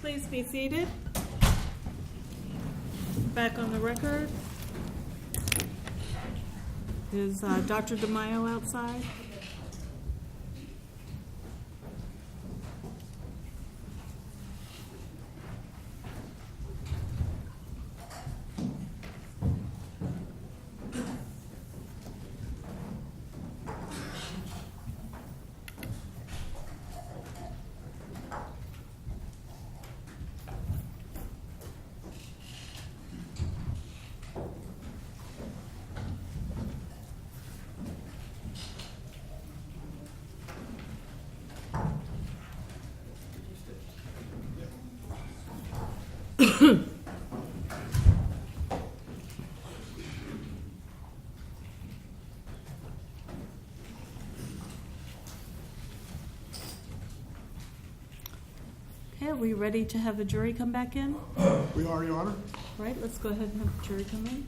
Please be seated. Back on the record. Is Dr. DeMaio outside? Okay, are we ready to have the jury come back in? We are, Your Honor. All right, let's go ahead and have the jury come in.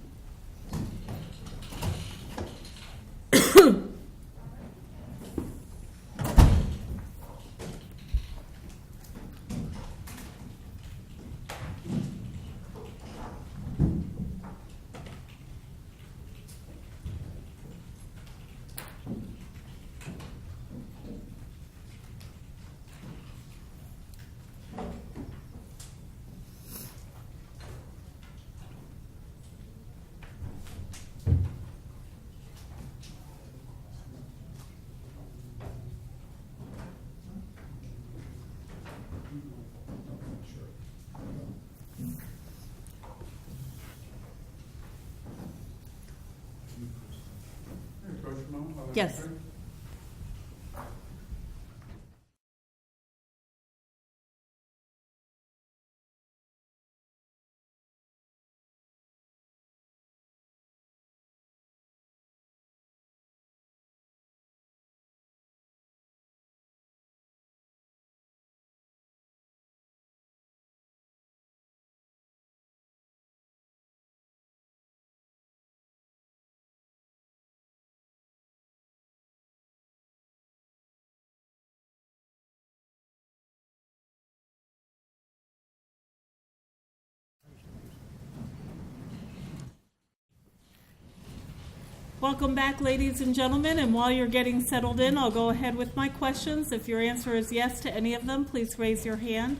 Yes. Welcome back, ladies and gentlemen, and while you're getting settled in, I'll go ahead with my questions. If your answer is yes to any of them, please raise your hand.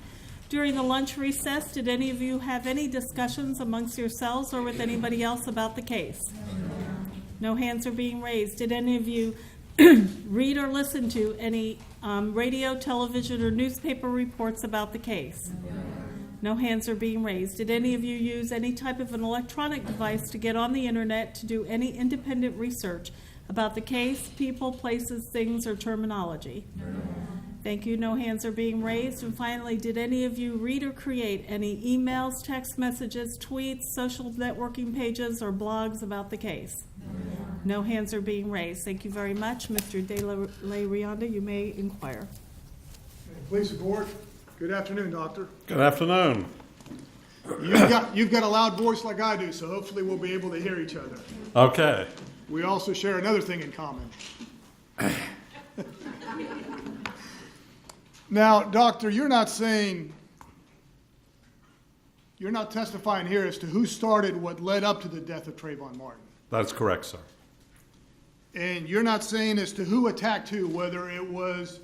During the lunch recess, did any of you have any discussions amongst yourselves or with anybody else about the case? No hands are being raised. Did any of you read or listen to any radio, television, or newspaper reports about the case? No hands are being raised. Did any of you use any type of an electronic device to get on the internet to do any independent research about the case, people, places, things, or terminology? No. Thank you. No hands are being raised. And finally, did any of you read or create any emails, text messages, tweets, social networking pages, or blogs about the case? No hands are being raised. Thank you very much. Mr. De La Rionda, you may inquire. Please support. Good afternoon, Doctor. Good afternoon. You've got a loud voice like I do, so hopefully we'll be able to hear each other. Okay. We also share another thing in common. Now, Doctor, you're not testifying here as to who started what led up to the death of Trayvon Martin. That's correct, sir. And you're not saying as to who attacked who, whether it was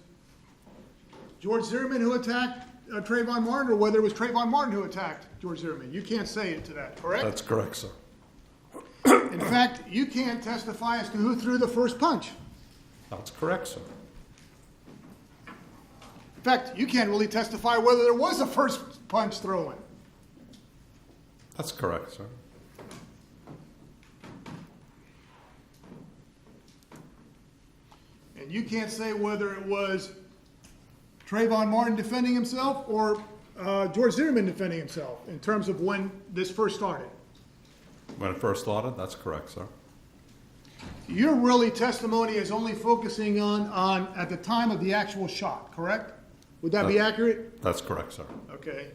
George Zimmerman who attacked Trayvon Martin, or whether it was Trayvon Martin who attacked George Zimmerman. You can't say it to that, correct? That's correct, sir. In fact, you can't testify as to who threw the first punch. That's correct, sir. In fact, you can't really testify whether there was a first punch thrown. That's correct, sir. And you can't say whether it was Trayvon Martin defending himself or George Zimmerman defending himself in terms of when this first started. When it first started, that's correct, sir. Your really testimony is only focusing on at the time of the actual shot, correct? Would that be accurate? That's correct, sir. Okay.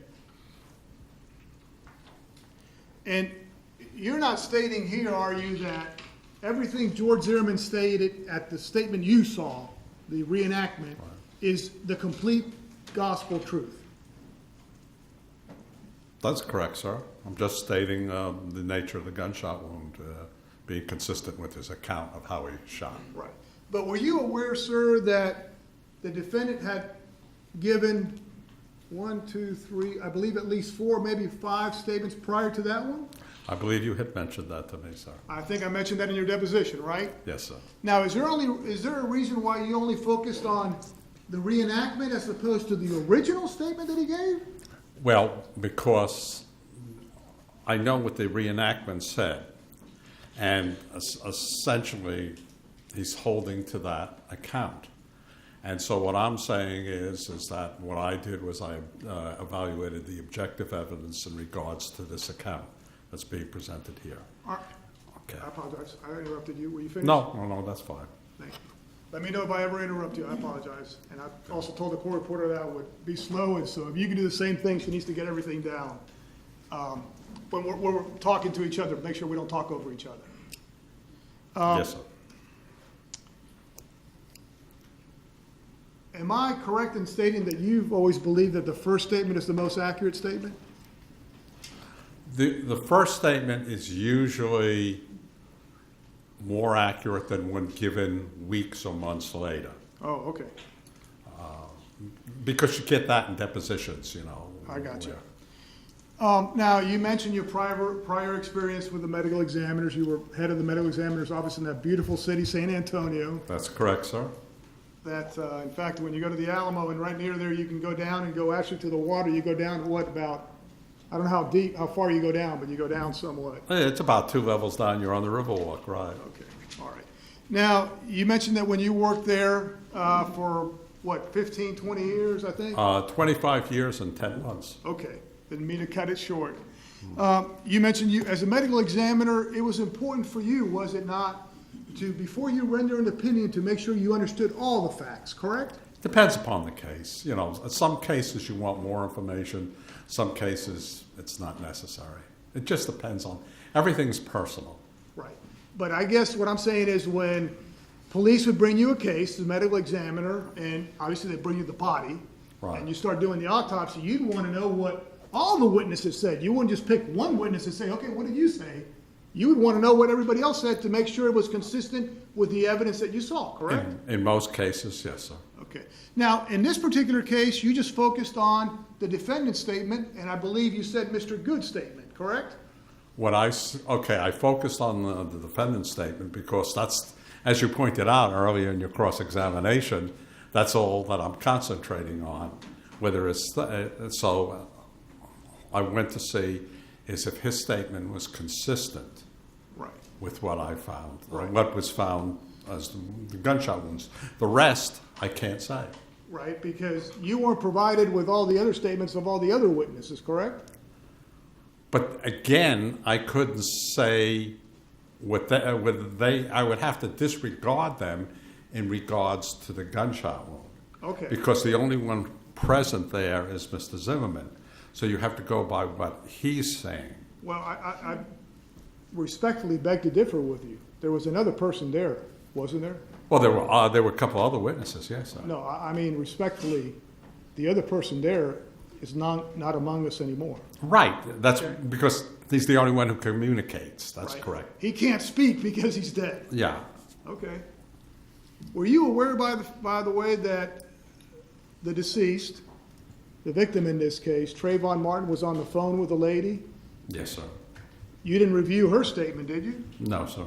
And you're not stating here, are you, that everything George Zimmerman stated at the statement you saw, the reenactment, is the complete gospel truth? That's correct, sir. I'm just stating the nature of the gunshot wound being consistent with his account of how he shot. Right. But were you aware, sir, that the defendant had given 1, 2, 3, I believe at least 4, maybe 5 statements prior to that one? I believe you had mentioned that to me, sir. I think I mentioned that in your deposition, right? Yes, sir. Now, is there a reason why you only focused on the reenactment as opposed to the original statement that he gave? Well, because I know what the reenactment said, and essentially he's holding to that account. And so what I'm saying is that what I did was I evaluated the objective evidence in regards to this account that's being presented here. Okay. I apologize. I interrupted you. Were you finished? No, that's fine. Thank you. Let me know if I ever interrupt you. I apologize. And I also told the court reporter that I would be slow, and so if you can do the same thing, she needs to get everything down. When we're talking to each other, make sure we don't talk over each other. Yes, sir. Am I correct in stating that you've always believed that the first statement is the most accurate statement? The first statement is usually more accurate than when given weeks or months later. Oh, okay. Because you get that in depositions, you know. I got you. Yeah. Now, you mentioned your prior experience with the medical examiners. You were head of the medical examiners office in that beautiful city, San Antonio. That's correct, sir. That, in fact, when you go to the Alamo and right near there, you can go down and go actually to the water. You go down, what, about, I don't know how far you go down, but you go down somewhat. It's about 2 levels down. You're on the Riverwalk, right? Okay, all right. Now, you mentioned that when you worked there for, what, 15, 20 years, I think? 25 years and 10 months. Okay, didn't mean to cut it short. You mentioned you, as a medical examiner, it was important for you, was it not, to, before you render an opinion, to make sure you understood all the facts, correct? Depends upon the case. You know, some cases you want more information. Some cases it's not necessary. It just depends on, everything's personal. Right. But I guess what I'm saying is when police would bring you a case, the medical examiner, and obviously they bring you the body, Right. and you start doing the autopsy, you'd want to know what all the witnesses said. You wouldn't just pick one witness and say, okay, what did you say? You would want to know what everybody else said to make sure it was consistent with the evidence that you saw, correct? In most cases, yes, sir. Okay. Now, in this particular case, you just focused on the defendant's statement, and I believe you said Mr. Good's statement, correct? I focused on the defendant's statement because that's, as you pointed out earlier in your cross-examination, that's all that I'm concentrating on. Whether it's, so I went to see is if his statement was consistent Right. with what I found, or Right. what was found as the gunshot wounds. The rest, I can't say. Right, because you weren't provided with all the other statements of all the other witnesses, correct? But again, I couldn't say I would have to disregard them in regards to the gunshot wound. Okay. Because the only one present there is Mr. Zimmerman. So you have to go by what he's saying. Well, I respectfully beg to differ with you. There was another person there, wasn't there? Well, there were a couple other witnesses, yes, sir. No, I mean respectfully, the other person there is not among us anymore. Right. That's because he's the only one who communicates. That's Right? correct. He can't speak because he's dead. Yeah. Okay. Were you aware, by the way, that the deceased, the victim in this case, Trayvon Martin, was on the phone with a lady? Yes, sir. You didn't review her statement, did you? No, sir.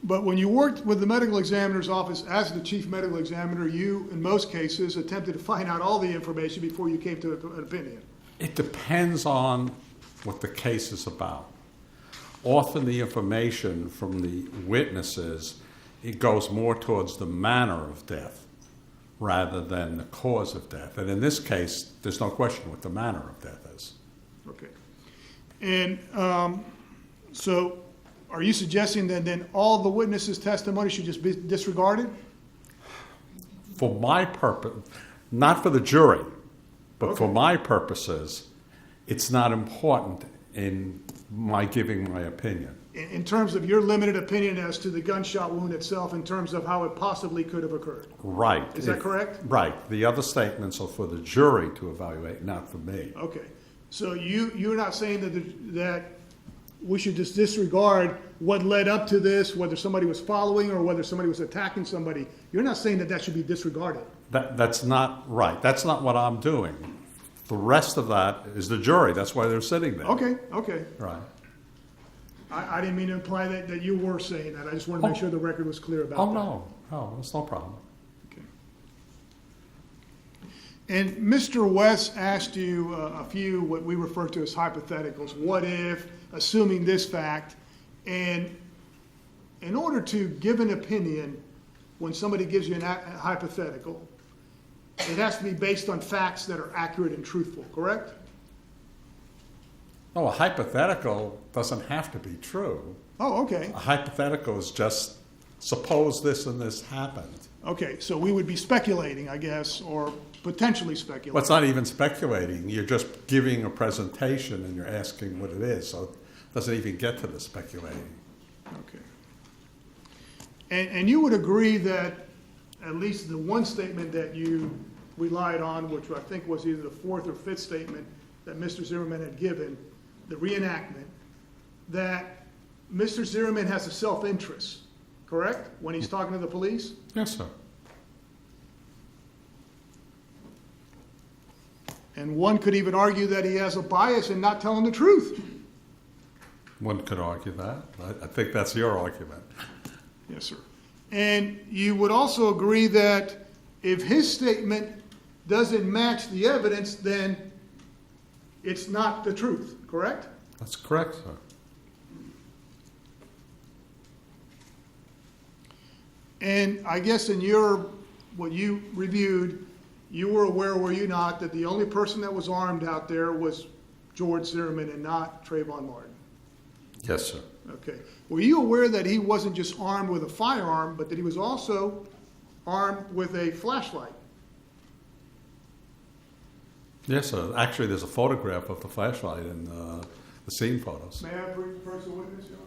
But when you worked with the medical examiner's office as the chief medical examiner, you, in most cases, attempted to find out all the information before you came to an opinion. It depends on what the case is about. Often the information from the witnesses, it goes more towards the manner of death rather than the cause of death. And in this case, there's no question what the manner of death is. Okay. And so are you suggesting that then all the witnesses' testimony should just be disregarded? For my purpose, not for the jury, but for Okay. my purposes, it's not important in my giving my opinion. in terms of your limited opinion as to the gunshot wound itself, in terms of how it possibly could have occurred. Right. Is that correct? Right. The other statements are for the jury to evaluate, not for me. Okay. So you're not saying that we should just disregard what led up to this, whether somebody was following or whether somebody was attacking somebody. You're not saying that should be disregarded. That's not right. That's not what I'm doing. The rest of that is the jury. That's why they're sitting there. Okay. Right. I didn't mean to imply that you were saying that. I just wanted to make sure the record was clear about that. No, that's no problem. Okay. And Mr. West asked you a few what we refer to as hypotheticals. What if, assuming this fact, and in order to give an opinion, when somebody gives you a hypothetical, it has to be based on facts that are accurate and truthful, correct? No, a hypothetical doesn't have to be true. Oh, okay. A hypothetical is just, suppose this and this happened. Okay, so we would be speculating, I guess, or potentially speculating. Well, it's not even speculating. You're just giving a presentation and you're asking what it is. So it doesn't even get to the speculating. Okay. And you would agree that at least the one statement that you relied on, which I think was either the fourth or fifth statement that Mr. Zimmerman had given, the reenactment, that Mr. Zimmerman has a self-interest, correct, when he's talking to the police? Yes, sir. And one could even argue that he has a bias in not telling the truth. One could argue that. I think that's your argument. Yes, sir. And you would also agree that if his statement doesn't match the evidence, then it's not the truth, correct? That's correct, sir. And I guess in what you reviewed, you were aware, were you not, that the only person that was armed out there was George Zimmerman and not Trayvon Martin? Yes, sir. Okay. Were you aware that he wasn't just armed with a firearm, but that he was also armed with a flashlight? Yes, sir. Actually, there's a photograph of the flashlight in the scene photos. May I approach the witness, John?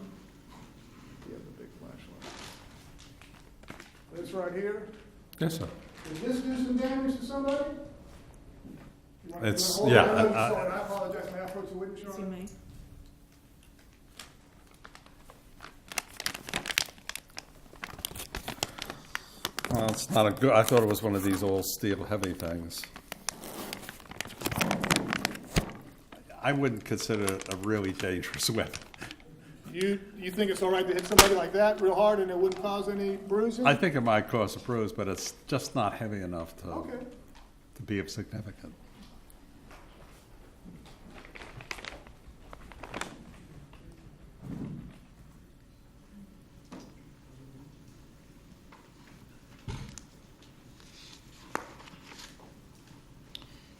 You have the big flashlight. This right here. Yes, sir. Did this do some damage to somebody? It's, Hold yeah. on, I apologize. May I approach the witness, Your You Honor? may. Well, it's not a good. I thought it was one of these all steel heavy things. I wouldn't consider it a really dangerous weapon. You think it's all right to hit somebody like that real hard and it wouldn't cause any bruising? I think it might cause a bruise, but it's just not heavy enough Okay. to be of significance.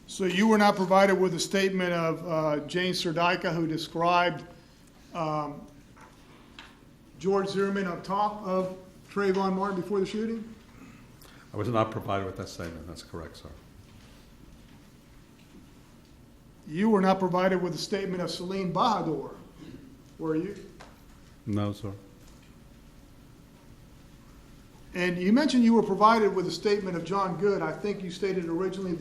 So you were not provided with a statement of Jane Serdica, who described George Zimmerman on top of Trayvon Martin before the shooting? I was not provided with that statement. That's correct, sir. You were not provided with a statement of Celine Bahadur, were you? No, sir. And you mentioned you were provided with a statement of John Good. I think you stated originally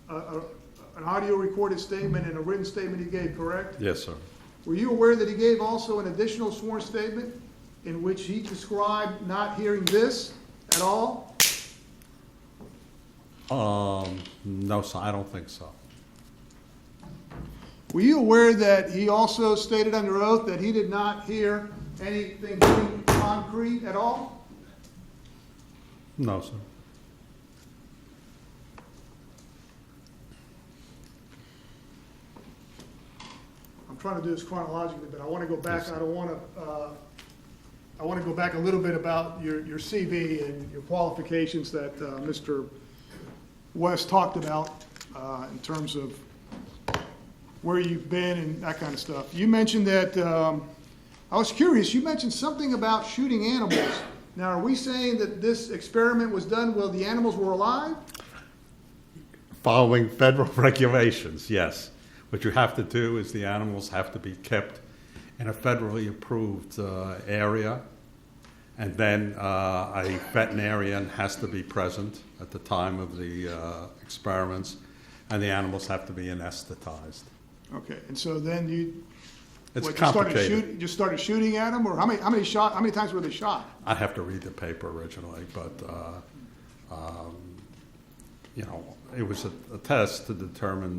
an audio recorded statement and a written statement he gave, correct? Yes, sir. Were you aware that he gave also an additional sworn statement in which he described not hearing this at all? No, sir. I don't think so. Were you aware that he also stated under oath that he did not hear anything hitting concrete at all? No, sir. I'm trying to do this chronologically, but I want to go back. I don't want to. I want to go back a little bit about your CV and your qualifications that Mr. West talked about in terms of where you've been and that kind of stuff. You mentioned that. I was curious. You mentioned something about shooting animals. Now, are we saying that this experiment was done while the animals were alive? Following federal regulations, yes. What you have to do is the animals have to be kept in a federally approved area, and then a veterinarian has to be present at the time of the experiments, and the animals have to be anesthetized. Okay, and so then It's what, complicated. just started shooting at them, or how many times were they shot? I have to read the paper originally, but it was a test to determine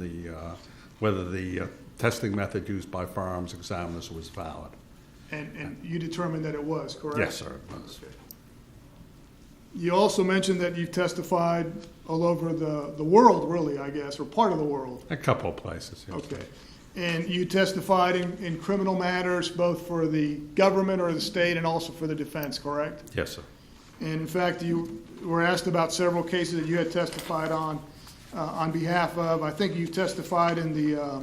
whether the testing method used by firearms examiners was valid. And you determined that it was, correct? Yes, sir, it was. Okay. You also mentioned that you've testified all over the world, really, I guess, or part of the world. A couple of places, yes. Okay. And you testified in criminal matters, both for the government or the state and also for the defense, correct? Yes, sir. And in fact, you were asked about several cases that you had testified on behalf of. I think you testified in the,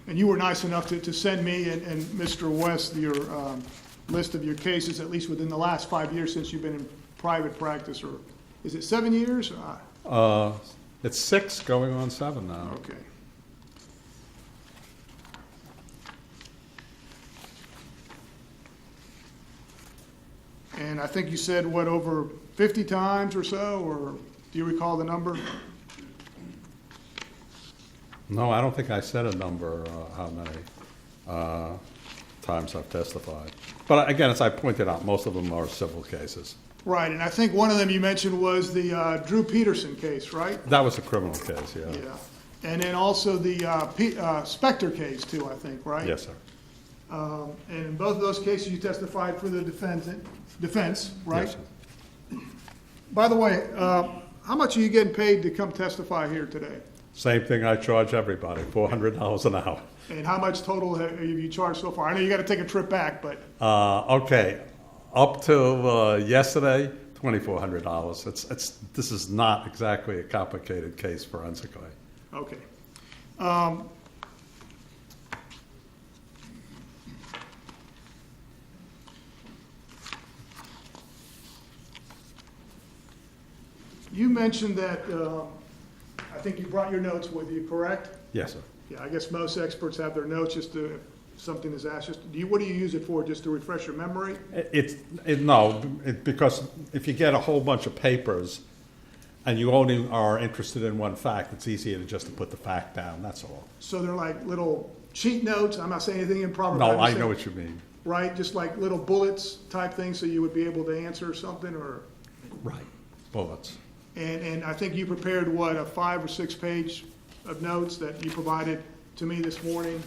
and you were nice enough to send me and Mr. West your list of your cases, at least within the last 5 years since you've been in private practice, or is it 7 years? It's 6 going on 7 now. Okay. And I think you said, what, over 50 times or so, or do you recall the number? No, I don't think I said a number, how many times I've testified. But again, as I pointed out, most of them are civil cases. Right, and I think one of them you mentioned was the Drew Peterson case, right? That was a criminal case, yeah. Yeah. And then also the Specter case too, I think, right? Yes, sir. And in both of those cases, you testified for the defense, right? Yes, sir. By the way, how much are you getting paid to come testify here today? Same thing I charge everybody, $400 an hour. And how much total have you charged so far? I know you got to take a trip back, but Okay, up to yesterday, $2,400. This is not exactly a complicated case forensically. okay. You mentioned that, I think you brought your notes with you, correct? Yes, sir. Yeah, I guess most experts have their notes just to, if something is asked, what do you use it for, just to refresh your memory? Because if you get a whole bunch of papers and you only are interested in one fact, it's easier to just to put the fact down, that's all. So they're like little cheat notes, I'm not saying anything improper. No, but I'm I saying- know what you mean. Right, just like little bullets type things, so you would be able to answer something, or, Right. Bullets. and I think you prepared, what, a 5 or 6 page of notes that you provided to me this morning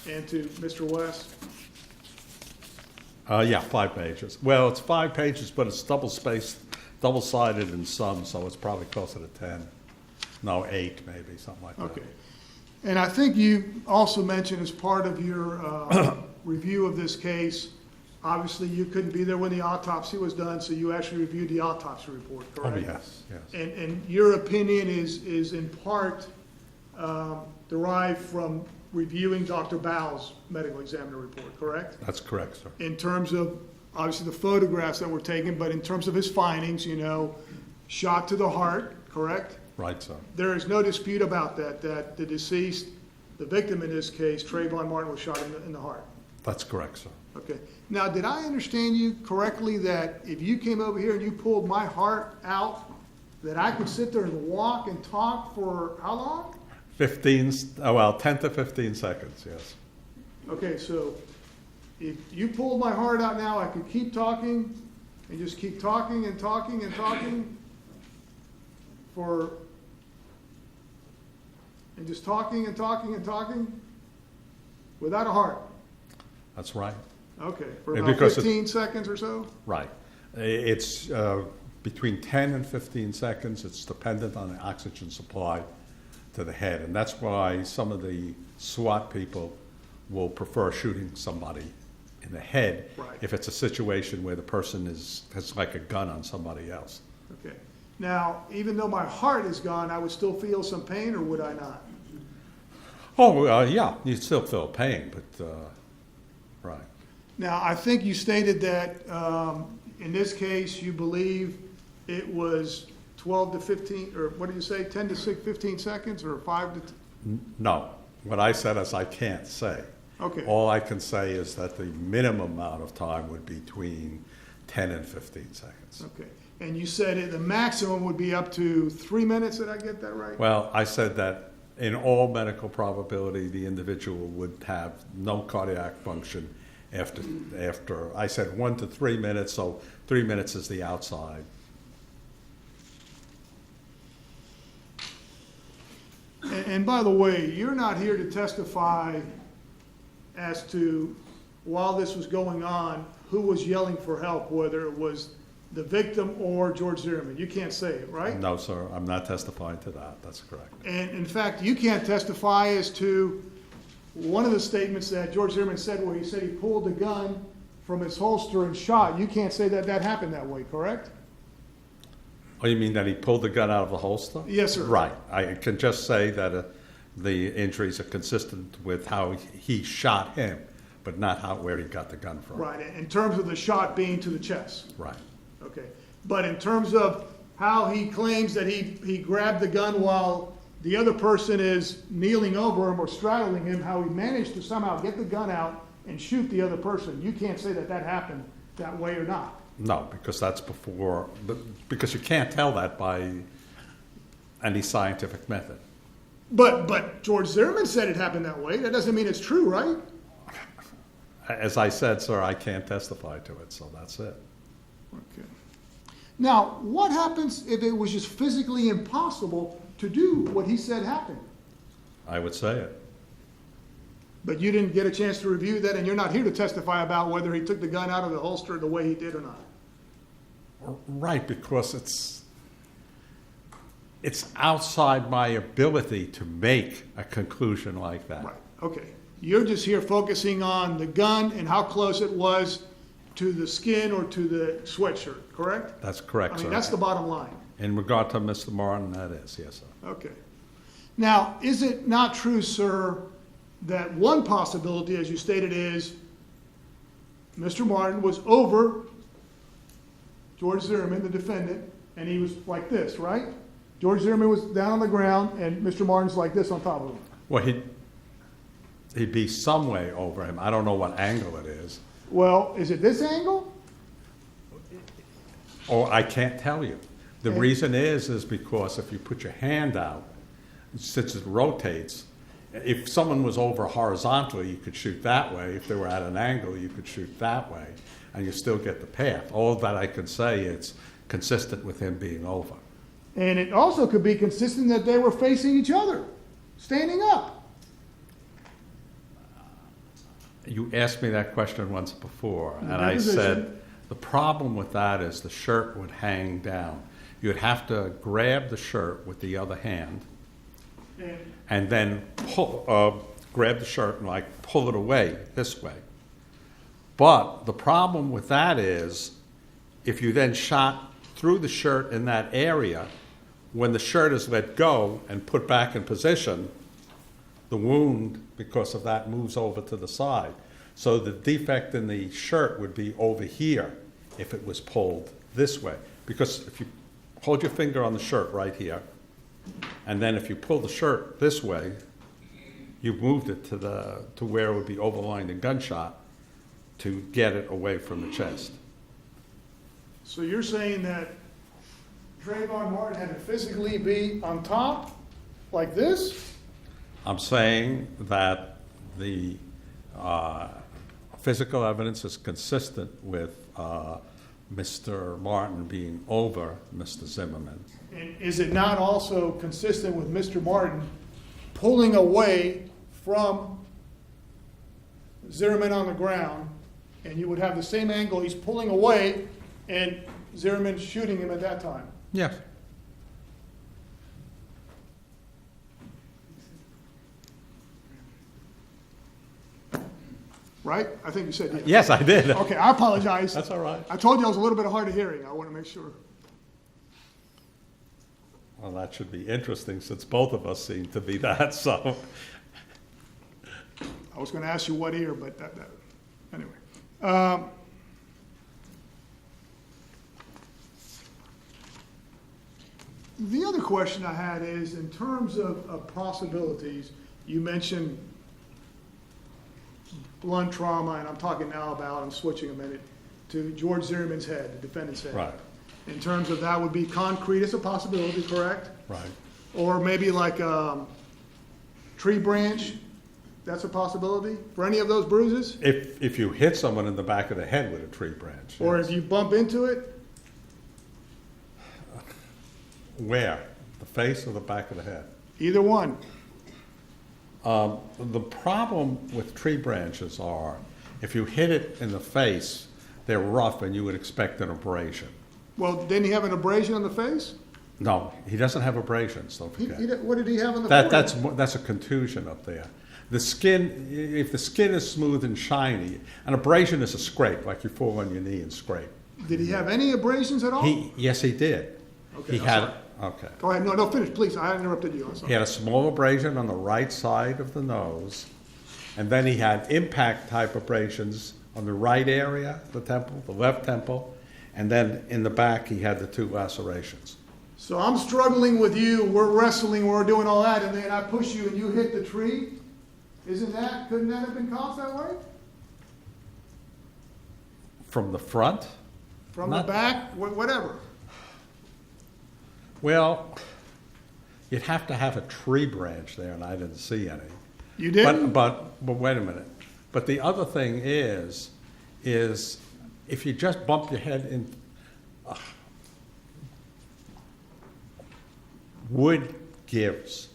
and to Mr. West? Yeah, 5 pages. Well, it's 5 pages, but it's double-spaced, double-sided in some, so it's probably closer to 10. No, 8 maybe, something like that. Okay. And I think you also mentioned as part of your review of this case, obviously you couldn't be there when the autopsy was done, so you actually reviewed the autopsy report, Oh, correct? yes, yes. And your opinion is in part derived from reviewing Dr. Bowles' medical examiner report, correct? That's correct, sir. In terms of, obviously, the photographs that were taken, but in terms of his findings, shot to the heart, correct? Right, sir. There is no dispute about that the deceased, the victim in this case, Trayvon Martin, was shot in the heart. That's correct, sir. Okay. Now, did I understand you correctly that if you came over here and you pulled my heart out, that I could sit there and walk and talk for how long? 10 to 15 seconds, yes. Okay, so if you pulled my heart out now, I could keep talking and just keep talking and talking and talking and just talking and talking and talking without a heart. That's right. Okay, for And about because 15 seconds or so? Right. It's between 10 and 15 seconds. It's dependent on the oxygen supply to the head. And that's why some of the SWAT people will prefer shooting somebody in the head Right. if it's a situation where the person has like a gun on somebody else. Okay. Now, even though my heart is gone, I would still feel some pain, or would I not? Oh, yeah, you'd still feel pain, but, right. Now, I think you stated that in this case, you believe it was 12 to 15, or what did you say, 10 to 15 seconds, or 5 to... No, what I said is I can't say. Okay. All I can say is that the minimum amount of time would be between 10 and 15 seconds. Okay. And you said the maximum would be up to 3 minutes, did I get that right? Well, I said that in all medical probability, the individual would have no cardiac function after I said 1 to 3 minutes, so 3 minutes is the outside. And by the way, you're not here to testify as to, while this was going on, who was yelling for help, whether it was the victim or George Zimmerman. You can't say it, right? No, sir, I'm not testifying to that. That's correct. And in fact, you can't testify as to one of the statements that George Zimmerman said, where he said he pulled the gun from his holster and shot. You can't say that that happened that way, correct? Oh, you mean that he pulled the gun out of the holster? Yes, sir. Right. I can just say that the injuries are consistent with how he shot him, but not where he got the gun from. Right, in terms of the shot being to the chest. Right. Okay. But in terms of how he claims that he grabbed the gun while the other person is kneeling over him or straddling him, how he managed to somehow get the gun out and shoot the other person, you can't say that that happened that way or not. No, because that's before, because you can't tell that by any scientific method. But George Zimmerman said it happened that way. That doesn't mean it's true, right? As I said, sir, I can't testify to it, so that's it. Okay. Now, what happens if it was just physically impossible to do what he said happened? I would say it. But you didn't get a chance to review that, and you're not here to testify about whether he took the gun out of the holster the way he did or not. Right, because it's outside my ability to make a conclusion like that. Right, okay. You're just here focusing on the gun and how close it was to the skin or to the sweatshirt, correct? That's correct, I sir. mean, that's the bottom line. In regard to Mr. Martin, that is, yes, sir. Okay. Now, is it not true, sir, that one possibility, as you stated, is Mr. Martin was over George Zimmerman, the defendant, and he was like this, right? George Zimmerman was down on the ground, and Mr. Martin's like this on top of him. Well, he'd be some way over him. I don't know what angle it is. Well, is it this angle? Or I can't tell you. The Okay. reason is because if you put your hand out, since it rotates, if someone was over horizontally, you could shoot that way. If they were at an angle, you could shoot that way, and you still get the path. All that I can say, it's consistent with him being over. And it also could be consistent that they were facing each other, standing up. You asked me that question once before, In and that I position. said the problem with that is the shirt would hang down. You'd have to grab the shirt with the other hand and then grab the shirt and like pull it away this way. But the problem with that is if you then shot through the shirt in that area, when the shirt is let go and put back in position, the wound, because of that, moves over to the side. So the defect in the shirt would be over here if it was pulled this way. Because if you hold your finger on the shirt right here, and then if you pull the shirt this way, you've moved it to where it would be overlying the gunshot to get it away from the chest. So you're saying that Trayvon Martin had to physically be on top, like this? I'm saying that the physical evidence is consistent with Mr. Martin being over Mr. Zimmerman. And is it not also consistent with Mr. Martin pulling away from Zimmerman on the ground, and you would have the same angle, he's pulling away, and Zimmerman shooting him at that time? Yes. Right? I think you said yes. Yes, I did. Okay, I apologize. That's all right. I told you I was a little bit hard of hearing. I want to make sure. Well, that should be interesting since both of us seem to be that, so. I was going to ask you what ear, but anyway. The other question I had is, in terms of possibilities, you mentioned blunt trauma, and I'm talking now about, I'm switching a minute, to George Zimmerman's head, the defendant's head. Right, In terms of that would be concrete, it's a possibility, correct? right. Or maybe like a tree branch, that's a possibility for any of those bruises? If you hit someone in the back of the head with a tree branch. Or yes. if you bump into it? Where? The face or the back of the head? Either one. The problem with tree branches are, if you hit it in the face, they're rough and you would expect an abrasion. Well, didn't he have an abrasion on the face? No, he doesn't have abrasions, don't forget. What did he have on the That, forehead? that's a contusion up there. The skin, if the skin is smooth and shiny, an abrasion is a scrape, like you fall on your knee and scrape. Did he have any abrasions at all? Yes, he did. Okay, He I'm had, sorry. okay. Go ahead, no, finish, please, I interrupted you, I'm He sorry. had a small abrasion on the right side of the nose, and then he had impact type abrasions on the right area, the temple, the left temple, and then in the back he had the 2 lacerations. So I'm struggling with you, we're wrestling, we're doing all that, and then I push you and you hit the tree? Couldn't that have been caused that way? From the front? From the Not- back, whatever? Well, you'd have to have a tree branch there, and I didn't see any. You didn't? But wait a minute. But the other thing is if you just bump your head in, wood gives.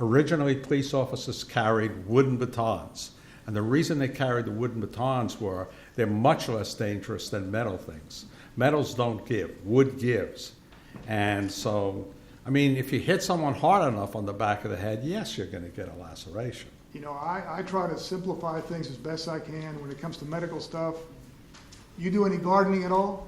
Originally, police officers carried wooden batons. And the reason they carried the wooden batons were they're much less dangerous than metal things. Metals don't give, wood gives. And so, I mean, if you hit someone hard enough on the back of the head, yes, you're going to get a laceration. You know, I try to simplify things as best I can when it comes to medical stuff. You do any gardening at all?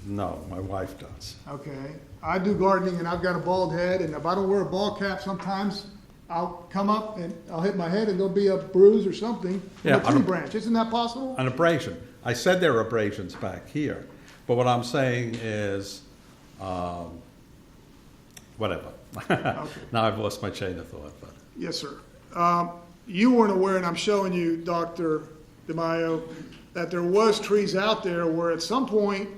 No, my wife does. Okay. I do gardening and I've got a bald head, and if I don't wear a ball cap, sometimes I'll come up and I'll hit my head and there'll be a bruise or something from Yeah, a tree branch. Isn't that possible? An abrasion. I said there are abrasions back here, but what I'm saying is, whatever. Now I've lost my chain of thought. But Yes, sir. You weren't aware, and I'm showing you, Dr. DeMaio, that there was trees out there where at some point,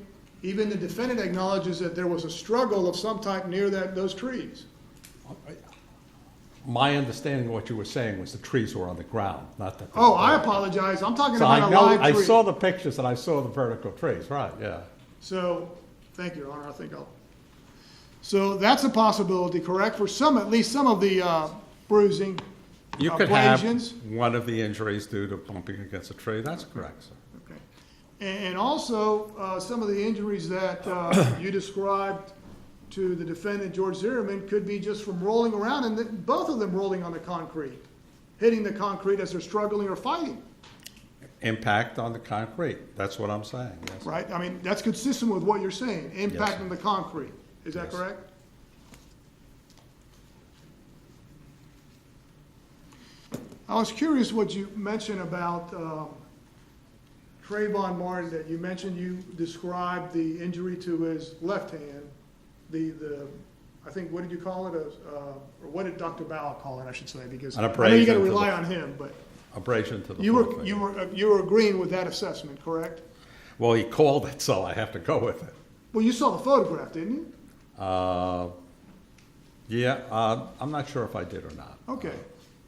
even the defendant acknowledges that there was a struggle of some type near those trees. my understanding of what you were saying was the trees were on the ground, not that. they Oh, were I there. apologize. I'm talking So about I a know, live I tree. saw the pictures and I saw the vertical trees, right, yeah. So, thank you, Your Honor. I think I'll. So that's a possibility, correct? For some, at least some of the bruising, You could have abrasions. one of the injuries due to bumping against a tree, that's correct, sir. Okay. And also, some of the injuries that you described to the defendant, George Zimmerman, could be just from rolling around, and both of them rolling on the concrete, hitting the concrete as they're struggling or fighting, Impact on the concrete, that's what I'm saying, yes. right? I mean, that's consistent with what you're saying, impact Yes. on the concrete. Is that Yes. correct? I was curious what you mentioned about Trayvon Martin, that you mentioned you described the injury to his left hand, I think, what did you call it? Or what did Dr. Bow call it, I should say, because An I know you gotta abrasion to rely the- on him, but Abrasion to the you forefinger. you were agreeing with that assessment, correct? Well, he called it, so I have to go with it. Well, you saw the photograph, didn't you? Yeah, I'm not sure if I did or not. Okay.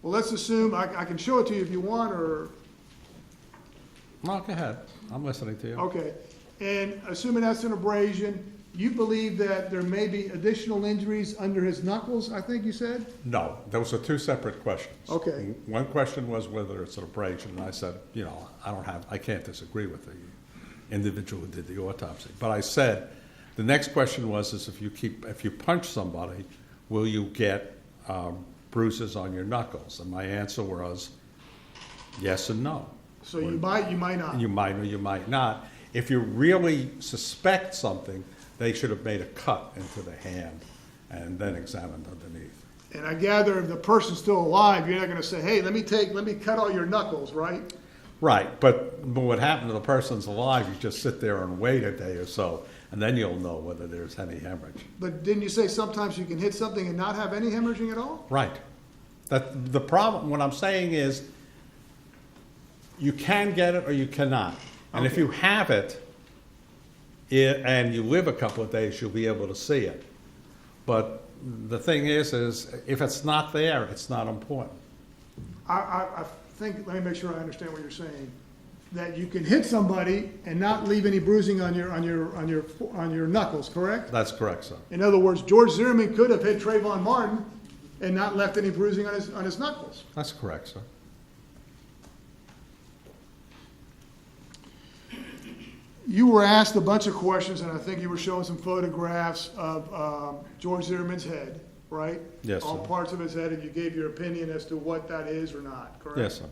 Well, let's assume, I can show it to you if you want, or, No, go ahead, I'm listening to you. okay. And assuming that's an abrasion, you believe that there may be additional injuries under his knuckles, I think you said? No, those are two separate questions. Okay. One question was whether it's an abrasion, and I said, you know, I can't disagree with the individual who did the autopsy. But I said, the next question was, is if you punch somebody, will you get bruises on your knuckles? And my answer was yes and no. So you might not. You might or you might not. If you really suspect something, they should have made a cut into the hand and then examined underneath. And I gather if the person's still alive, you're not gonna say, hey, let me cut all your knuckles, right? Right, but what happened to the person's alive, you just sit there and wait a day or so, and then you'll know whether there's any hemorrhage. But didn't you say sometimes you can hit something and not have any hemorrhaging at all? Right. The problem, what I'm saying is, You can get it or you cannot. And if Okay. you have it, and you live a couple of days, you'll be able to see it. But the thing is if it's not there, it's not important. I think, let me make sure I understand what you're saying. That you can hit somebody and not leave any bruising on your knuckles, correct? That's correct, sir. In other words, George Zimmerman could have hit Trayvon Martin and not left any bruising on his knuckles. That's correct, sir. You were asked a bunch of questions, and I think you were showing some photographs of George Zimmerman's head, right? Yes, All sir. parts of his head, and you gave your opinion as to what that is or not, correct? Yes, sir.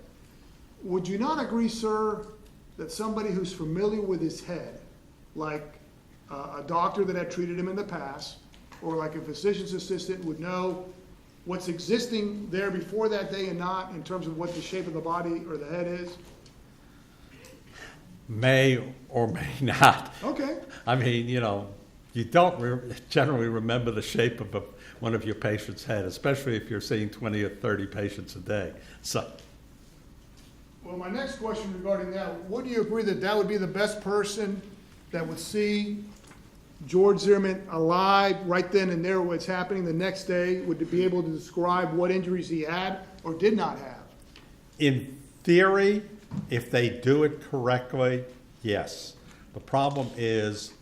Would you not agree, sir, that somebody who's familiar with his head, like a doctor that had treated him in the past, or like a physician's assistant would know what's existing there before that day and not in terms of what the shape of the body or the head is? May or may not. Okay. I mean, you don't generally remember the shape of one of your patient's head, especially if you're seeing 20 or 30 patients a day. So, Well, my next question regarding that, would you agree that that would be the best person that would see George Zimmerman alive right then and there what's happening the next day? Would to be able to describe what injuries he had or did not have? in theory, if they do it correctly, yes. The problem is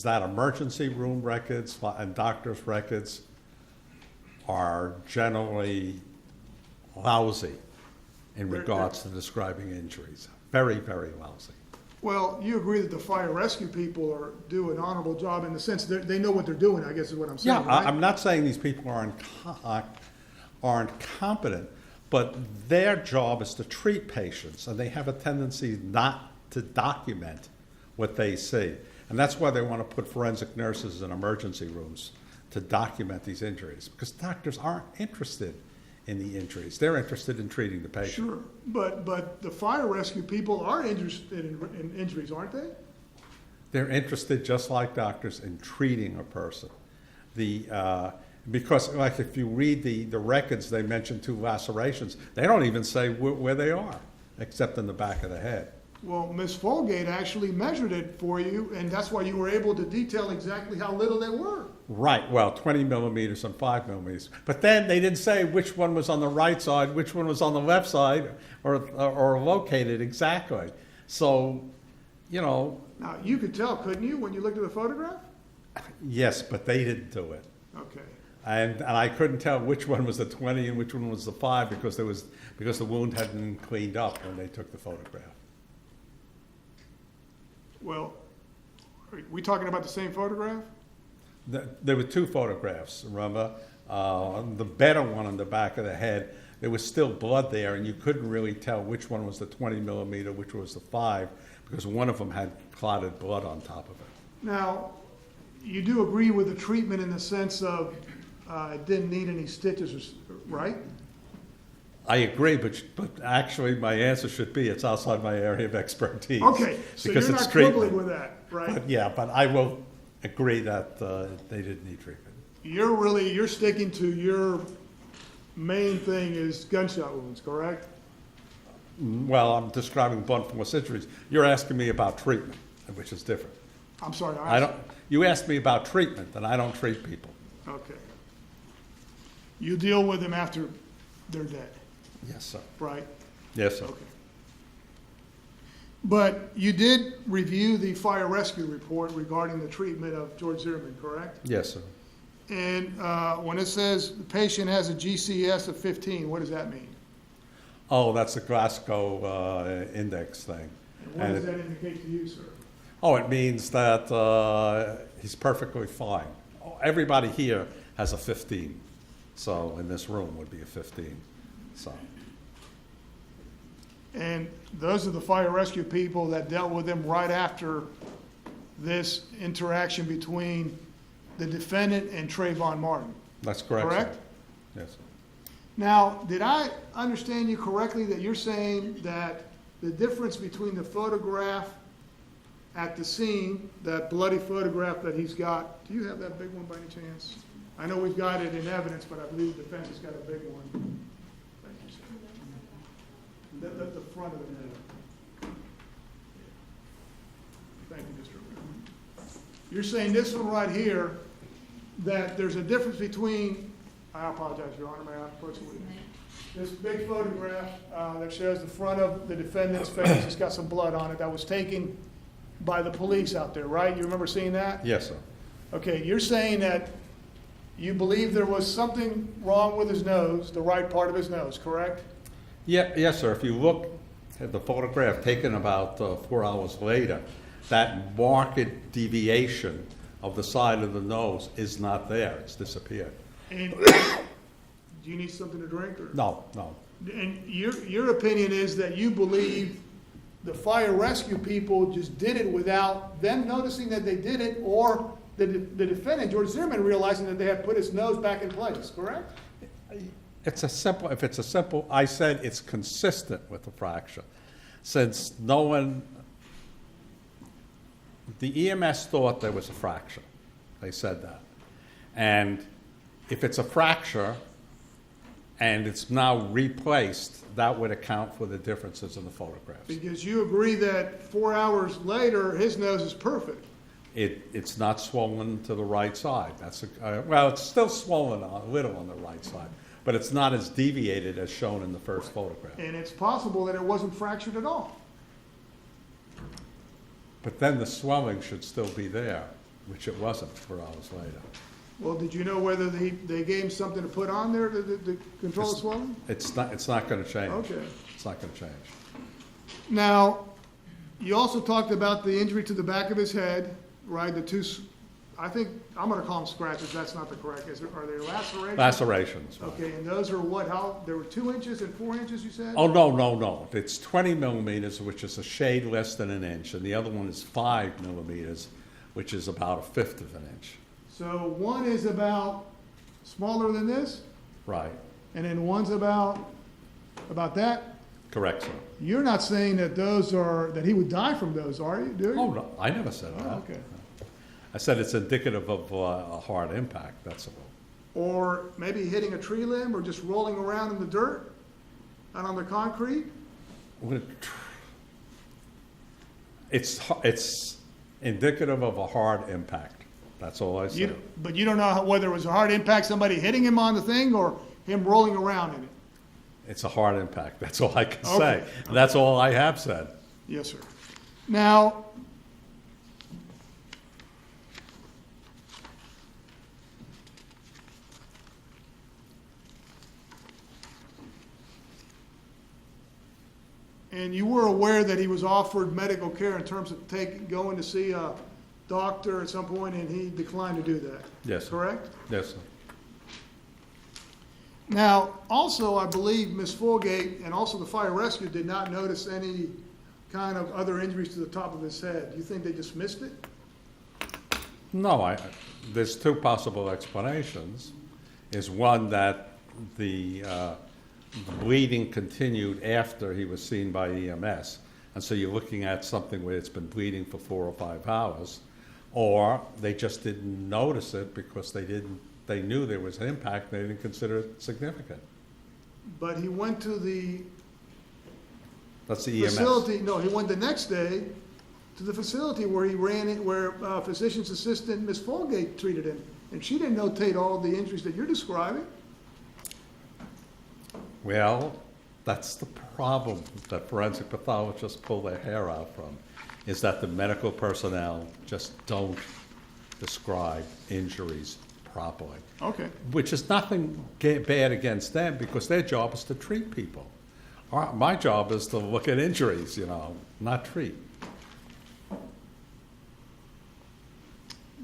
that emergency room records and doctor's records are generally lousy in regards to describing injuries. Very, very lousy. Well, you agree that the fire rescue people do an honorable job in the sense that they know what they're doing, I guess is what I'm saying, Yeah, right? I'm not saying these people aren't competent, but their job is to treat patients, and they have a tendency not to document what they see. And that's why they want to put forensic nurses in emergency rooms to document these injuries, because doctors aren't interested in the injuries. They're interested in treating the patient. Sure, but the fire rescue people are interested in injuries, aren't they? They're interested, just like doctors, in treating a person. Because, like, if you read the records, they mention 2 lacerations. They don't even say where they are, except in the back of the head. Well, Ms. Folgate actually measured it for you, and that's why you were able to detail exactly how little they were. Right, well, 20 millimeters and 5 millimeters. But then they didn't say which one was on the right side, which one was on the left side, or located exactly. So, Now, you could tell, couldn't you, when you looked at the photograph? yes, but they didn't do it. Okay. And I couldn't tell which one was the 20 and which one was the 5 because the wound hadn't been cleaned up when they took the photograph. Well, are we talking about the same photograph? There were 2 photographs, remember? The better one on the back of the head, there was still blood there, and you couldn't really tell which one was the 20 millimeter, which was the 5, because one of them had clotted blood on top of it. Now, you do agree with the treatment in the sense of it didn't need any stitches, right? I agree, but actually my answer should be it's outside my area of expertise. Okay, so because you're it's not quibbling treatment. with that, right? But yeah, but I will agree that they didn't need treatment. You're sticking to your main thing is gunshot wounds, correct? Well, I'm describing blunt force injuries. You're asking me about treatment, which is different. I'm sorry, You asked me about treatment, and I don't treat people. Okay. You deal with them after they're dead, Yes, sir. right? Yes, sir. Okay. But you did review the fire rescue report regarding the treatment of George Zimmerman, correct? Yes, sir. And when it says the patient has a GCS of 15, what does that mean? Oh, that's the Glasgow index thing. And what does that indicate to you, sir? Oh, it means that he's perfectly fine. Everybody here has a 15, so in this room would be a 15. So. And those are the fire rescue people that dealt with him right after this interaction between the defendant and Trayvon Martin. That's correct. Sir. Correct? Yes. Sir. Now, did I understand you correctly that you're saying that the difference between the photograph at the scene, that bloody photograph that he's got, do you have that big one by any chance? I know we've got it in evidence, but I believe the defense has got a big one. Thank you, sir. The front of the head. Thank you, Mr. Rivera. You're saying this one right here, that there's a difference between, I apologize, Your Honor, may I approach the witness? This big photograph that shows the front of the defendant's face, it's got some blood on it, that was taken by the police out there, right? You remember seeing that? Yes, sir. Okay, you're saying that you believe there was something wrong with his nose, the right part of his nose, correct? Yeah, yes, sir. If you look at the photograph taken about 4 hours later, that marked deviation of the side of the nose is not there. It's disappeared. And do you need something to drink? Or? No, no. And your opinion is that you believe the fire rescue people just did it without them noticing that they did it, or the defendant, George Zimmerman, realizing that they had put his nose back in place, correct? It's a simple, if it's a simple, I said it's consistent with the fracture. Since no one, the EMS thought there was a fracture. They said that. And if it's a fracture and it's now replaced, that would account for the differences in the photographs. Because you agree that 4 hours later, his nose is perfect. It's not swollen to the right side. That's well, it's still swollen a little on the right side, but it's not as deviated as shown in the first photograph. And it's possible that it wasn't fractured at all. But then the swelling should still be there, which it wasn't 4 hours later. Well, did you know whether they gave him something to put on there to control the swelling? It's not going to change. Okay. It's not going to change. Now, you also talked about the injury to the back of his head, right? I think, I'm going to call them scratches. That's not the correct. Are they lacerations? Lacerations. Right. Okay, and those are what, there were 2 inches and 4 inches, you said? Oh, no. It's 20 millimeters, which is a shade less than an inch, and the other one is 5 millimeters, which is about a fifth of an inch. So one is about smaller than this, Right. and then one's about that? Correct, sir. You're not saying that that he would die from those, are you? Do you? Oh, no, I never said that. Oh, okay. I said it's indicative of a hard impact, that's all. Or maybe hitting a tree limb or just rolling around in the dirt and on the concrete? It's indicative of a hard impact. That's all I said. But you don't know whether it was a hard impact, somebody hitting him on the thing, or him rolling around in it? It's a hard impact. That's all I can Okay. say. That's all I have said. Yes, sir. Now, and you were aware that he was offered medical care in terms of going to see a doctor at some point, and he declined to do that? Yes, sir. Correct? Yes, sir. Now, also, I believe Ms. Fulgate and also the fire rescue did not notice any kind of other injuries to the top of his head. Do you think they just missed it? No, there's 2 possible explanations. Is one that the bleeding continued after he was seen by EMS, and so you're looking at something where it's been bleeding for 4 or 5 hours, or they just didn't notice it because they knew there was an impact, they didn't consider it significant. But he went to the That's the EMS. facility, no, he went the next day to the facility where he ran it, where physician's assistant Ms. Fulgate treated him, and she didn't notate all the injuries that you're describing. Well, that's the problem that forensic pathologists pull their hair out from, is that the medical personnel just don't describe injuries properly. Okay. Which is nothing bad against them, because their job is to treat people. My job is to look at injuries, not treat.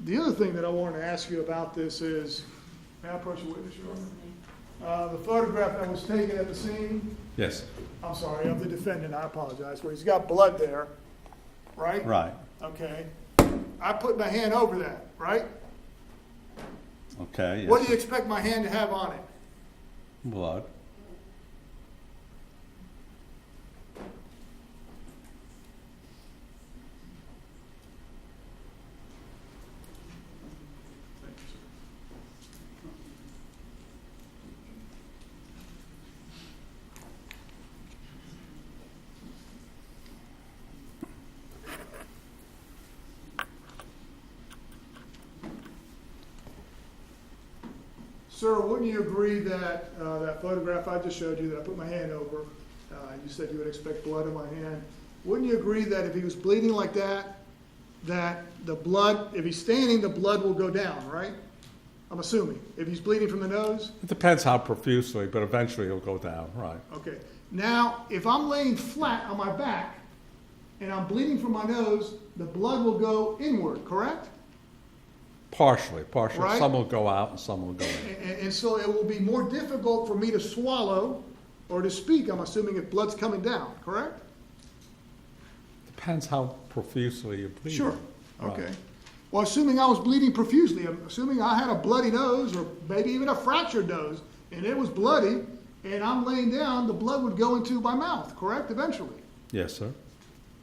The other thing that I wanted to ask you about this is, may I approach the witness, Your Honor? The photograph that was taken at the scene, Yes. I'm sorry, of the defendant, I apologize, where he's got blood there, right? Right. Okay. I put my hand over that, right? Okay. Yes. What do you expect my hand to have on it? Blood. Sir, wouldn't you agree that that photograph I just showed you that I put my hand over, you said you would expect blood in my hand. Wouldn't you agree that if he was bleeding like that the blood, if he's standing, the blood will go down, right? I'm assuming. If he's bleeding from the nose? It depends how profusely, but eventually it'll go down, right? Okay. Now, if I'm laying flat on my back and I'm bleeding from my nose, the blood will go inward, correct? Partially. Right. Some will go out and some will go in. And so it will be more difficult for me to swallow or to speak, I'm assuming, if blood's coming down, correct? Depends how profusely you bleed. Sure. Right. Okay. Well, assuming I was bleeding profusely, assuming I had a bloody nose or maybe even a fractured nose, and it was bloody, and I'm laying down, the blood would go into my mouth, correct, eventually? Yes, sir.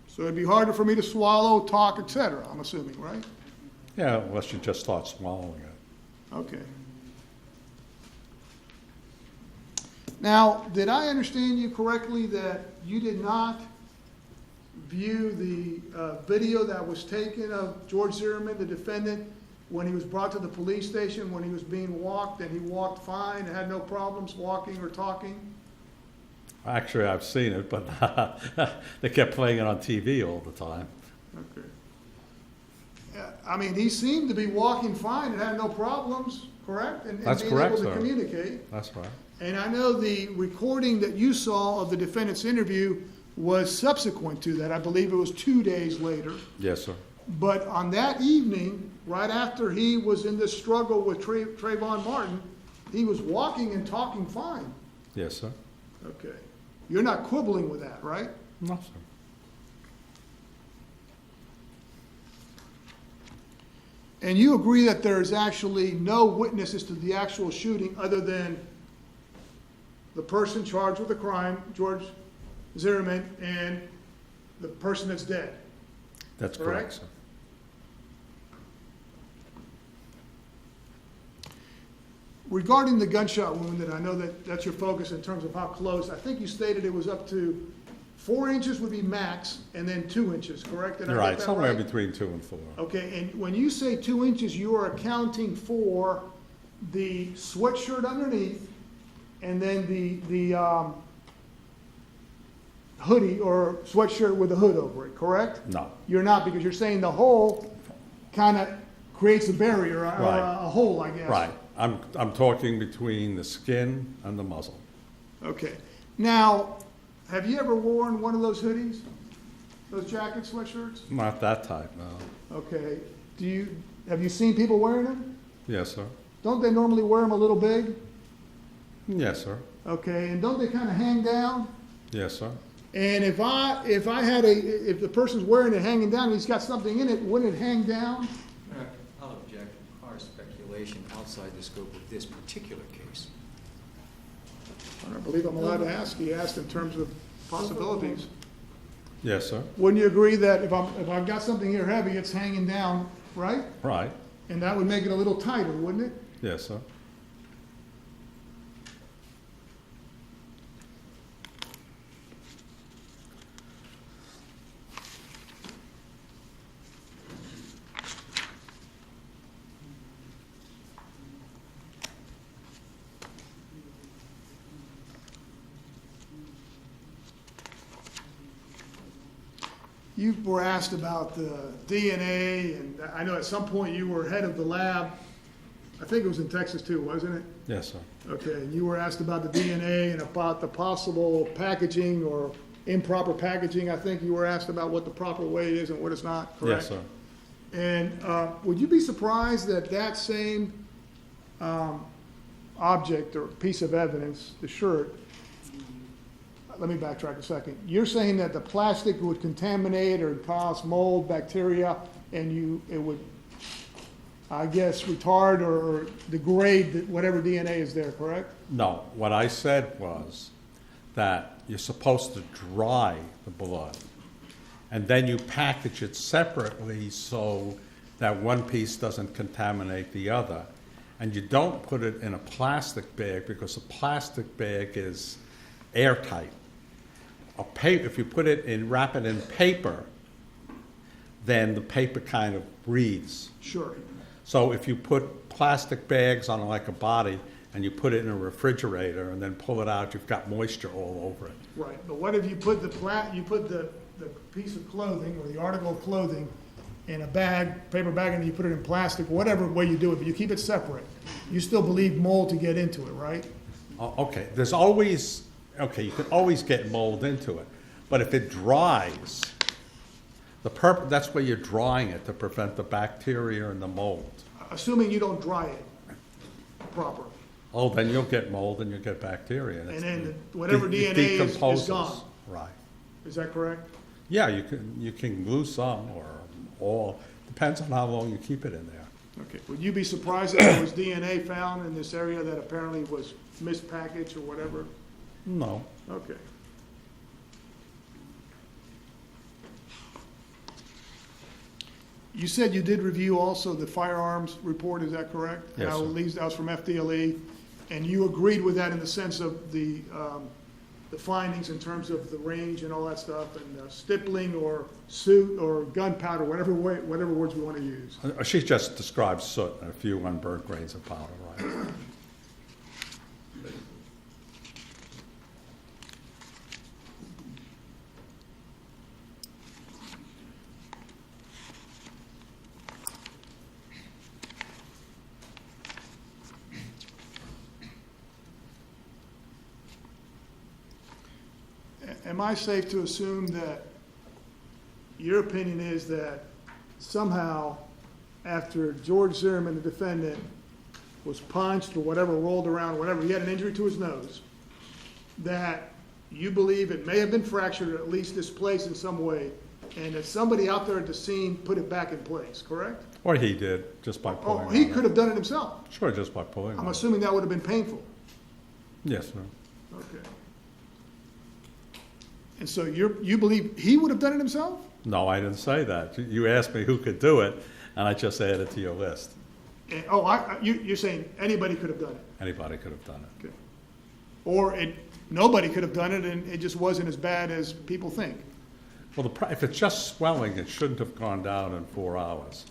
So it'd be harder for me to swallow, talk, etc., I'm assuming, right? Yeah, unless you just start swallowing it. Okay. Now, did I understand you correctly that you did not view the video that was taken of George Zimmerman, the defendant, when he was brought to the police station, when he was being walked, and he walked fine and had no problems walking or talking? Actually, I've seen it, but they kept playing it on TV all the time. Okay. Yeah, I mean, he seemed to be walking fine and had no problems, correct? And That's being correct, able to sir. communicate. That's right. And I know the recording that you saw of the defendant's interview was subsequent to that. I believe it was 2 days later. Yes, sir. But on that evening, right after he was in this struggle with Trayvon Martin, he was walking and talking fine. Yes, sir. Okay. You're not quibbling with that, right? No, sir. And you agree that there is actually no witnesses to the actual shooting other than the person charged with the crime, George Zimmerman, and the person that's dead? That's Correct? correct, sir. Regarding the gunshot wound, and I know that that's your focus in terms of how close, I think you stated it was up to 4 inches would be max, and then 2 inches, correct? Did I You're get right, that somewhere right? between 2 and 4. Okay, and when you say 2 inches, you are accounting for the sweatshirt underneath and then the hoodie or sweatshirt with a hood over it, correct? No. You're not, because you're saying the hole kind of creates a barrier, or Right. a hole, I guess. Right. I'm talking between the skin and the muzzle. Okay. Now, have you ever worn one of those hoodies? Those jackets, sweatshirts? Not that type, no. Okay. Have you seen people wearing them? Yes, sir. Don't they normally wear them a little big? Yes, sir. Okay, and don't they kind of hang down? Yes, sir. And if if the person's wearing it hanging down and he's got something in it, wouldn't it hang down? I'll object. Our speculation outside the scope of this particular case. I don't believe I'm allowed to ask. He asked in terms of possibilities. Yes, sir. Wouldn't you agree that if I've got something here heavy, it's hanging down, right? Right. And that would make it a little tighter, wouldn't it? Yes, sir. You were asked about the DNA, and I know at some point you were head of the lab. I think it was in Texas too, wasn't it? Yes, sir. Okay, and you were asked about the DNA and about the possible packaging or improper packaging. I think you were asked about what the proper way is and what it's not, correct? Yes, sir. And would you be surprised that that same object or piece of evidence, the shirt, let me backtrack a second. You're saying that the plastic would contaminate or cause mold, bacteria, and it would, I guess, retard or degrade whatever DNA is there, correct? No, what I said was that you're supposed to dry the blood, and then you package it separately so that one piece doesn't contaminate the other. And you don't put it in a plastic bag because a plastic bag is airtight. If you put it in, wrap it in paper, then the paper kind of breathes. Sure. So if you put plastic bags on like a body and you put it in a refrigerator and then pull it out, you've got moisture all over it. Right, but what if you put the piece of clothing or the article of clothing in a bag, paper bag, and you put it in plastic, whatever way you do it, but you keep it separate. You still believe mold to get into it, right? Okay, there's always, okay, you can always get mold into it, but if it dries, that's where you're drying it to prevent the bacteria and the mold. Assuming you don't dry it properly. Oh, then you'll get mold and you'll get bacteria. And then whatever It DNA is decomposes. gone. Right. Is that correct? Yeah, you can lose some or all, depends on how long you keep it in there. Okay. Would you be surprised if there was DNA found in this area that apparently was mispackaged or whatever? No. Okay. You said you did review also the firearms report, is that correct? Yes, Now, sir. at least that was from FDLE, and you agreed with that in the sense of the findings in terms of the range and all that stuff, and stippling or soot or gunpowder, whatever words we want to use. She just describes soot and a few unburnt grains of powder, right? Am I safe to assume that your opinion is that somehow after George Zimmerman, the defendant, was punched or whatever, rolled around, whatever, he had an injury to his nose, that you believe it may have been fractured or at least displaced in some way, and that somebody out there at the scene put it back in place, correct? Or he did, just by pulling Oh, on he it. could have done it himself. Sure, just by pulling I'm on it. assuming that would have been painful. Yes, sir. Okay. And so you believe he would have done it himself? No, I didn't say that. You asked me who could do it, and I just added it to your list. You're saying anybody could have done it? Anybody could have done it. Okay. Or nobody could have done it and it just wasn't as bad as people think? Well, if it's just swelling, it shouldn't have gone down in 4 hours.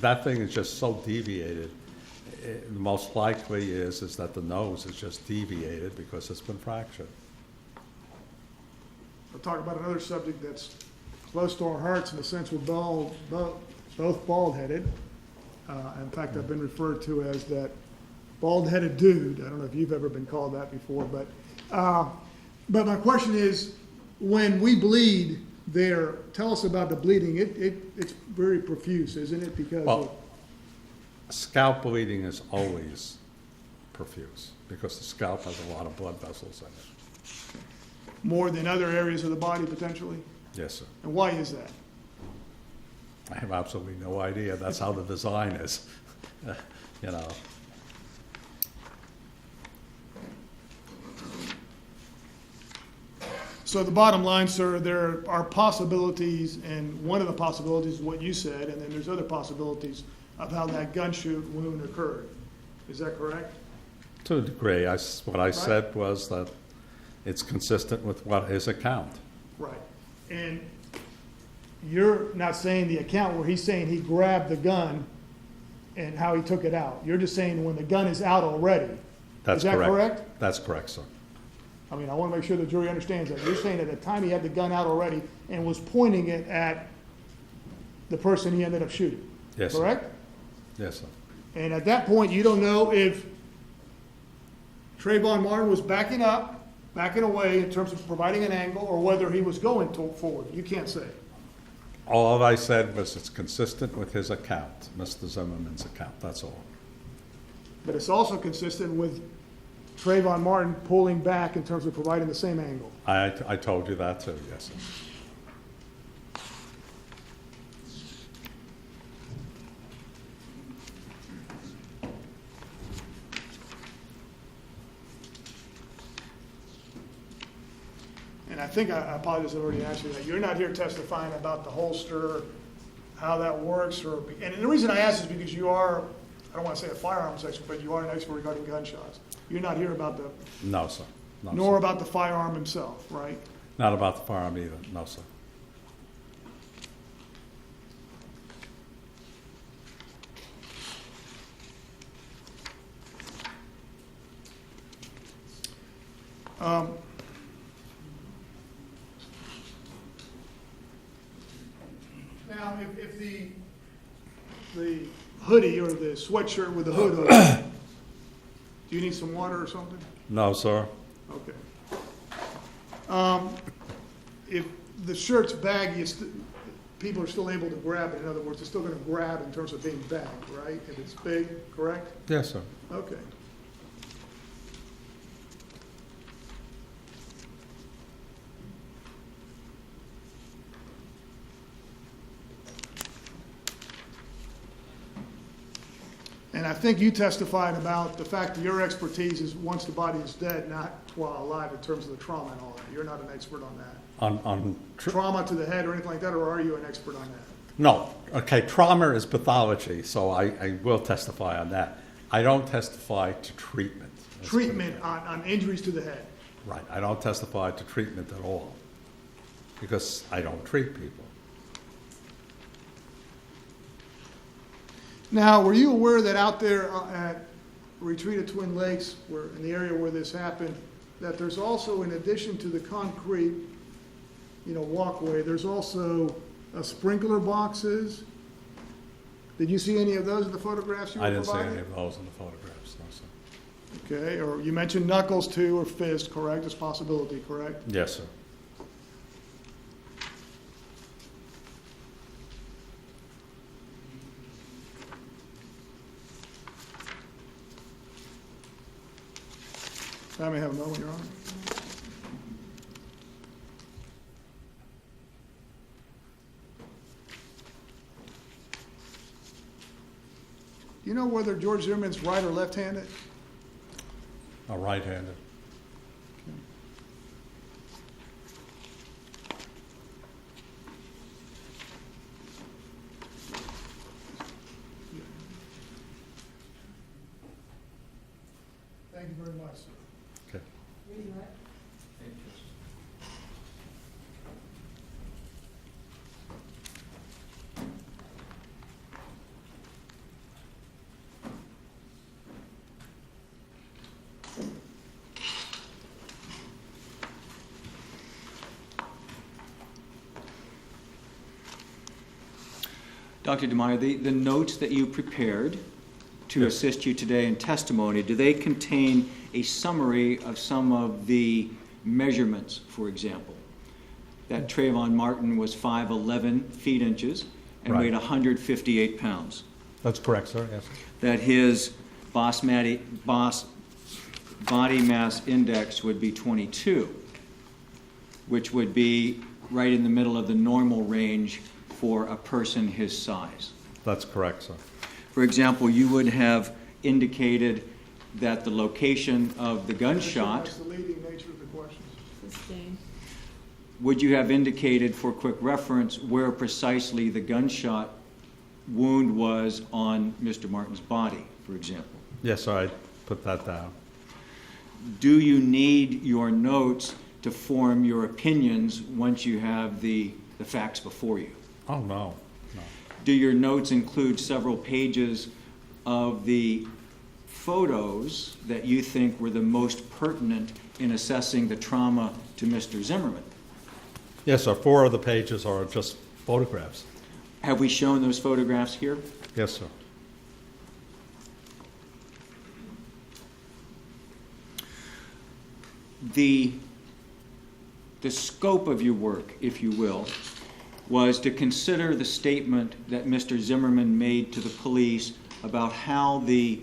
That thing is just so deviated. The most likely is that the nose is just deviated because it's been fractured. I'll talk about another subject that's close to our hearts in the sense we're both bald-headed. In fact, I've been referred to as that bald-headed dude. I don't know if you've ever been called that before, but my question is, when we bleed there, tell us about the bleeding. It's very profuse, isn't it? Because Well, scalp bleeding is always profuse because the scalp has a lot of blood vessels in it. more than other areas of the body potentially? Yes, sir. And why is that? I have absolutely no idea. That's how the design is. You know. So the bottom line, sir, there are possibilities, and one of the possibilities is what you said, and then there's other possibilities of how that gunshot wound occurred. Is that correct? To a degree, what I said was that it's consistent with what his account. Right. And you're not saying the account where he's saying he grabbed the gun and how he took it out. You're just saying when the gun is out already. That's Is that correct. correct? That's correct, sir. I mean, I want to make sure the jury understands that. You're saying at the time he had the gun out already and was pointing it at the person he ended up shooting. Yes, sir. Correct? Yes, sir. And at that point, you don't know if Trayvon Martin was backing up, backing away in terms of providing an angle, or whether he was going forward. You can't say. All I said was it's consistent with his account, Mr. Zimmerman's account, that's all. But it's also consistent with Trayvon Martin pulling back in terms of providing the same angle. I told you that too, yes, sir. And I think, I apologize, I already asked you that. You're not here testifying about the holster, how that works, and the reason I ask is because you are, I don't want to say a firearms expert, but you are an expert regarding gunshots. You're not here about No, sir. No, nor sir. about the firearm himself, right? Not about the firearm either, no, sir. Now, if the hoodie or the sweatshirt with the hood on it, do you need some water or something? No, sir. Okay. If the shirt's baggy, people are still able to grab it. In other words, it's still going to grab in terms of being bagged, right? If it's big, correct? Yes, sir. Okay. And I think you testified about the fact that your expertise is once the body is dead, not while alive in terms of the trauma and all that. You're not an expert on that. Trauma to the head or anything like that, or are you an expert on that? No. Okay, trauma is pathology, so I will testify on that. I don't testify to treatment. Treatment on injuries to the head. Right. I don't testify to treatment at all because I don't treat people. Now, were you aware that out there at Retreat at Twin Lakes, where in the area where this happened, that there's also, in addition to the concrete, walkway, there's also sprinkler boxes? Did you see any of those in the photographs you were I didn't see provided? any of those in the photographs, no, sir. Okay, or you mentioned knuckles too, or fist, correct? It's a possibility, correct? Yes, sir. I may have a moment, Your Honor. Do you know whether George Zimmerman's right or left-handed? A right-handed. Thank you very much, sir. Okay. Dr. DeMeyer, the notes that you prepared to Yes. assist you today in testimony, do they contain a summary of some of the measurements, for example? That Trayvon Martin was 5'11" feet inches and Right. weighed 158 pounds. That's correct, sir, yes. That his body mass index would be 22, which would be right in the middle of the normal range for a person his size. That's correct, sir. For example, you would have indicated that the location of the gunshot, That's the leading nature of the questions. Sustained. would you have indicated for quick reference where precisely the gunshot wound was on Mr. Martin's body, for example? Yes, sir, I put that down. Do you need your notes to form your opinions once you have the facts before you? Oh, no, no. Do your notes include several pages of the photos that you think were the most pertinent in assessing the trauma to Mr. Zimmerman? Yes, sir, 4 of the pages are just photographs. Have we shown those photographs here? Yes, sir. The scope of your work, if you will, was to consider the statement that Mr. Zimmerman made to the police about how the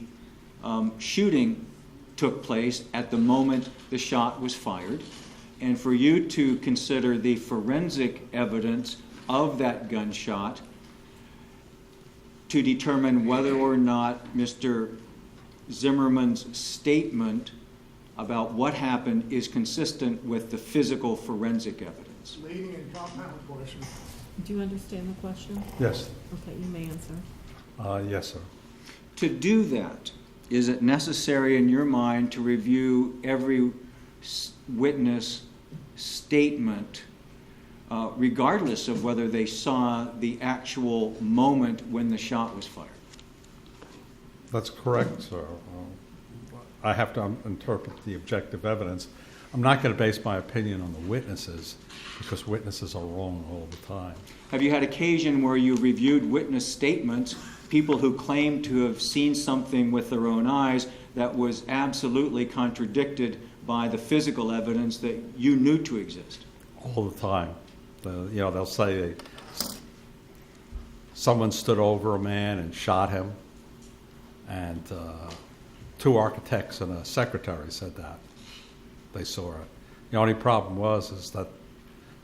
shooting took place at the moment the shot was fired, and for you to consider the forensic evidence of that gunshot to determine whether or not Mr. Zimmerman's statement about what happened is consistent with the physical forensic evidence. Leading and compound question. Do you understand the question? Yes, Okay, you may answer. yes, sir. To do that, is it necessary in your mind to review every witness statement, regardless of whether they saw the actual moment when the shot was fired? That's correct, sir. I have to interpret the objective evidence. I'm not going to base my opinion on the witnesses because witnesses are wrong all the time. Have you had occasion where you reviewed witness statements, people who claim to have seen something with their own eyes that was absolutely contradicted by the physical evidence that you knew to exist? All the time. They'll say someone stood over a man and shot him, and 2 architects and a secretary said that. They saw it. The only problem is that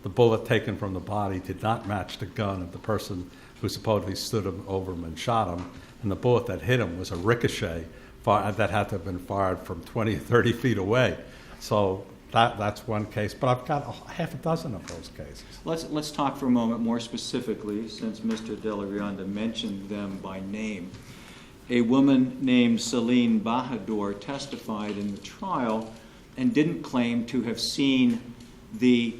the bullet taken from the body did not match the gun of the person who supposedly stood over him and shot him, and the bullet that hit him was a ricochet that had to have been fired from 20 or 30 feet away. So that's one case, but I've got half a dozen of those cases. Let's talk for a moment more specifically, since Mr. Delarianda mentioned them by name. A woman named Celine Bahadur testified in the trial and didn't claim to have seen the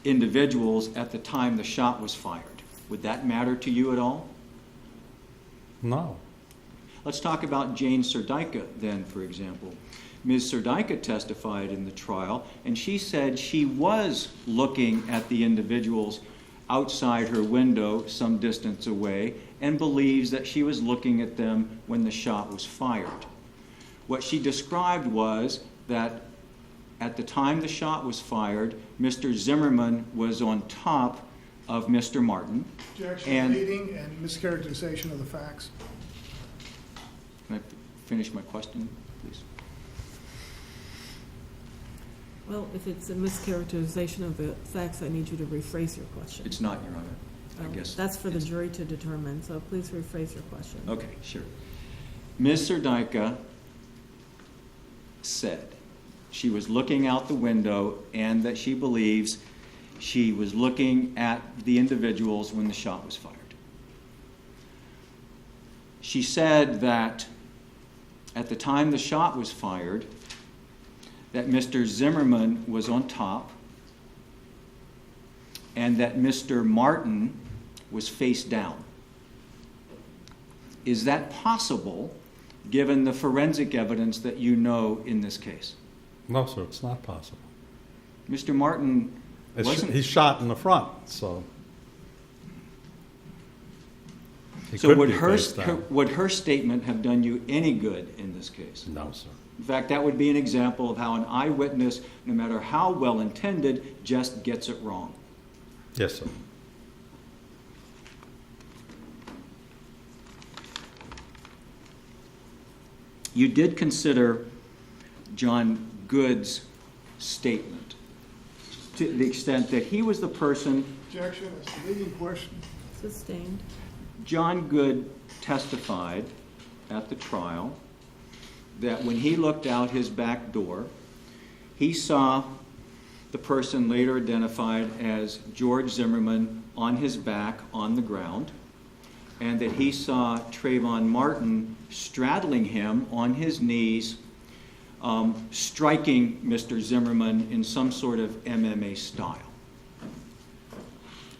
individuals at the time the shot was fired. Would that matter to you at all? No. Let's talk about Jane Serdyka then, for example. Ms. Serdyka testified in the trial, and she said she was looking at the individuals outside her window some distance away and believes that she was looking at them when the shot was fired. What she described was that at the time the shot was fired, Mr. Zimmerman was on top of Mr. Martin. Objection, leading, and mischaracterization of the facts. Can I finish my question, please? Well, if it's a mischaracterization of the facts, I need you to rephrase your question. It's not, Your Honor. I guess That's for the jury to determine, so please rephrase your question. Okay, sure. Ms. Serdyka said she was looking out the window and that she believes she was looking at the individuals when the shot was fired. She said that at the time the shot was fired, that Mr. Zimmerman was on top and that Mr. Martin was face down. Is that possible given the forensic evidence that you know in this case? No, sir, it's not possible. Mr. Martin wasn't... He's shot in the front, so... So would her statement have done you any good in this case? No, sir. In fact, that would be an example of how an eyewitness, no matter how well intended, just gets it wrong. Yes, sir. You did consider John Good's statement to the extent that he was the person. Objection, it's the leading question. Sustained. John Good testified at the trial that when he looked out his back door, he saw the person later identified as George Zimmerman on his back on the ground, and that he saw Trayvon Martin straddling him on his knees, striking Mr. Zimmerman in some sort of MMA style.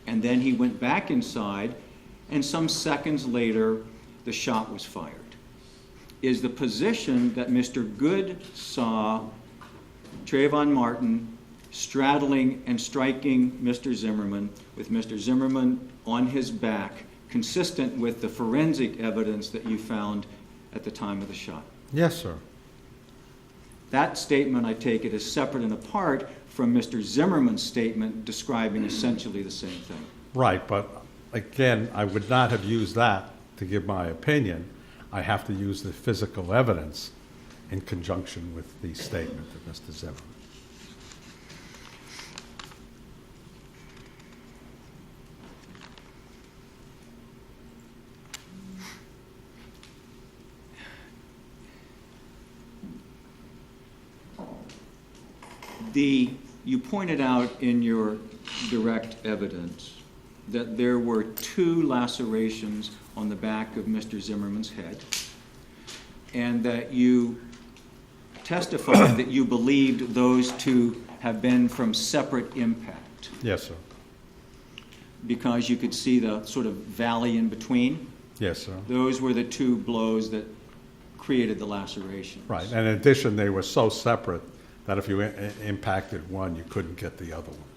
And then he went back inside, and some seconds later, the shot was fired. Is the position that Mr. Good saw Trayvon Martin straddling and striking Mr. Zimmerman, with Mr. Zimmerman on his back, consistent with the forensic evidence that you found at the time of the shot? Yes, sir. That statement, I take it, is separate and apart from Mr. Zimmerman's statement describing essentially the same thing. Right, but again, I would not have used that to give my opinion. I have to use the physical evidence in conjunction with the statement of Mr. Zimmerman. You pointed out in your direct evidence that there were 2 lacerations on the back of Mr. Zimmerman's head, and that you testified that you believed those to have been from separate impact. Yes, sir. Because you could see the sort of valley in between. Yes, sir. Those were the 2 blows that created the laceration. Right, and in addition, they were so separate that if you impacted one, you couldn't get the other one.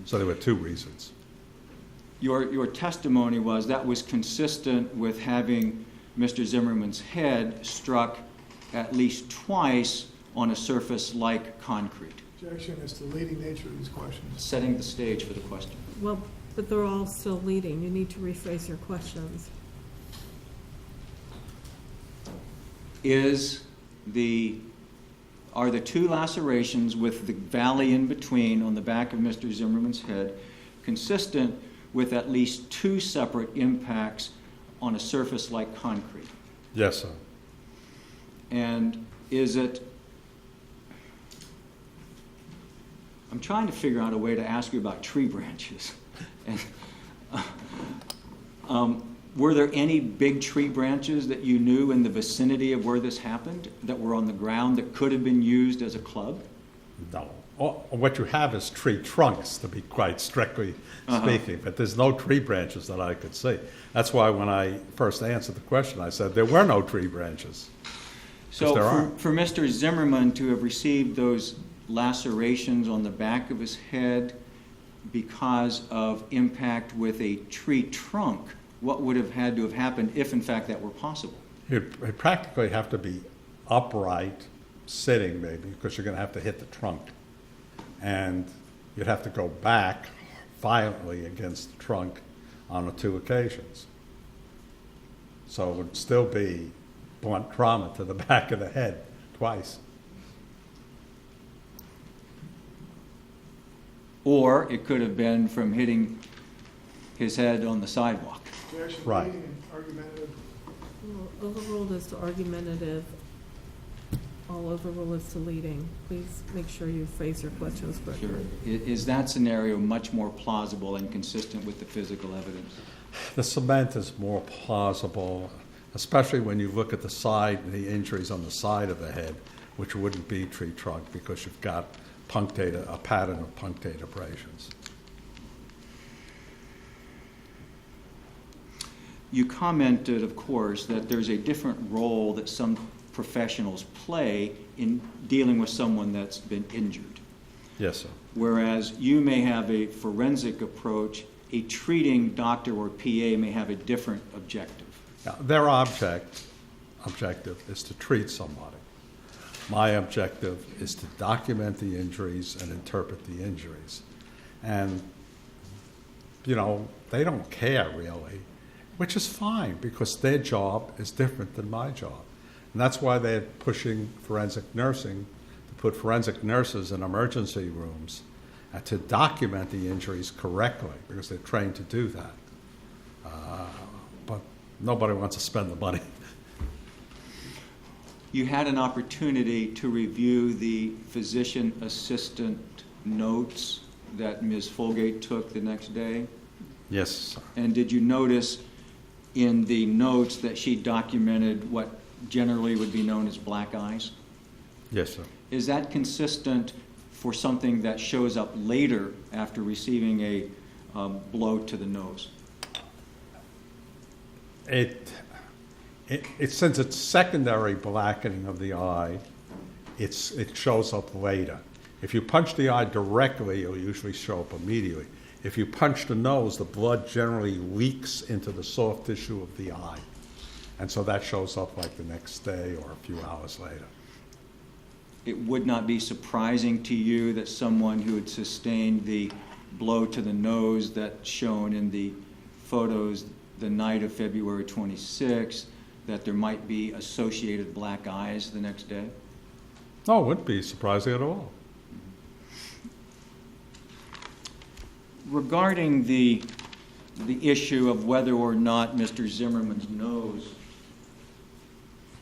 So there were two reasons. Your testimony was that was consistent with having Mr. Zimmerman's head struck at least twice on a surface like concrete. Objection is to the leading nature of these questions. Setting the stage for the question. Well, but they're all still leading. You need to rephrase your questions. Are the two lacerations with the valley in between on the back of Mr. Zimmerman's head consistent with at least two separate impacts on a surface like concrete? Yes, sir. And is it, I'm trying to figure out a way to ask you about tree branches. And, were there any big tree branches that you knew in the vicinity of where this happened that were on the ground that could have been used as a club? No. What you have is tree trunks, to be quite strictly speaking, but there's no tree branches that I could see. That's why when I first answered the question, I said there were no tree branches. So there aren't. for Mr. Zimmerman to have received those lacerations on the back of his head because of impact with a tree trunk, what would have had to have happened if in fact that were possible? You'd practically have to be upright, sitting maybe, because you're going to have to hit the trunk. And you'd have to go back violently against the trunk on the two occasions. So it would still be blunt trauma to the back of the head twice. Or it could have been from hitting his head on the sidewalk. Objection, Right. leading and argumentative. Well, overruled as to argumentative, all overruled as to leading. Please make sure you phrase your questions correctly. Is that scenario much more plausible and consistent with the physical evidence? The cement is more plausible, especially when you look at the injuries on the side of the head, which wouldn't be tree trunk because you've got a pattern of punctate abrasions. You commented, of course, that there's a different role that some professionals play in dealing with someone that's been injured. Yes, sir. Whereas you may have a forensic approach, a treating doctor or PA may have a different objective. Now, their objective is to treat somebody. My objective is to document the injuries and interpret the injuries. And, they don't care really, which is fine because their job is different than my job. And that's why they're pushing forensic nursing, to put forensic nurses in emergency rooms to document the injuries correctly because they're trained to do that. But nobody wants to spend the money. You had an opportunity to review the physician assistant notes that Ms. Folgate took the next day? Yes, sir. And did you notice in the notes that she documented what generally would be known as black eyes? Yes, sir. Is that consistent for something that shows up later after receiving a blow to the nose? Since it's secondary blackening of the eye, it shows up later. If you punch the eye directly, it'll usually show up immediately. If you punch the nose, the blood generally leaks into the soft tissue of the eye. And so that shows up like the next day or a few hours later. It would not be surprising to you that someone who had sustained the blow to the nose that's shown in the photos the night of February 26th, that there might be associated black eyes the next day? No, it wouldn't be surprising at all. Regarding the issue of whether or not Mr. Zimmerman's nose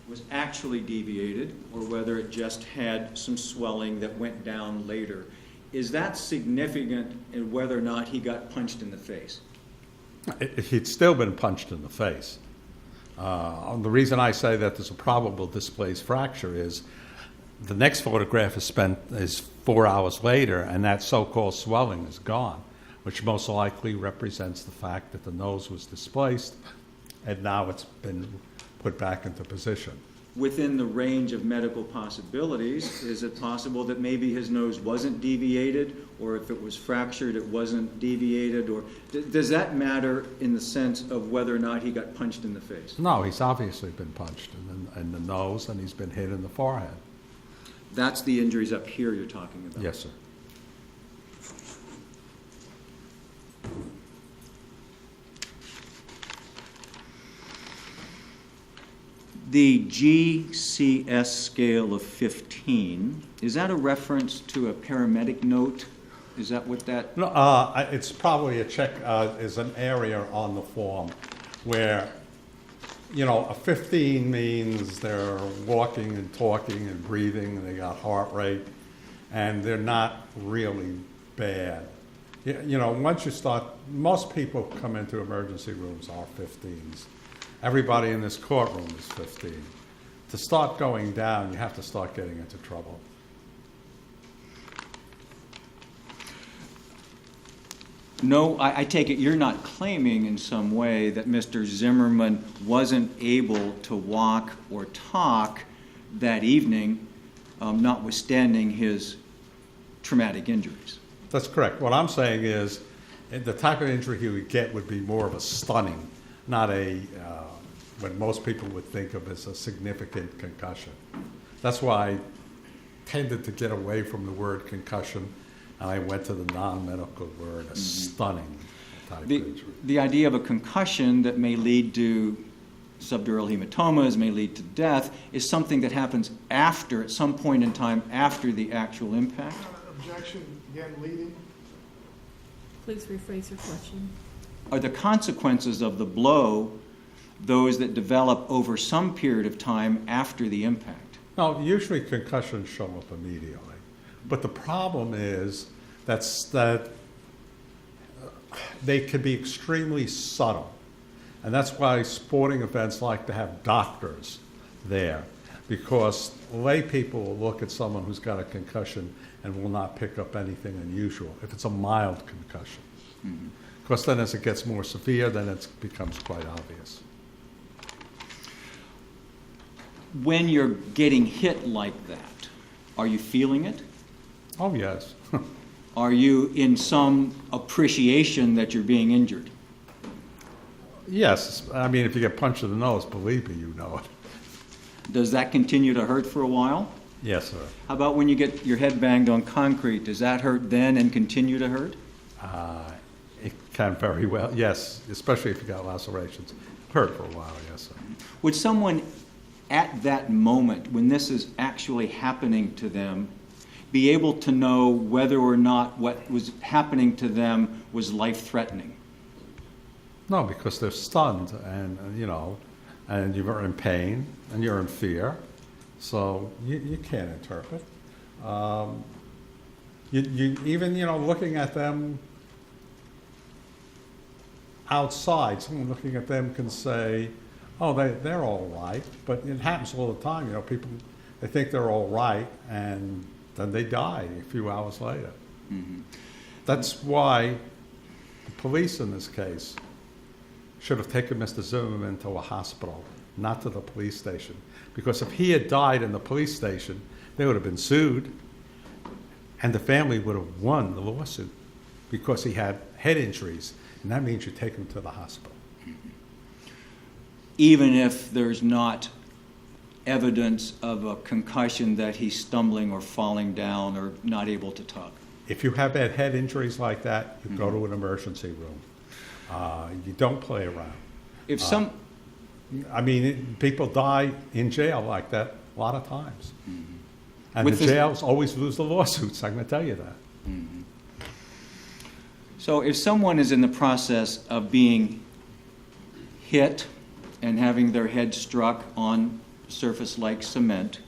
was actually deviated or whether it just had some swelling that went down later, is that significant in whether or not he got punched in the face? He'd still been punched in the face. The reason I say that there's a probable displaced fracture is the next photograph is 4 hours later, and that so-called swelling is gone, which most likely represents the fact that the nose was displaced, and now it's been put back into position. within the range of medical possibilities. Is it possible that maybe his nose wasn't deviated, or if it was fractured, it wasn't deviated, or does that matter in the sense of whether or not he got punched in the face? No, he's obviously been punched in the nose, and he's been hit in the forehead. That's the injuries up here you're talking about? Yes, sir. The GCS scale of 15, is that a reference to a paramedic note? Is that what that? No, it's probably is an area on the form where, a 15 means they're walking and talking and breathing, and they got heart rate, and they're not really bad. Once you start, most people who come into emergency rooms are 15s. Everybody in this courtroom is 15. To start going down, you have to start getting into trouble. No, I take it you're not claiming in some way that Mr. Zimmerman wasn't able to walk or talk that evening, notwithstanding his traumatic injuries. That's correct. What I'm saying is the type of injury he would get would be more of a stunning, not what most people would think of as a significant concussion. That's why I tended to get away from the word concussion, and I went to the non-medical word, a stunning type of injury. The idea of a concussion that may lead to subdural hematomas, may lead to death, is something that happens at some point in time after the actual impact. Objection, again, leading. Please rephrase your question. Are the consequences of the blow those that develop over some period of time after the impact? No, usually concussions show up immediately. But the problem is that they can be extremely subtle. And that's why sporting events like to have doctors there, because lay people will look at someone who's got a concussion and will not pick up anything unusual if it's a mild concussion. Mm-hmm. Because then as it gets more severe, then it becomes quite obvious. When you're getting hit like that, are you feeling it? Oh, yes. Are you in some appreciation that you're being injured? Yes. I mean, if you get punched in the nose, believe me, you know it. Does that continue to hurt for a while? Yes, sir. How about when you get your head banged on concrete? Does that hurt then and continue to hurt? It can very well, yes, especially if you got lacerations. Hurt for a while, yes, sir. Would someone at that moment, when this is actually happening to them, be able to know whether or not what was happening to them was life-threatening? No, because they're stunned, and and you're in pain and you're in fear, so you can't interpret. You even looking at them outside, someone looking at them can say, "Oh, they're all right," but it happens all the time. People they think they're all right, and then they die a few hours later. Mm-hmm. That's why the police in this case should have taken Mr. Zimmerman to a hospital, not to the police station. Because if he had died in the police station, they would have been sued, and the family would have won the lawsuit because he had head injuries, and that means you take him to the hospital. Even if there's not evidence of a concussion that he's stumbling or falling down or not able to talk? If you have had head injuries like that, you go to an emergency room. You don't play around. If people die in jail like that a lot of times. Mm-hmm. And the jails always lose the lawsuits, I'm going to tell you that. Mm-hmm. So if someone is in the process of being hit and having their head struck on surface like cement,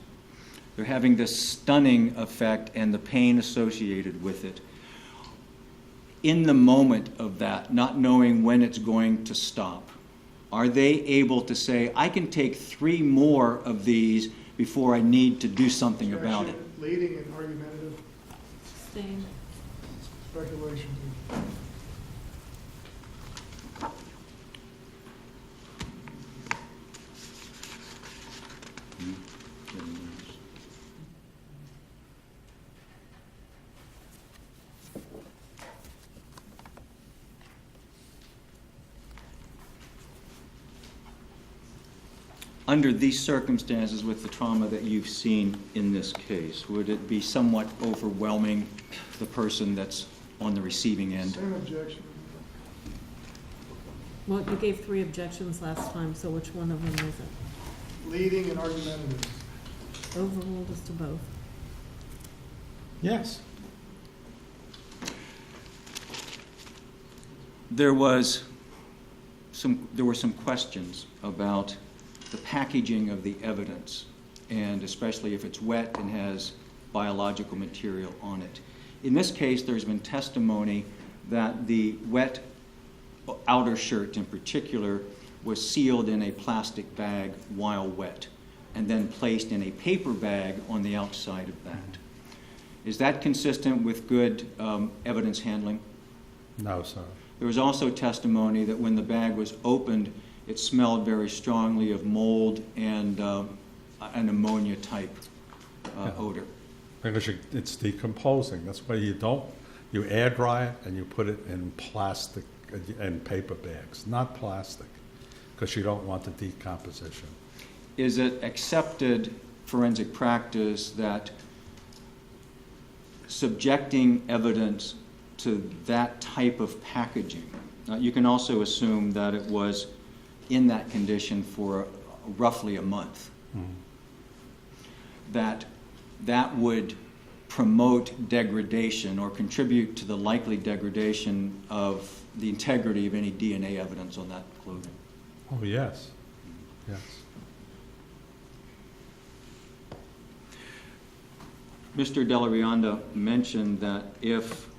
they're having this stunning effect and the pain associated with it. In the moment of that, not knowing when it's going to stop, are they able to say, I can take 3 more of these before I need to do something about it? Leading and argumentative Same. speculation. under these circumstances with the trauma that you've seen in this case, would it be somewhat overwhelming the person that's on the receiving end? Same objection. Well, you gave 3 objections last time, so which one of them is it? Leading and argumentative. Overruled as to both. Yes. There were some questions about the packaging of the evidence, and especially if it's wet and has biological material on it. In this case, there's been testimony that the wet outer shirt in particular was sealed in a plastic bag while wet and then placed in a paper bag on the outside of that. Is that consistent with good evidence handling? No, sir. There was also testimony that when the bag was opened, it smelled very strongly of mold and an ammonia-type odor. Because it's decomposing. That's why you air dry it and you put it in plastic and paper bags, not plastic, because you don't want the decomposition. Is it accepted forensic practice that subjecting evidence to that type of packaging, you can also assume that it was in that condition for roughly a month, that would promote degradation or contribute to the likely degradation of the integrity of any DNA evidence on that clothing? Oh, yes. Yes. Mr. Delarionda mentioned that if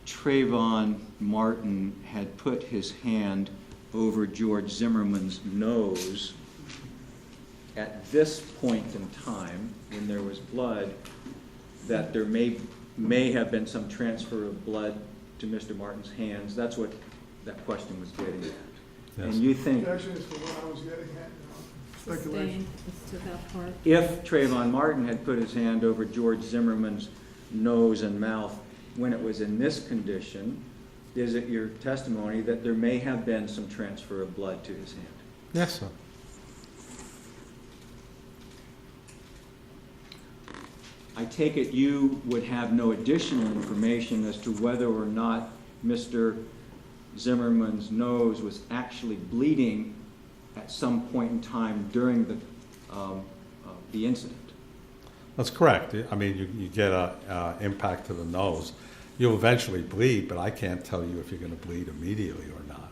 Trayvon Martin had put his hand over George Zimmerman's nose at this point in time, when there was blood, that there may have been some transfer of blood to Mr. Martin's hands. That's what that question was getting at. Yes. And you think Objection is for what I was getting at. Speculation. Sustained as to that part. if Trayvon Martin had put his hand over George Zimmerman's nose and mouth when it was in this condition, is it your testimony that there may have been some transfer of blood to his hand? Yes, sir. I take it you would have no additional information as to whether or not Mr. Zimmerman's nose was actually bleeding at some point in time during the incident. That's correct. I mean, you get an impact to the nose. You'll eventually bleed, but I can't tell you if you're going to bleed immediately or not.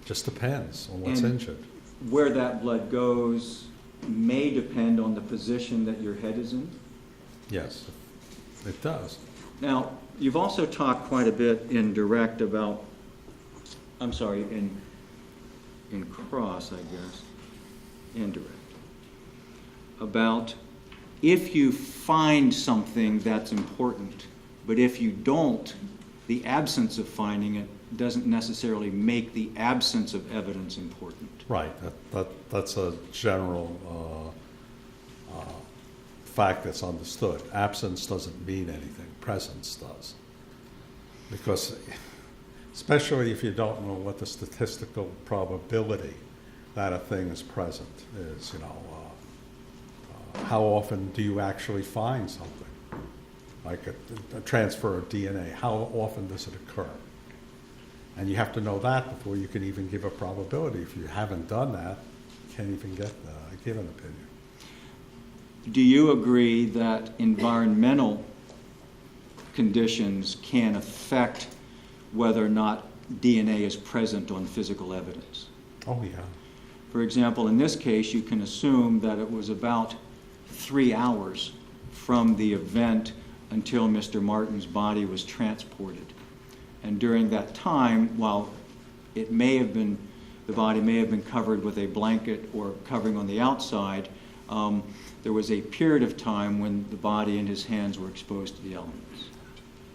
Just depends on what's And injured. where that blood goes may depend on the position that your head is in. Yes, it does. Now, you've also talked quite a bit in direct about, I'm sorry, in cross, I guess, indirect, about if you find something that's important, but if you don't, the absence of finding it doesn't necessarily make the absence of evidence important. Right. That's a general fact that's understood. Absence doesn't mean anything. Presence does. Because especially if you don't know what the statistical probability that a thing is present is, how often do you actually find something? Like a transfer of DNA, how often does it occur? And you have to know that before you can even give a probability. If you haven't done that, you can't even give an opinion. Do you agree that environmental conditions can affect whether or not DNA is present on physical evidence? Oh, yeah. For example, in this case, you can assume that it was about 3 hours from the event until Mr. Martin's body was transported. And during that time, while it may have been, the body may have been covered with a blanket or covering on the outside, there was a period of time when the body and his hands were exposed to the elements.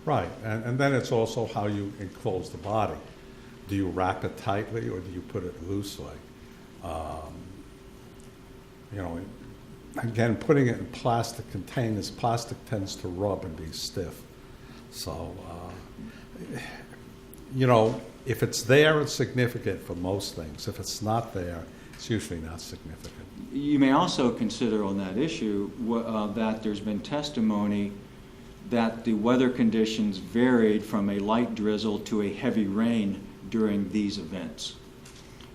Right, and then it's also how you enclose the body. Do you wrap it tightly or do you put it loosely? Again, putting it in plastic containers, plastic tends to rub and be stiff. So, if it's there, it's significant for most things. If it's not there, It's usually not significant. You may also consider on that issue that there's been testimony that the weather conditions varied from a light drizzle to a heavy rain during these events.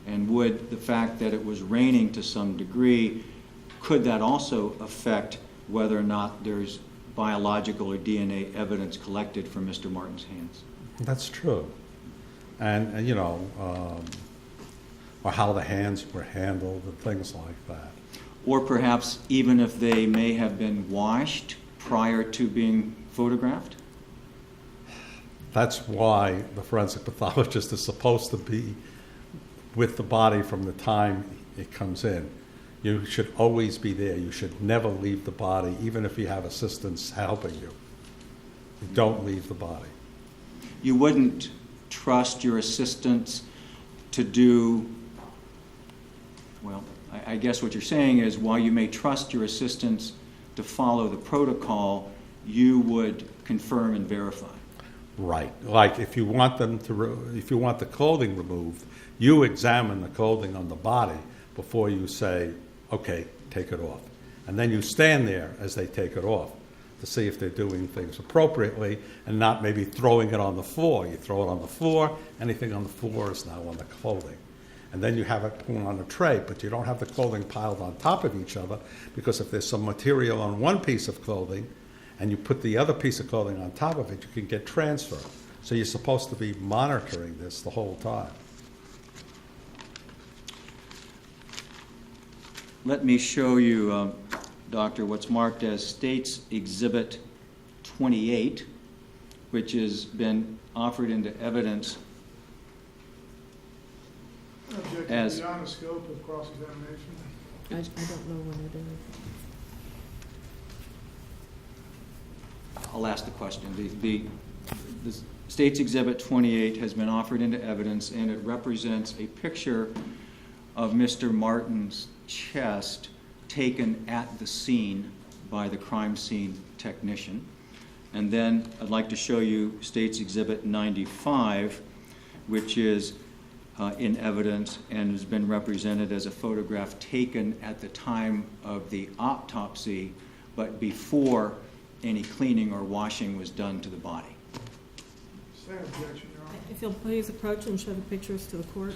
And would the fact that it was raining to some degree, could that also affect whether or not there's biological or DNA evidence collected from Mr. Martin's hands? That's true. And you know, or how the hands were handled and things like that. Or perhaps even if they may have been washed prior to being photographed? That's why the forensic pathologist is supposed to be with the body from the time it comes in. You should always be there. You should never leave the body, even if you have assistants helping you. You don't leave the body. You wouldn't trust your assistants to do, well, I guess what you're saying is while you may trust your assistants to follow the protocol, you would confirm and verify. Right. Like if you want them to, if you want the clothing removed, you examine the clothing on the body before you say, okay, take it off. And then you stand there as they take it off to see if they're doing things appropriately and not maybe throwing it on the floor. You throw it on the floor, anything on the floor is now on the clothing. And then you have it put on a tray, but you don't have the clothing piled on top of each other, because if there's some material on one piece of clothing and you put the other piece of clothing on top of it, you can get transfer. So you're supposed to be monitoring this the whole time. Let me show you, Doctor, what's marked as State's Exhibit 28, which has been offered into evidence as beyond the scope of cross-examination. I don't know when it is. I'll ask the question. The State's Exhibit 28 has been offered into evidence, and it represents a picture of Mr. Martin's chest taken at the scene by the crime scene technician. And then I'd like to show you State's Exhibit 95, which is in evidence and has been represented as a photograph taken at the time of the autopsy, but before any cleaning or washing was done to the body. Stand objection, Your Honor. If you'll please approach and show the pictures to the court.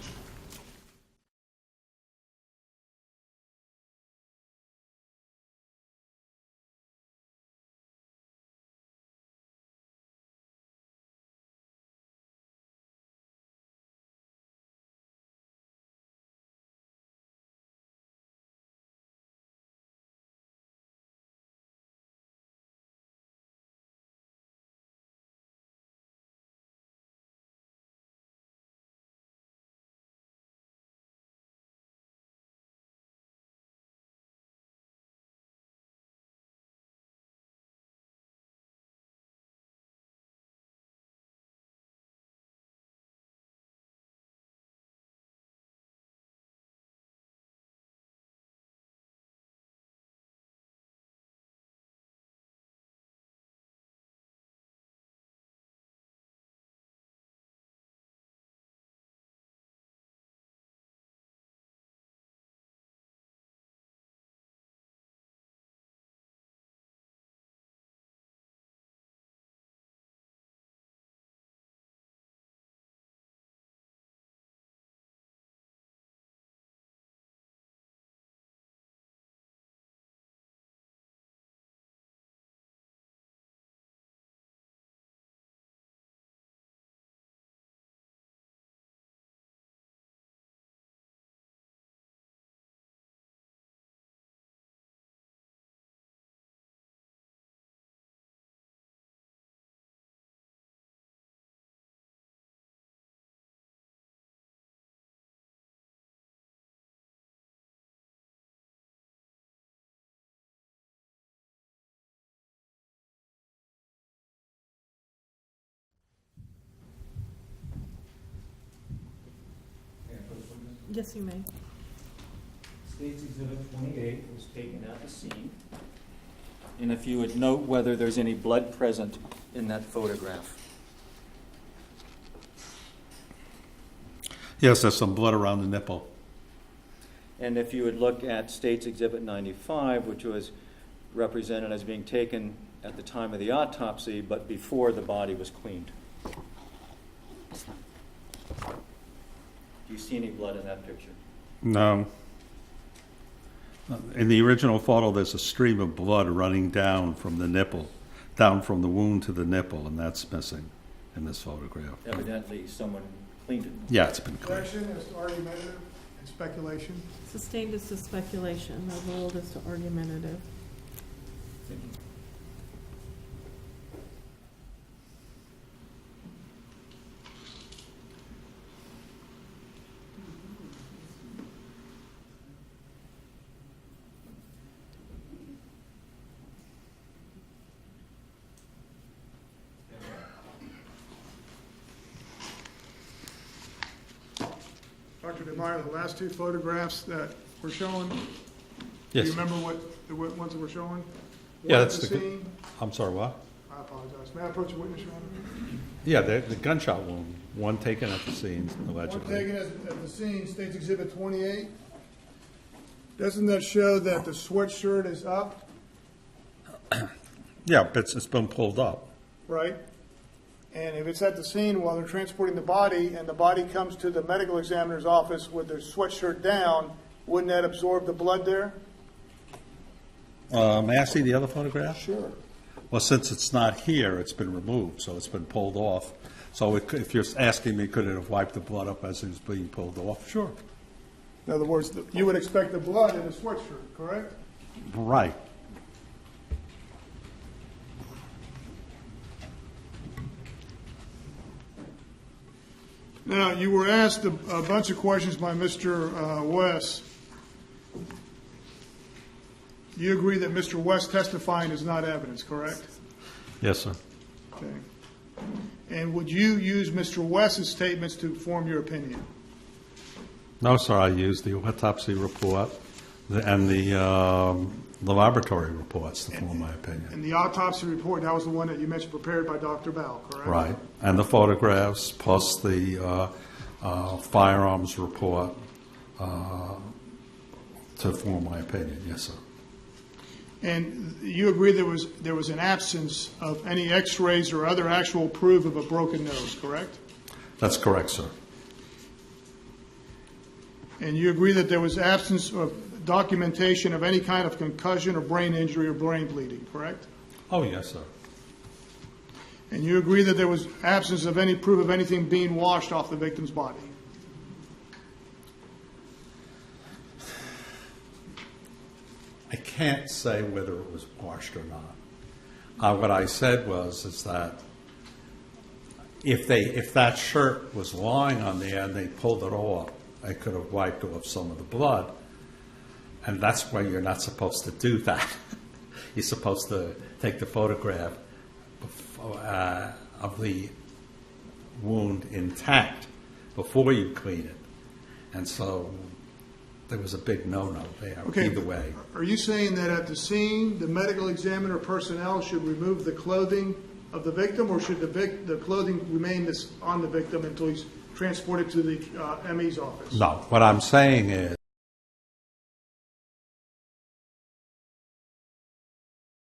Yes, you may. State's Exhibit 28 was taken at the scene. And if you would note whether there's any blood present in that photograph. Yes, there's some blood around the nipple. And if you would look at State's Exhibit 95, which was represented as being taken at the time of the autopsy, but before the body was cleaned. Do you see any blood in that picture? No. In the original photo, there's a stream of blood running down from the nipple, down from the wound to the nipple, and that's missing in this photograph. Evidently, someone cleaned it. Yeah, it's been cleaned. Objection is to argumentative and speculation. Sustained is to speculation, overruled is to argumentative. Dr. DeMeyer, the last two photographs that were shown, do Yes. you remember what the ones that were shown? Yeah, One at that's the the, scene. I'm sorry, what? I apologize. May I approach the witness, Your Honor? Yeah, the gunshot wound, one taken at the scene, One allegedly. taken at the scene, State's Exhibit 28. Doesn't that show that the sweatshirt is up, Yeah, but it's been pulled up. right? And if it's at the scene while they're transporting the body, and the body comes to the medical examiner's office with their sweatshirt down, wouldn't that absorb the blood there? May I see the other photograph? Sure. Well, since it's not here, it's been removed, so it's been pulled off. So if you're asking me, could it have wiped the blood up as it was being pulled off? Sure. In other words, you would expect the blood in the sweatshirt, correct? Right. Now, you were asked a bunch of questions by Mr. West. You agree that Mr. West testifying is not evidence, correct? Yes, sir. Okay. And would you use Mr. West's statements to form your opinion? No, sir, I used the autopsy report and the laboratory reports to form my opinion. And the autopsy report, that was the one that you mentioned prepared by Dr. Bell, correct? Right. And the photographs plus the firearms report to form my opinion. Yes, sir. And you agree there was an absence of any x-rays or other actual proof of a broken nose, correct? That's correct, sir. And you agree that there was absence of documentation of any kind of concussion or brain injury or brain bleeding, correct? Oh, yes, sir. And you agree that there was absence of any proof of anything being washed off the victim's body? I can't say whether it was washed or not. What I said is that if that shirt was lying on there and they pulled it off, they could have wiped off some of the blood. And that's why you're not supposed to do that. You're supposed to take the photograph of the wound intact before you clean it. And so there was a big no-no there, Okay. either way. Are you saying that at the scene, the medical examiner personnel should remove the clothing of the victim, or should the clothing remain on the victim until he's transported to the ME's office? No, what I'm saying is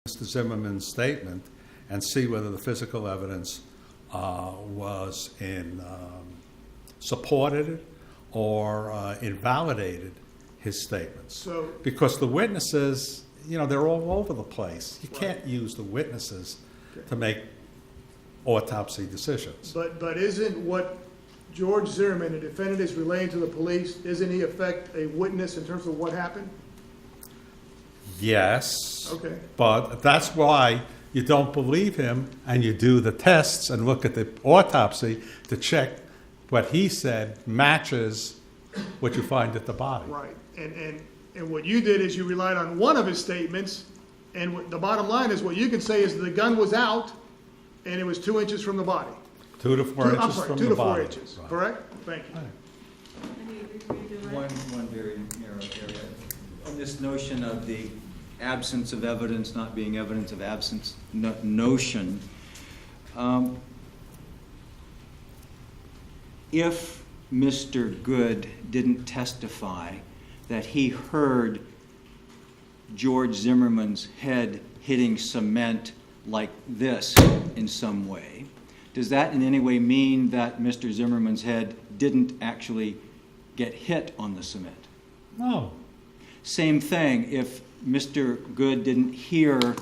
Mr. Zimmerman's statement and see whether the physical evidence was supported it or invalidated his statements. So- because the witnesses, they're all over the place. You can't use the witnesses to make autopsy decisions. But isn't what George Zimmerman, the defendant, is relaying to the police, isn't he in effect a witness in terms of what happened? Yes. Okay. But that's why you don't believe him and you do the tests and look at the autopsy to check what he said matches what you find at the body. Right. And what you did is you relied on one of his statements, and the bottom line is what you can say is the gun was out and it was 2 inches from the body. 2 to 4 inches I'm sorry, from 2 the to 4 body. inches, Right. correct? Thank you. One very narrow area. On this notion of the absence of evidence not being evidence of absence notion, if Mr. Good didn't testify that he heard George Zimmerman's head hitting cement like this in some way, does that in any way mean that Mr. Zimmerman's head didn't actually get hit on the cement? No. Same thing, if Mr. Good didn't hear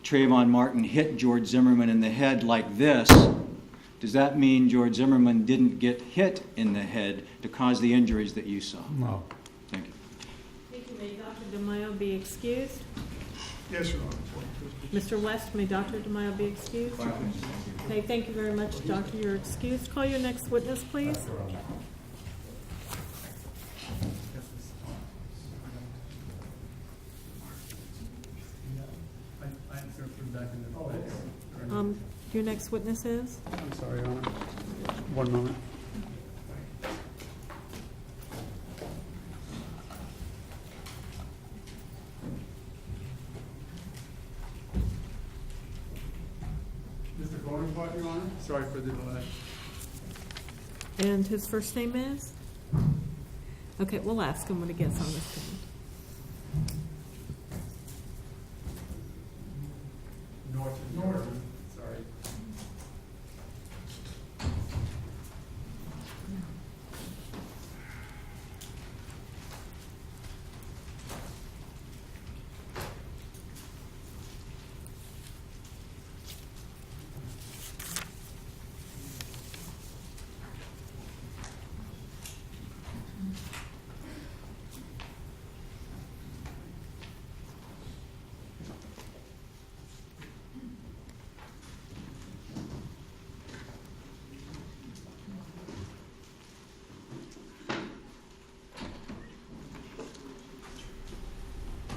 Trayvon Martin hit George Zimmerman in the head like this, does that mean George Zimmerman didn't get hit in the head to cause the injuries that you saw? No. Thank you. Thank you. May Dr. DeMaio be excused? Yes, Your Honor. Mr. West, may Dr. DeMaio be excused? Okay, thank you very much, Doctor. You're excused. Call your next witness, please. Your next witness is? I'm sorry, Your Honor. One moment. Mr. Bonaparte, Your Honor. Sorry for the delay. And his first name is? Okay, we'll ask him when he gets on the stand. Norton. Sorry.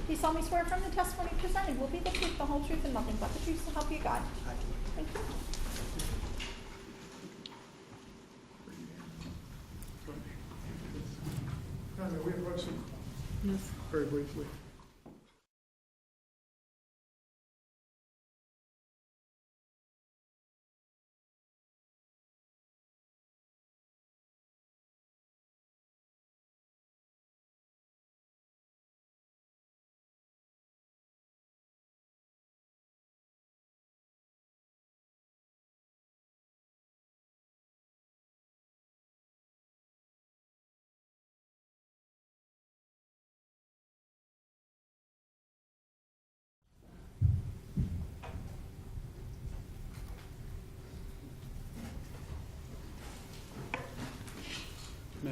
Do you solemnly swear from the testimony presented will be the truth, the whole truth, and nothing but the truth, so help you God? Thank you. May we approach him Yes. very briefly?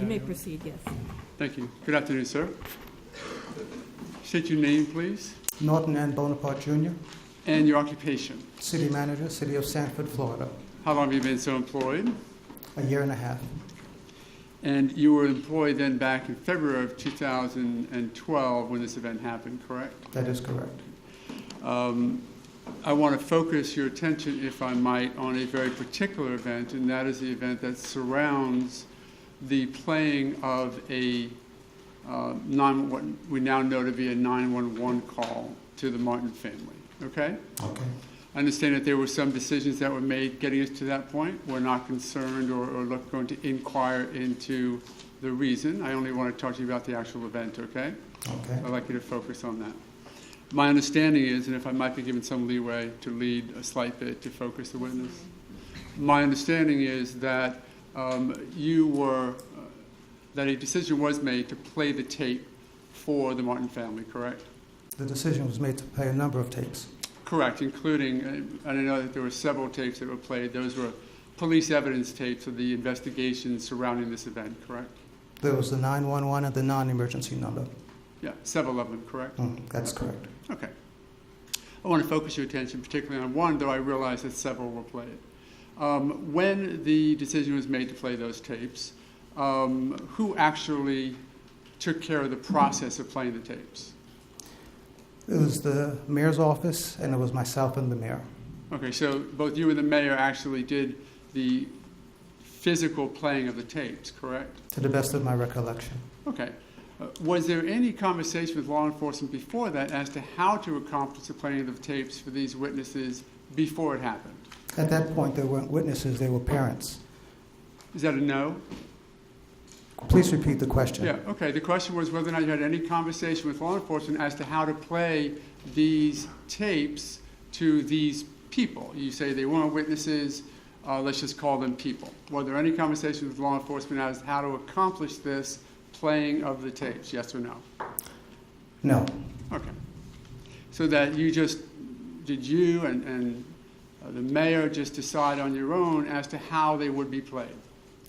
You may proceed, yes. Thank you. Good afternoon, sir. State your name, please, Norton N. Bonaparte Jr., and your occupation. City Manager, City of Sanford, Florida. How long have you been so employed? A year and a half. And you were employed then back in February of 2012 when this event happened, correct? That is correct. I want to focus your attention, if I might, on a very particular event, and that is the event that surrounds the playing of a what we now know to be a 911 call to the Martin family. Okay? Okay. I understand that there were some decisions that were made getting us to that point. We're not concerned or going to inquire into the reason. I only want to talk to you about the actual event, okay? Okay. I'd like you to focus on that. My understanding is, and if I might be given some leeway to lead a slight bit to focus the witness, my understanding is that that a decision was made to play the tape for the Martin family, correct? The decision was made to play a number of tapes. Correct, including, and I know that there were several tapes that were played. Those were police evidence tapes of the investigation surrounding this event, correct? There was the 911 and the non-emergency number. Yeah, several of them, correct? That's correct. Okay. I want to focus your attention particularly on one, though I realize that several were played. When the decision was made to play those tapes, who actually took care of the process of playing the tapes? It was the mayor's office, and it was myself and the mayor. Okay, so both you and the mayor actually did the physical playing of the tapes, correct? To the best of my recollection. Okay. Was there any conversation with law enforcement before that as to how to accomplish the playing of the tapes for these witnesses before it happened? At that point, they weren't witnesses, they were parents. Is that a no? Please repeat the question. Yeah, okay. The question was whether or not you had any conversation with law enforcement as to how to play these tapes to these people. You say they weren't witnesses, let's just call them people. Were there any conversations with law enforcement as to how to accomplish this playing of the tapes, yes or no? No. Okay. So that did you and the mayor just decide on your own as to how they would be played?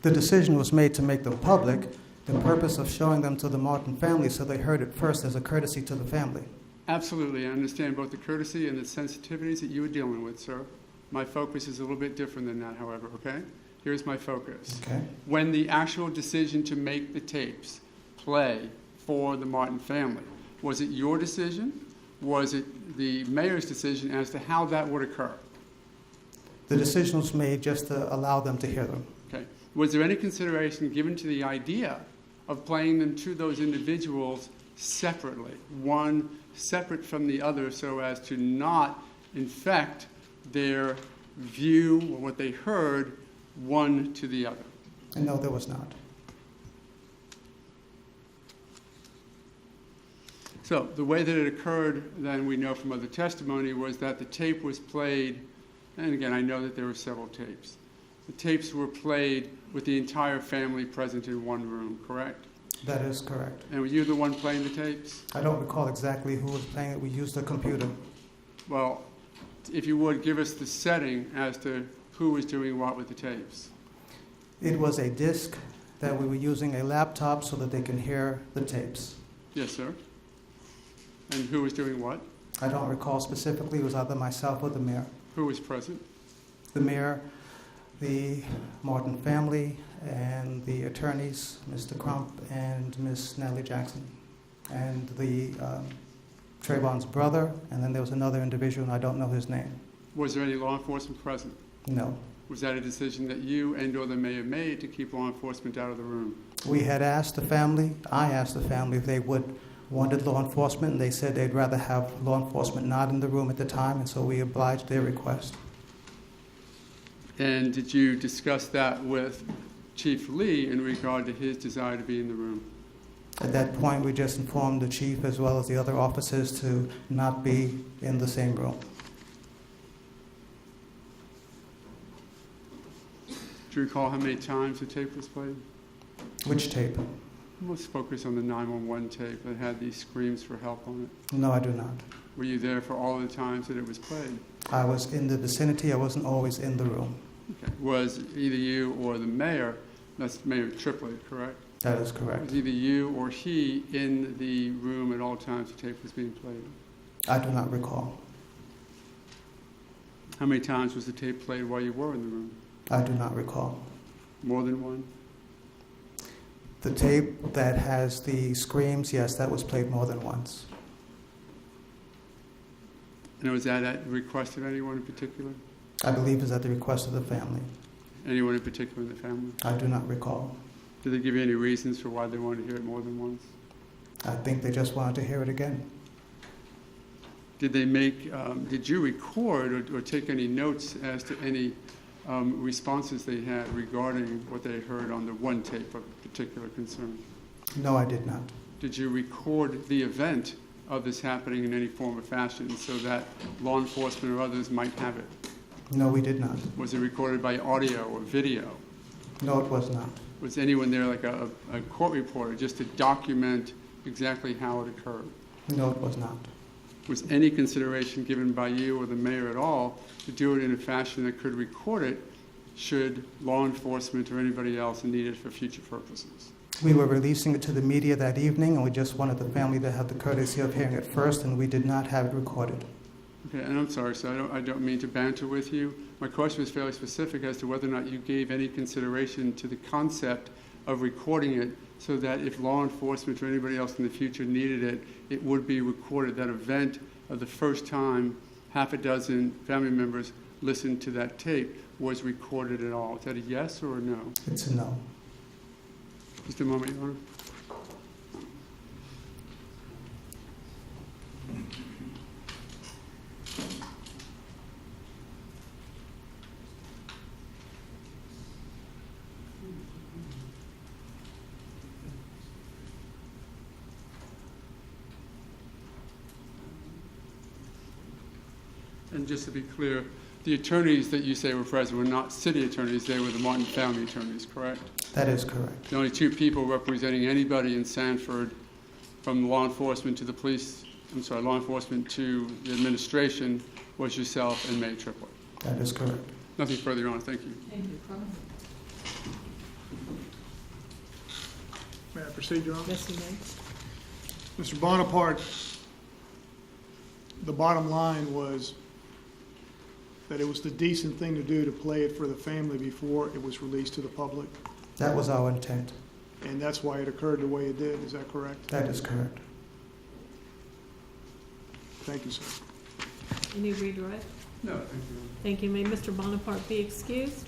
The decision was made to make them public, the purpose of showing them to the Martin family so they heard it first as a courtesy to the family. Absolutely. I understand both the courtesy and the sensitivities that you were dealing with, sir. My focus is a little bit different than that, however, okay? Here's my focus. Okay. When the actual decision to make the tapes play for the Martin family, was it your decision? Was it the mayor's decision as to how that would occur? The decision was made just to allow them to hear them. Okay. Was there any consideration given to the idea of playing them to those individuals separately, one separate from the other, so as to not infect their view or what they heard one to the other? And no, there was not. So the way that it occurred, then we know from other testimony, was that the tape was played, and again, I know that there were several tapes. The tapes were played with the entire family present in one room, correct? That is correct. And were you the one playing the tapes? I don't recall exactly who was playing it. We used a computer. Well, if you would, give us the setting as to who was doing what with the tapes. It was a disc that we were using a laptop so that they can hear the tapes. Yes, sir. And who was doing what? I don't recall specifically. It was either myself or the mayor. Who was present? The mayor, the Martin family, and the attorneys, Mr. Crump and Miss Natalie Jackson, and the Trayvon's brother, and then there was another individual, and I don't know his name. Was there any law enforcement present? No. Was that a decision that you and or the mayor made to keep law enforcement out of the room? We had asked the family, I asked the family if they wanted law enforcement, and they said they'd rather have law enforcement not in the room at the time, and so we obliged their request. And did you discuss that with Chief Lee in regard to his desire to be in the room? At that point, we just informed the chief as well as the other officers to not be in the same room. Do you recall how many times the tape was played? Which tape? Let's focus on the 911 tape that had these screams for help on it. No, I do not. Were you there for all the times that it was played? I was in the vicinity. I wasn't always in the room. Okay. Was either you or the mayor, that's Mayor Triplett, correct? That is correct. Was either you or he in the room at all times the tape was being played? I do not recall. How many times was the tape played while you were in the room? I do not recall. More than one? The tape that has the screams, yes, that was played more than once. And was that at the request of anyone in particular? I believe it's at the request of the family. Anyone in particular in the family? I do not recall. Did they give you any reasons for why they wanted to hear it more than once? I think they just wanted to hear it again. Did you record or take any notes as to any responses they had regarding what they heard on the one tape of particular concern? No, I did not. Did you record the event of this happening in any form or fashion so that law enforcement or others might have it? No, we did not. Was it recorded by audio or video? No, it was not. Was anyone there like a court reporter just to document exactly how it occurred? No, it was not. Was any consideration given by you or the mayor at all to do it in a fashion that could record it should law enforcement or anybody else need it for future purposes? We were releasing it to the media that evening, and we just wanted the family to have the courtesy of hearing it first, and we did not have it recorded. Okay, and I'm sorry, so I don't mean to banter with you. My question was fairly specific as to whether or not you gave any consideration to the concept of recording it so that if law enforcement or anybody else in the future needed it, it would be recorded. That event of the first time half a dozen family members listened to that tape was recorded at all. Is that a yes or a no? It's a no. Just a moment, Your Honor. And just to be clear, the attorneys that you say were present were not city attorneys, they were the Martin family attorneys, correct? That is correct. The only two people representing anybody in Sanford, from law enforcement to the police, law enforcement to the administration, was yourself and May Triplett. That is correct. Nothing further, Your Honor. Thank you. Thank you, Carl. May I proceed, Your Honor? Yes, you may. Mr. Bonaparte, the bottom line was that it was the decent thing to do to play it for the family before it was released to the public, That was our intent. and that's why it occurred the way it did. Is that correct? That is correct. Thank you, sir. Any redirect? No, thank you. Thank you. May Mr. Bonaparte be excused?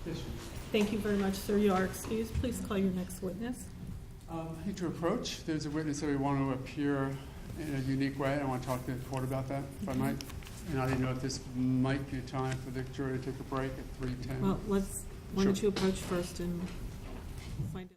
Yes, sir. Thank you very much, sir. You are excused. Please call your next witness. I hate to approach. There's a witness that we want to appear in a unique way. I want to talk to the court about that, if I might. And I didn't know if this might be a time for the jury to take a break at 3:10. Well, why don't you approach first and find out?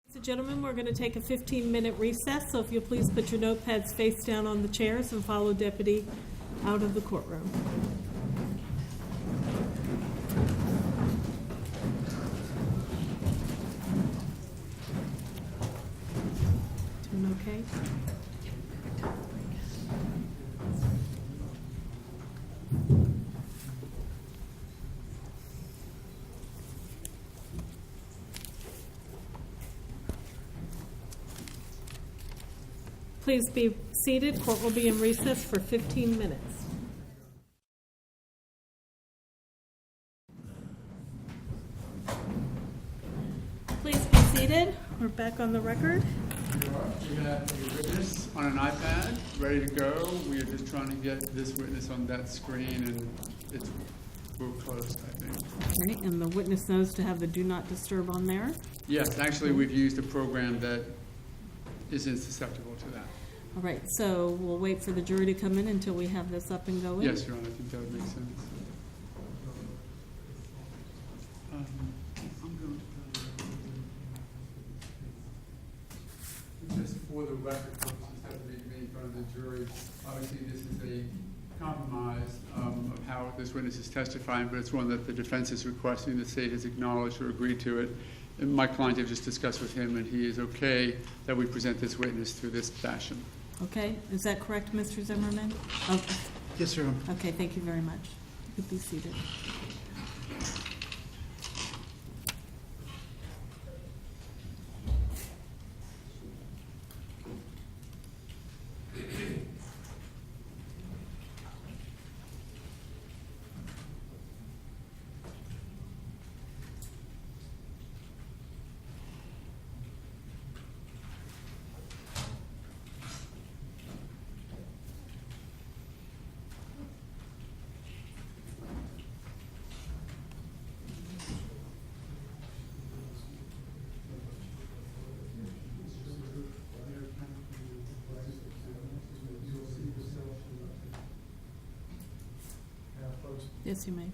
Ladies and gentlemen, we're going to take a 15-minute recess, so if you'll please put your notepads face down on the chairs and follow deputy out of the courtroom. Doing okay? Please be seated. Court will be in recess for 15 minutes. Please be seated. We're back on the record. We have a witness on an iPad, ready to go. We are just trying to get this witness on that screen, and we're close, I think. Okay, and the witness knows to have the do not disturb on there. Yes, actually, we've used a program that isn't susceptible to that. All right, so we'll wait for the jury to come in until we have this up and going. Yes, Your Honor, I think that would make sense. I'm going to just for the record purposes, have to be made in front of the jury. Obviously, this is a compromise of how this witness is testifying, but it's one that the defense is requesting. The state has acknowledged or agreed to it. And my client have just discussed with him, and he is okay that we present this witness through this fashion. Okay, is that correct, Mr. Zimmerman? Okay. Yes, sir. Okay, thank you very much. You could be seated. Yes, you may.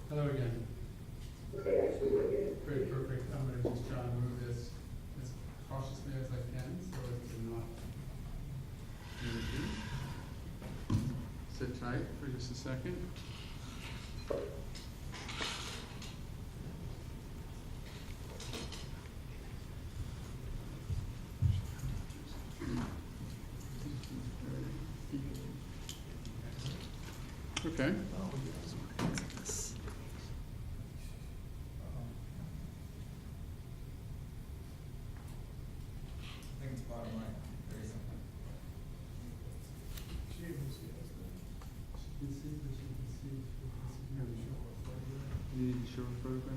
Hello again. Great, perfect. I'm going to just try and move this as cautiously as I can so as to not do anything. Sit tight for just a second. Okay. You need to show a photograph?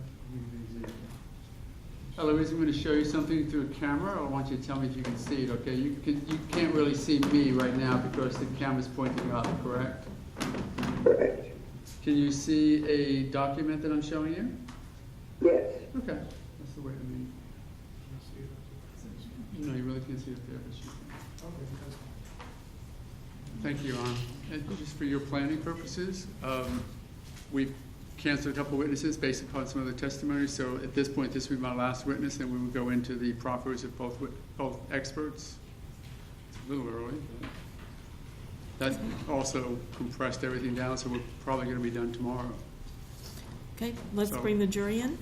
Eloise, I'm going to show you something through a camera. I want you to tell me if you can see it, okay? You can't really see me right now because the camera's pointing up, correct? Correct. Can you see a document that I'm showing you? Yes. Okay, that's the way I mean. No, you really can't see it there, but you can. Thank you, and just for your planning purposes, we've canceled a couple witnesses based upon some of the testimony, so at this point, this will be my last witness, and we will go into the proffers of both experts. It's a little early, but that also compressed everything down, so we're probably gonna be done tomorrow. Okay, let's So- bring the jury in.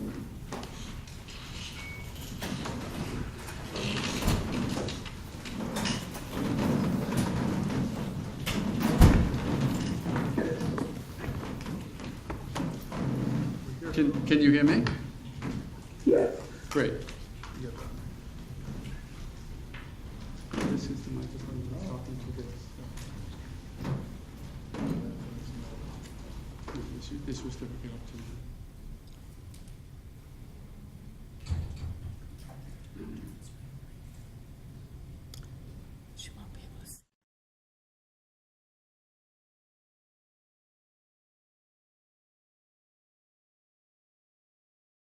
Can you hear me? Yes. Great. This is the microphone we're talking to this. This was the up to. She won't be able to see.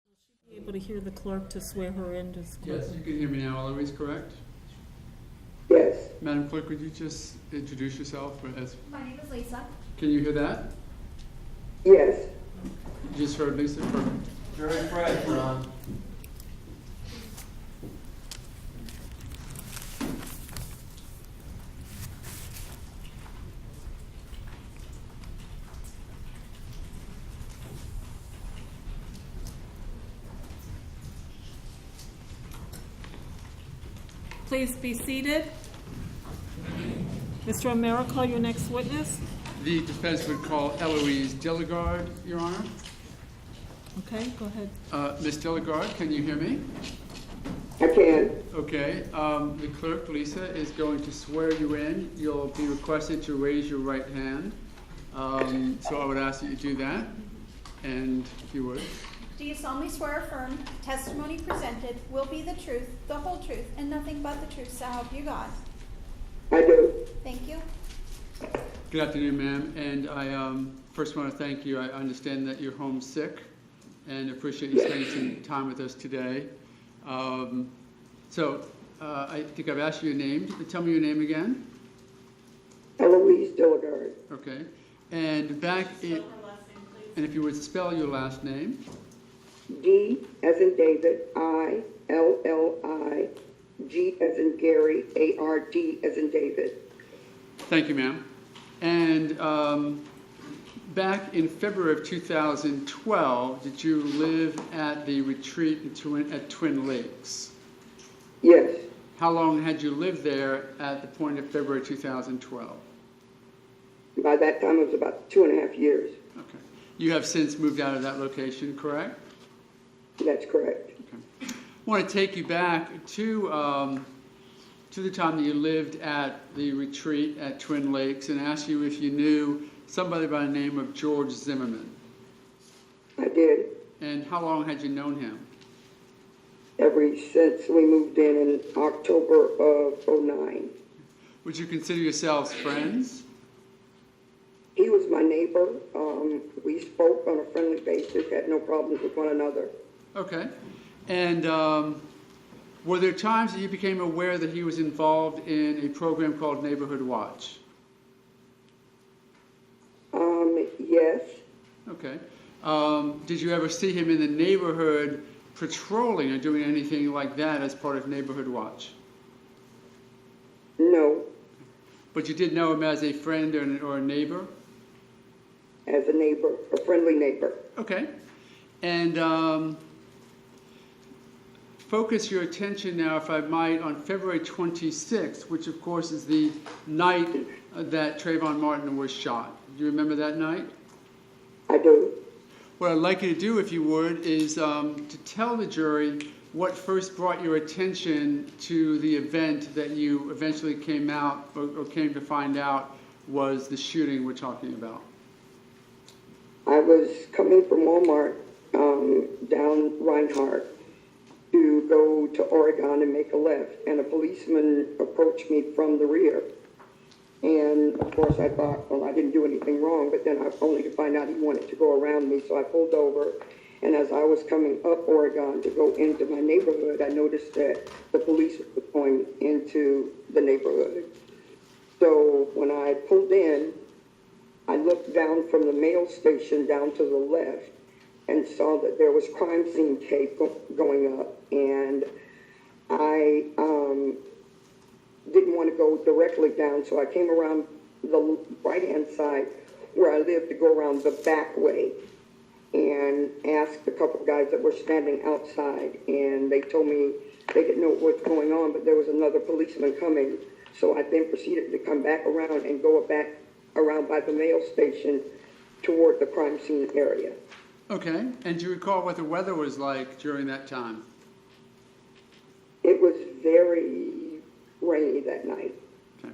Will she be able to hear the clerk to swear her in as clerk? Yes, you can hear me now, Eloise, correct? Yes. Madam Clerk, would you just introduce yourself? My name is Lisa. Can you hear that? Yes. You just heard Lisa? Perfect. Very fresh, Ron. Please be seated. Mr. O'Meara, call your next witness. The defense would call Eloise Dilligard, Your Honor. Okay, go ahead. Ms. Dilligard, can you hear me? I can. Okay, the clerk, Lisa, is going to swear you in. You'll be requested to raise your right hand. So I would ask that you do that, and if you would. Do you solemnly swear or affirm testimony presented will be the truth, the whole truth, and nothing but the truth, so help you God? I do. Thank you. Good afternoon, ma'am, and I first want to thank you. I understand that you're homesick, and appreciate you spending some time with us today. I think I've asked you your name. Tell me your name again. Eloise Dilligard. Okay, and and if you would spell your last name. D as in David, I-L-L-I, G as in Gary, A-R-D as in David. Thank you, ma'am. And back in February of 2012, did you live at the retreat at Twin Lakes? Yes. How long had you lived there at the point of February 2012? By that time, it was about 2.5 years. Okay. You have since moved out of that location, correct? That's correct. Okay. I want to take you back to the time that you lived at the retreat at Twin Lakes and ask you if you knew somebody by the name of George Zimmerman. I did. And how long had you known him? Ever since we moved in October of '09. Would you consider yourselves friends? He was my neighbor. We spoke on a friendly basis, had no problems with one another. Okay. And were there times that you became aware that he was involved in a program called Neighborhood Watch? Yes. Okay. Did you ever see him in the neighborhood patrolling or doing anything like that as part of Neighborhood Watch? No. But you did know him as a friend or a neighbor? As a neighbor, a friendly neighbor. Okay. And focus your attention now, if I might, on February 26th, which of course is the night that Trayvon Martin was shot. Do you remember that night? I do. What I'd like you to do, if you would, is to tell the jury what first brought your attention to the event that you eventually came out or came to find out was the shooting we're talking about. I was coming from Walmart down Reinhardt to go to Oregon and make a left, and a policeman approached me from the rear And of course I thought, well, I didn't do anything wrong, but then I only to find out he wanted to go around me, so I pulled over. And as I was coming up Oregon to go into my neighborhood, I noticed that the police were going into the neighborhood. So when I pulled in, I looked down from the mail station down to the left and saw that there was crime scene tape going up. And I didn't want to go directly down, so I came around the right-hand side where I lived to go around the back way and asked a couple guys that were standing outside, and they told me they didn't know what's going on, but there was another policeman coming. So I then proceeded to come back around and go back around by the mail station toward the crime scene area. Okay, and do you recall what the weather was like during that time? It was very rainy that night. Okay.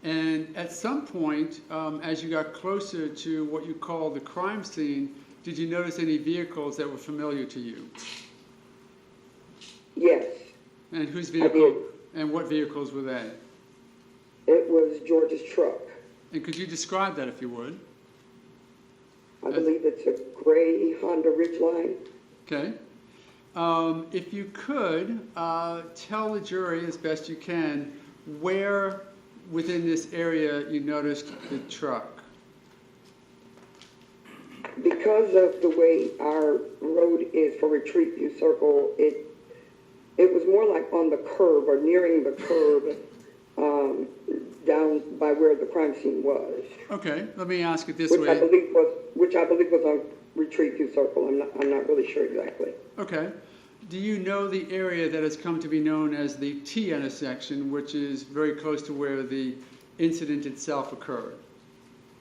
And at some point, as you got closer to what you call the crime scene, did you notice any vehicles that were familiar to you? Yes. And whose I vehicle? did. And what vehicles were they? It was George's truck. And could you describe that if you would? I believe it's a gray Honda Ridgeline. Okay. If you could, tell the jury as best you can where within this area you noticed the truck. Because of the way our road is for Retreat View Circle, it was more like on the curb or nearing the curb down by where the crime scene was. Okay, let me ask it this Which way. I believe was on Retreat View Circle. I'm not really sure exactly. Okay. Do you know the area that has come to be known as the T intersection, which is very close to where the incident itself occurred?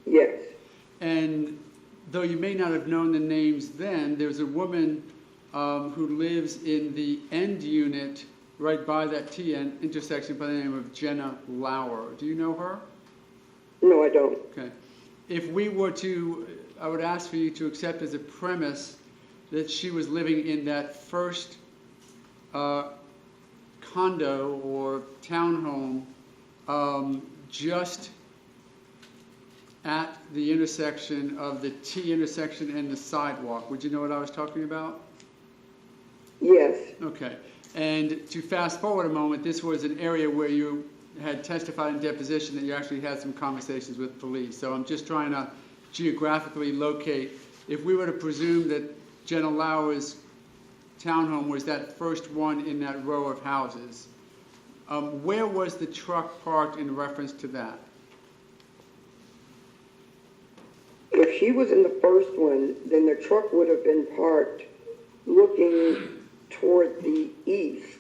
Yes. And though you may not have known the names then, there's a woman who lives in the end unit right by that T intersection by the name of Jenna Lauer. Do you know her? No, I don't. Okay. If we were to, I would ask for you to accept as a premise that she was living in that first condo or townhome just at the intersection of the T intersection and the sidewalk. Would you know what I was talking about? Yes. Okay. And to fast forward a moment, this was an area where you had testified in deposition that you actually had some conversations with police. So I'm just trying to geographically locate. If we were to presume that Jenna Lauer's townhome was that first one in that row of houses, where was the truck parked in reference to that? If she was in the first one, then the truck would have been parked looking toward the east.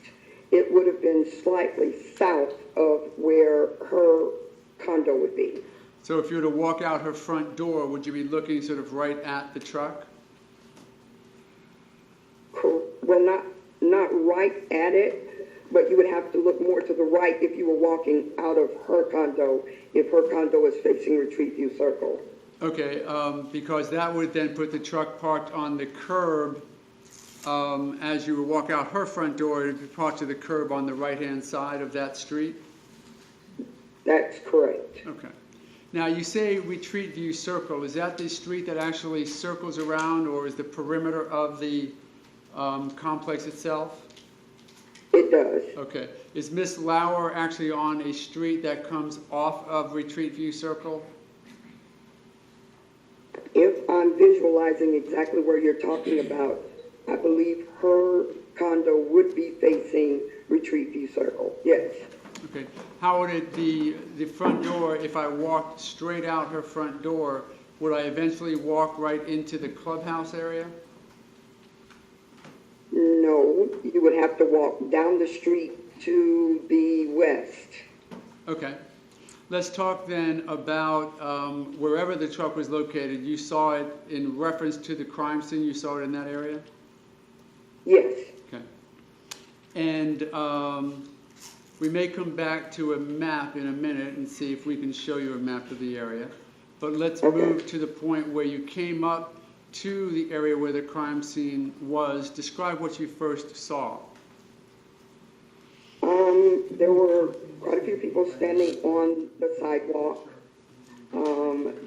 It would have been slightly south of where her condo would be. So if you were to walk out her front door, would you be looking sort of right at the truck? Well, not right at it, but you would have to look more to the right if you were walking out of her condo, if her condo is facing Retreat View Circle. Okay, because that would then put the truck parked on the curb as you would walk out her front door. It would be parked to the curb on the right-hand side of that street? That's correct. Okay. Now, you say Retreat View Circle. Is that the street that actually circles around, or is the perimeter of the complex itself? It does. Okay. Is Miss Lauer actually on a street that comes off of Retreat View Circle? If I'm visualizing exactly where you're talking about, I believe her condo would be facing Retreat View Circle. Yes. Okay. How would it be, the front door, if I walked straight out her front door, would I eventually walk right into the clubhouse area? No, you would have to walk down the street to the west. Okay. Let's talk then about wherever the truck was located. You saw it in reference to the crime scene. You saw it in that area? Yes. Okay. And we may come back to a map in a minute and see if we can show you a map of the area. But let's move to the point where you came up to the area where the crime scene was. Describe what you first saw. There were quite a few people standing on the sidewalk.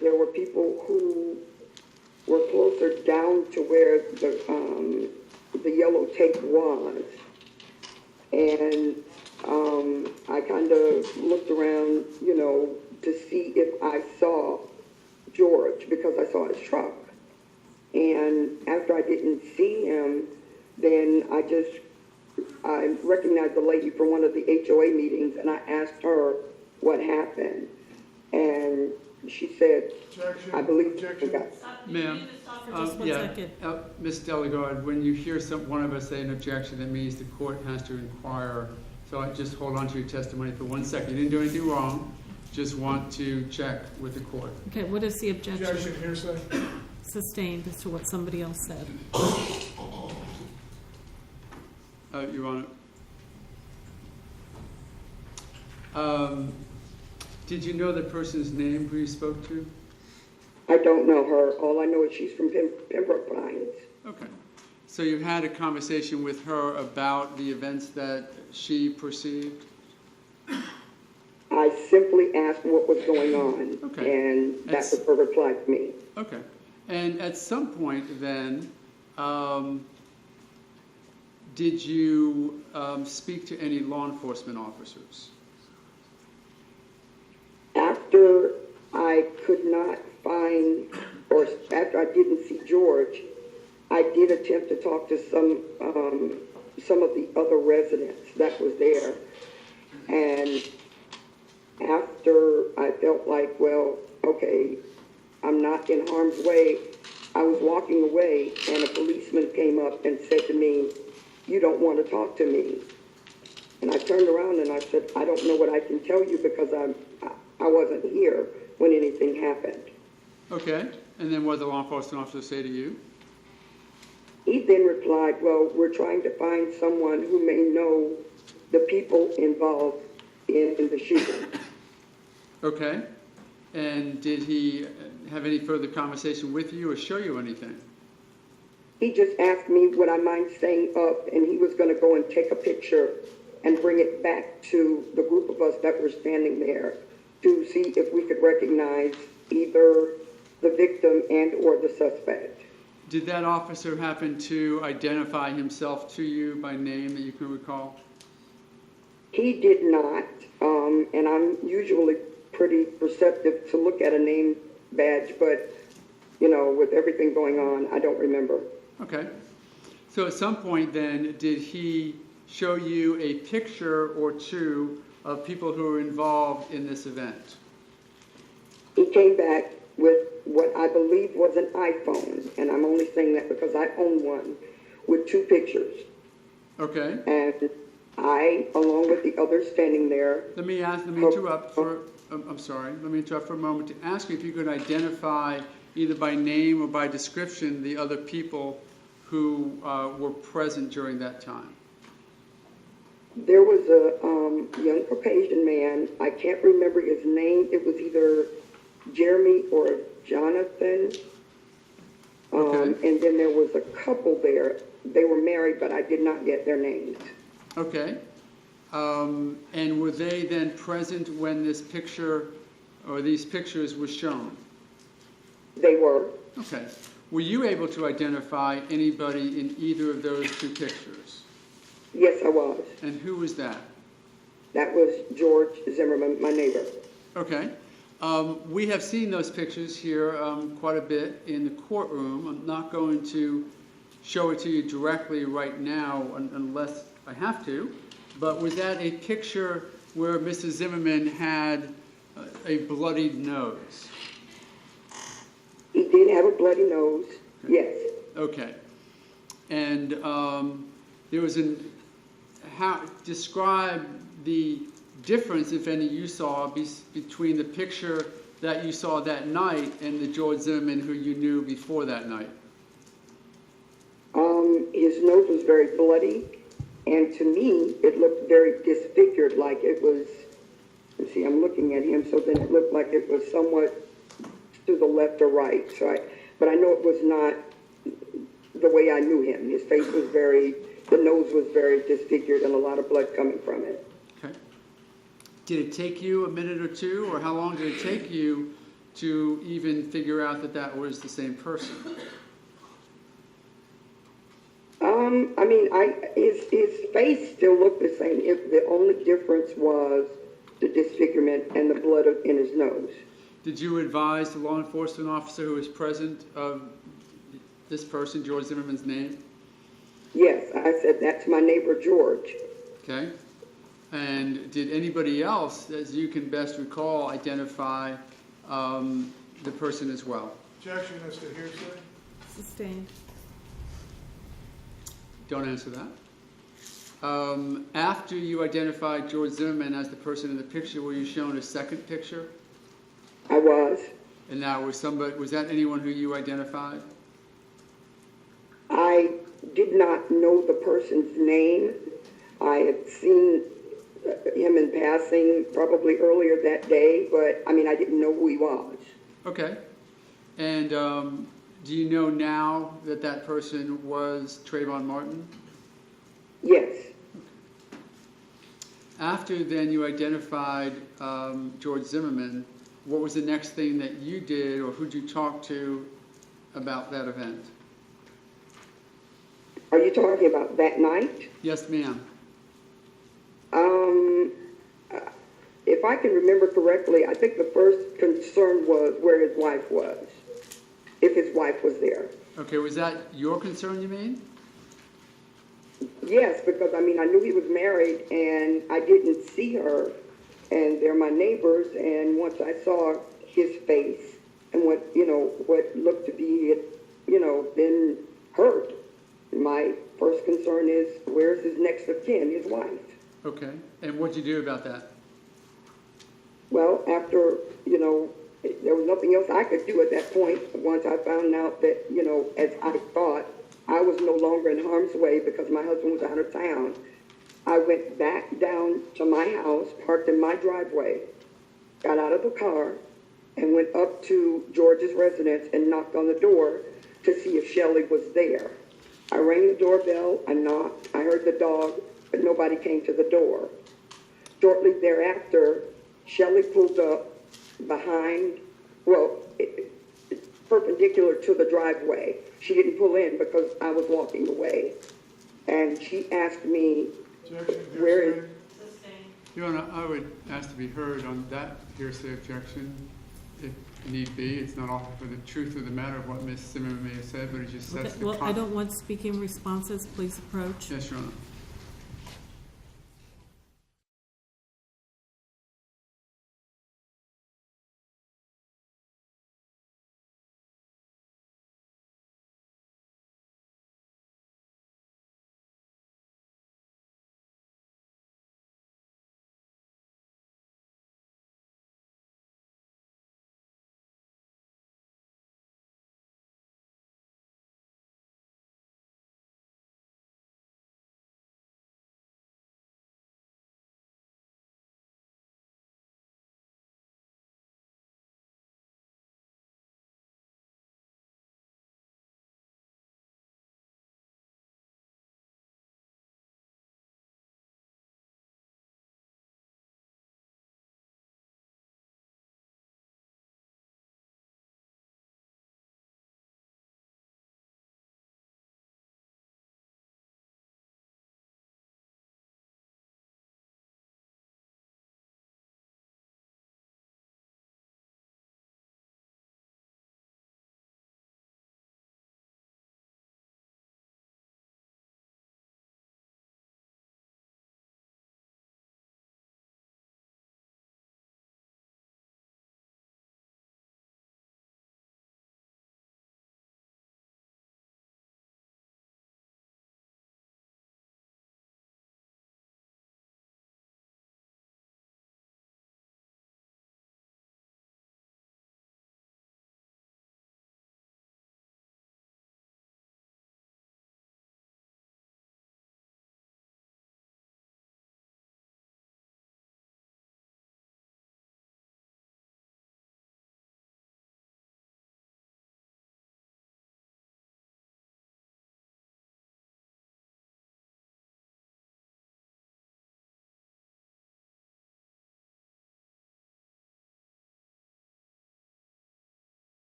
There were people who were closer down to where the yellow tape was. And I kind of looked around, you know, to see if I saw George, because I saw his truck. And after I didn't see him, then I recognized the lady from one of the HOA meetings, and I asked her what happened. And she said, I believe, Objection. Ma'am, For just one second. Ms. Delegard, when you hear one of us say an objection, that means the court has to inquire. So I just hold on to your testimony for 1 second. You didn't do anything wrong. Just want to check with the court. Okay, what is the objection? Objection, hearsay. Sustained as to what somebody else said. Your Honor. Did you know the person's name who you spoke to? I don't know her. All I know is she's from Pembroke Pines. Okay. So you had a conversation with her about the events that she perceived? I simply asked what was going on, Okay. and that was her reply to me. Okay. And at some point then, did you speak to any law enforcement officers? After I could not find, or after I didn't see George, I did attempt to talk to some of the other residents that was there. And after I felt like, well, okay, I'm not in harm's way, I was walking away and a policeman came up and said to me, "You don't want to talk to me." And I turned around and I said, "I don't know what I can tell you because I wasn't here when anything happened." Okay. And then what did the law enforcement officer say to you? He then replied, "Well, we're trying to find someone who may know the people involved in the shooting." Okay. And did he have any further conversation with you or show you anything? He just asked me would I mind staying up, and he was going to go and take a picture and bring it back to the group of us that were standing there to see if we could recognize either the victim and or the suspect. Did that officer happen to identify himself to you by name that you can recall? He did not, and I'm usually pretty perceptive to look at a name badge, but, you know, with everything going on, I don't remember. Okay. So at some point then, did he show you a picture or two of people who were involved in this event? He came back with what I believe was an iPhone, and I'm only saying that because I own one, with 2 pictures. Okay. And I, along with the others standing there. Let me interrupt for a moment to ask you if you could identify either by name or by description the other people who were present during that time. There was a young Caucasian man. I can't remember his name. It was either Jeremy or Jonathan. Okay. And then there was a couple there. They were married, but I did not get their names. Okay. And were they then present when this picture or these pictures were shown? They were. Okay. Were you able to identify anybody in either of those 2 pictures? Yes, I was. And who was that? That was George Zimmerman, my neighbor. Okay. We have seen those pictures here quite a bit in the courtroom. I'm not going to show it to you directly right now unless I have to. But was that a picture where Mr. Zimmerman had a bloodied nose? He did have a bloody nose, yes. Okay. And there was describe the difference, if any, you saw between the picture that you saw that night and the George Zimmerman who you knew before that night. His nose was very bloody, and to me, it looked very disfigured, like it was, let's see, I'm looking at him, so then it looked like it was somewhat to the left or right. But I know it was not the way I knew him. His face was the nose was very disfigured and a lot of blood coming from it. Okay. Did it take you a minute or two, or how long did it take you to even figure out that that was the same person? I mean, his face still looked the same. The only difference was the disfigurement and the blood in his nose. Did you advise the law enforcement officer who was present of this person, George Zimmerman's name? Yes, I said that's my neighbor George. Okay. And did anybody else, as you can best recall, identify the person as well? Objection as to hearsay. Sustained. Don't answer that. After you identified George Zimmerman as the person in the picture, were you shown a second picture? I was. And that was somebody, was that anyone who you identified? I did not know the person's name. I had seen him in passing probably earlier that day, but I mean, I didn't know who he was. Okay. And do you know now that that person was Trayvon Martin? Yes. After then you identified George Zimmerman, what was the next thing that you did, or who'd you talk to about that event? Are you talking about that night? Yes, ma'am. If I can remember correctly, I think the first concern was where his wife was, if his wife was there. Okay, was that your concern, you mean? Yes, because I mean, I knew he was married and I didn't see her, and they're my neighbors, and once I saw his face and what looked to be, been hurt, my first concern is where's his next of kin, his wife? Okay, and what'd you do about that? Well, after, there was nothing else I could do at that point. Once I found out that, as I thought, I was no longer in harm's way because my husband was out of town, I went back down to my house, parked in my driveway, got out of the car, and went up to George's residence and knocked on the door to see if Shelley was there. I rang the doorbell, I knocked, I heard the dog, but nobody came to the door. Shortly thereafter, Shelley pulled up behind, perpendicular to the driveway. She didn't pull in because I was walking away. And she asked me, Objection, where is... hearsay. Your Honor, I would ask to be heard on that hearsay objection, if need be. It's not all for the truth of the matter of what Ms. Zimmerman may have said, but it just sets Okay, the... well, I don't want speaking responses. Please approach. Yes, Your Honor.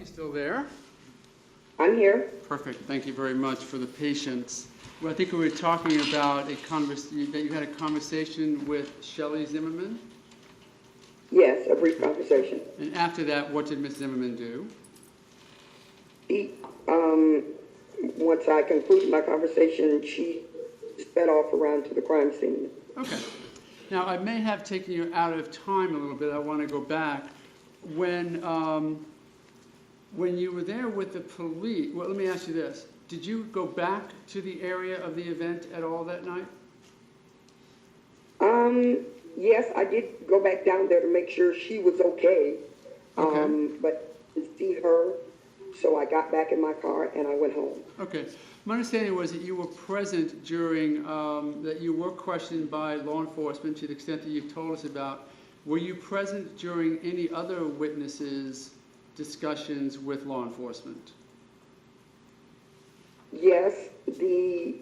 still there? I'm here. Perfect. Thank you very much for the patience. Well, I think we were talking about that you had a conversation with Shelley Zimmerman. Yes, a brief conversation. And after that, what did Ms. Zimmerman do? She, once I concluded my conversation, she sped off around to the crime scene. Okay. Now, I may have taken you out of time a little bit. I want to go back. When you were there with the police, well, let me ask you this. Did you go back to the area of the event at all that night? Yes, I did go back down there to make sure she was okay. Okay. But I didn't see her, so I got back in my car and I went home. Okay. My understanding was that you were present during, that you were questioned by law enforcement to the extent that you've told us about. Were you present during any other witnesses' discussions with law enforcement? Yes, the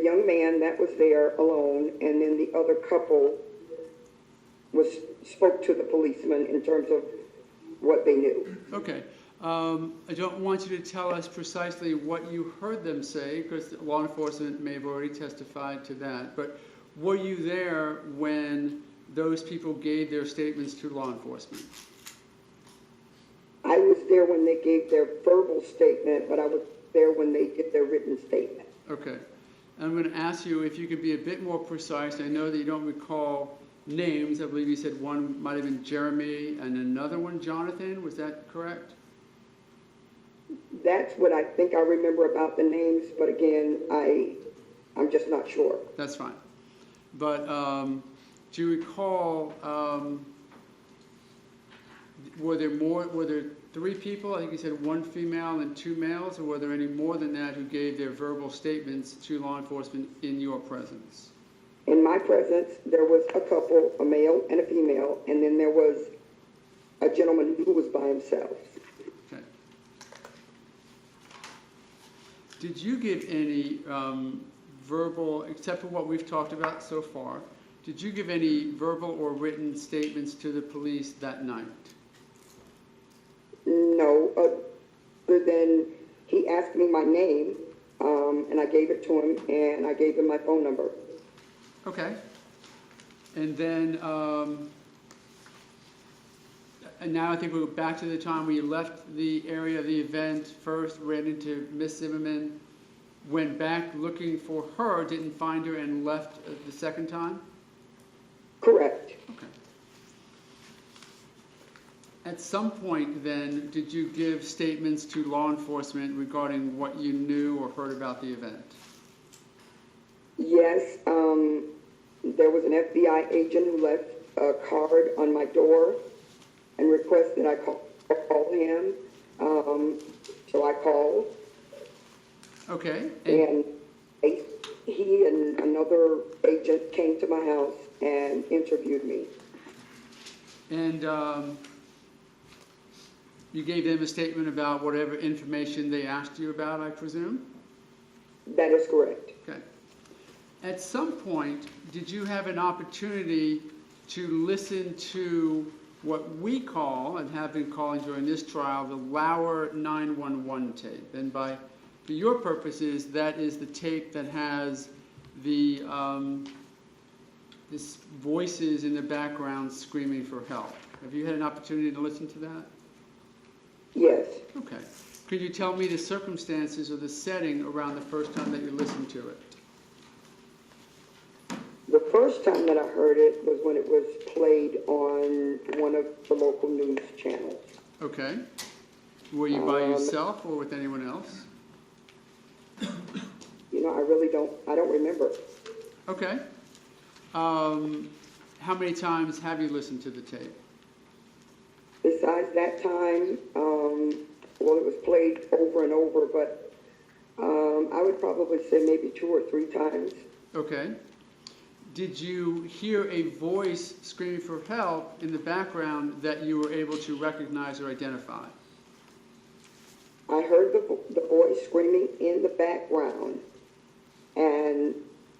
young man that was there alone, and then the other couple spoke to the policeman in terms of what they knew. Okay. I don't want you to tell us precisely what you heard them say, because law enforcement may have already testified to that, but were you there when those people gave their statements to law enforcement? I was there when they gave their verbal statement, but I was there when they did their written statement. Okay. I'm going to ask you if you could be a bit more precise. I know that you don't recall names. I believe you said one might have been Jeremy and another one Jonathan. Was that correct? That's what I think I remember about the names, but again, I'm just not sure. That's fine. But do you recall, were there three people? I think you said one female and two males, or were there any more than that who gave their verbal statements to law enforcement in your presence? In my presence, there was a couple, a male and a female, and then there was a gentleman who was by himself. Okay. Did you give any verbal, except for what we've talked about so far, did you give any verbal or written statements to the police that night? No, other than he asked me my name, and I gave it to him, and I gave him my phone number. Okay. And then, and now I think we're back to the time where you left the area of the event first, ran into Miss Zimmerman, went back looking for her, didn't find her, and left the second time? Correct. Okay. At some point then, did you give statements to law enforcement regarding what you knew or heard about the event? Yes, there was an FBI agent who left a card on my door and requested I call him. So I called. Okay. And he and another agent came to my house and interviewed me. And you gave them a statement about whatever information they asked you about, I presume? That is correct. Okay. At some point, did you have an opportunity to listen to what we call, and have been calling during this trial, the Lauer 911 tape? And for your purposes, that is the tape that has the this voices in the background screaming for help. Have you had an opportunity to listen to that? Yes. Okay. Could you tell me the circumstances or the setting around the first time that you listened to it? The first time that I heard it was when it was played on one of the local news channels. Okay. Were you by yourself or with anyone else? You know, I don't remember. Okay. How many times have you listened to the tape? Besides that time, well, it was played over and over, but I would probably say maybe 2 or 3 times. Okay. Did you hear a voice screaming for help in the background that you were able to recognize or identify? I heard the voice screaming in the background, and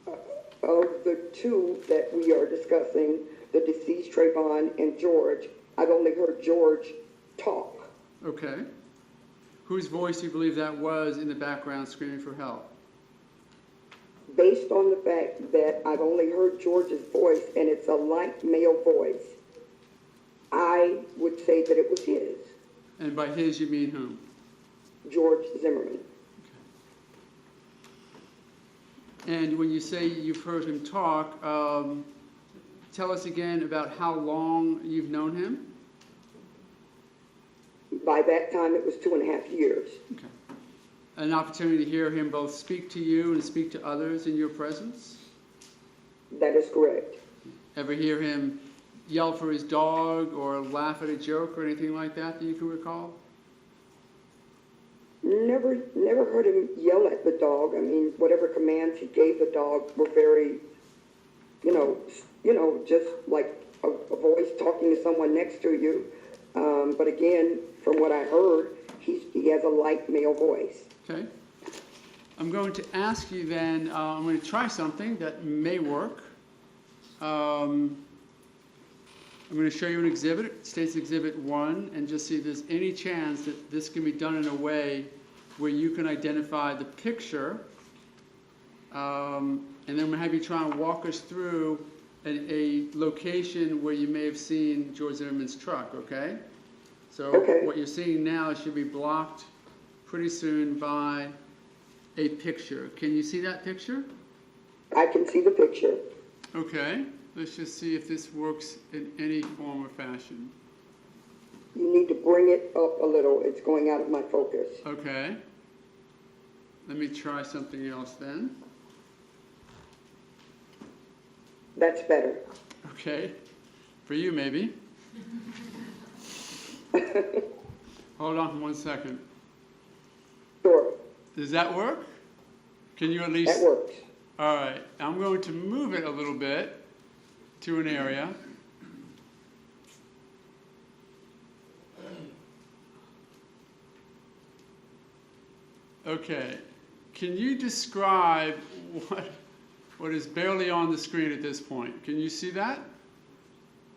of the two that we are discussing, the deceased Trayvon and George, I've only heard George talk. Okay. Whose voice do you believe that was in the background screaming for help? Based on the fact that I've only heard George's voice and it's a light male voice, I would say that it was his, And by his, you mean whom? George Zimmerman. And when you say you've heard him talk, tell us again about how long you've known him. By that time, it was 2.5 years. Okay. An opportunity to hear him both speak to you and speak to others in your presence? That is correct. Ever hear him yell for his dog or laugh at a joke or anything like that you can recall? Never heard him yell at the dog. I mean, whatever commands he gave the dog were very, just like a voice talking to someone next to you. But again, from what I heard, he has a light male voice. Okay. I'm going to ask you then, I'm going to try something that may work. I'm going to show you an exhibit. It states Exhibit 1, and just see if there's any chance that this can be done in a way where you can identify the picture. And then I'm going to have you try and walk us through a location where you may have seen George Zimmerman's truck, okay? So Okay. What you're seeing now should be blocked pretty soon by a picture. Can you see that picture? I can see the picture. Okay. Let's just see if this works in any form or fashion. You need to bring it up a little. It's going out of my focus. Okay. Let me try something else then. That's better. Okay. For you, maybe. Hold on 1 second. Sure. Does that work? Can you at least... That works. All right. I'm going to move it a little bit to an area. Okay. Can you describe what is barely on the screen at this point? Can you see that?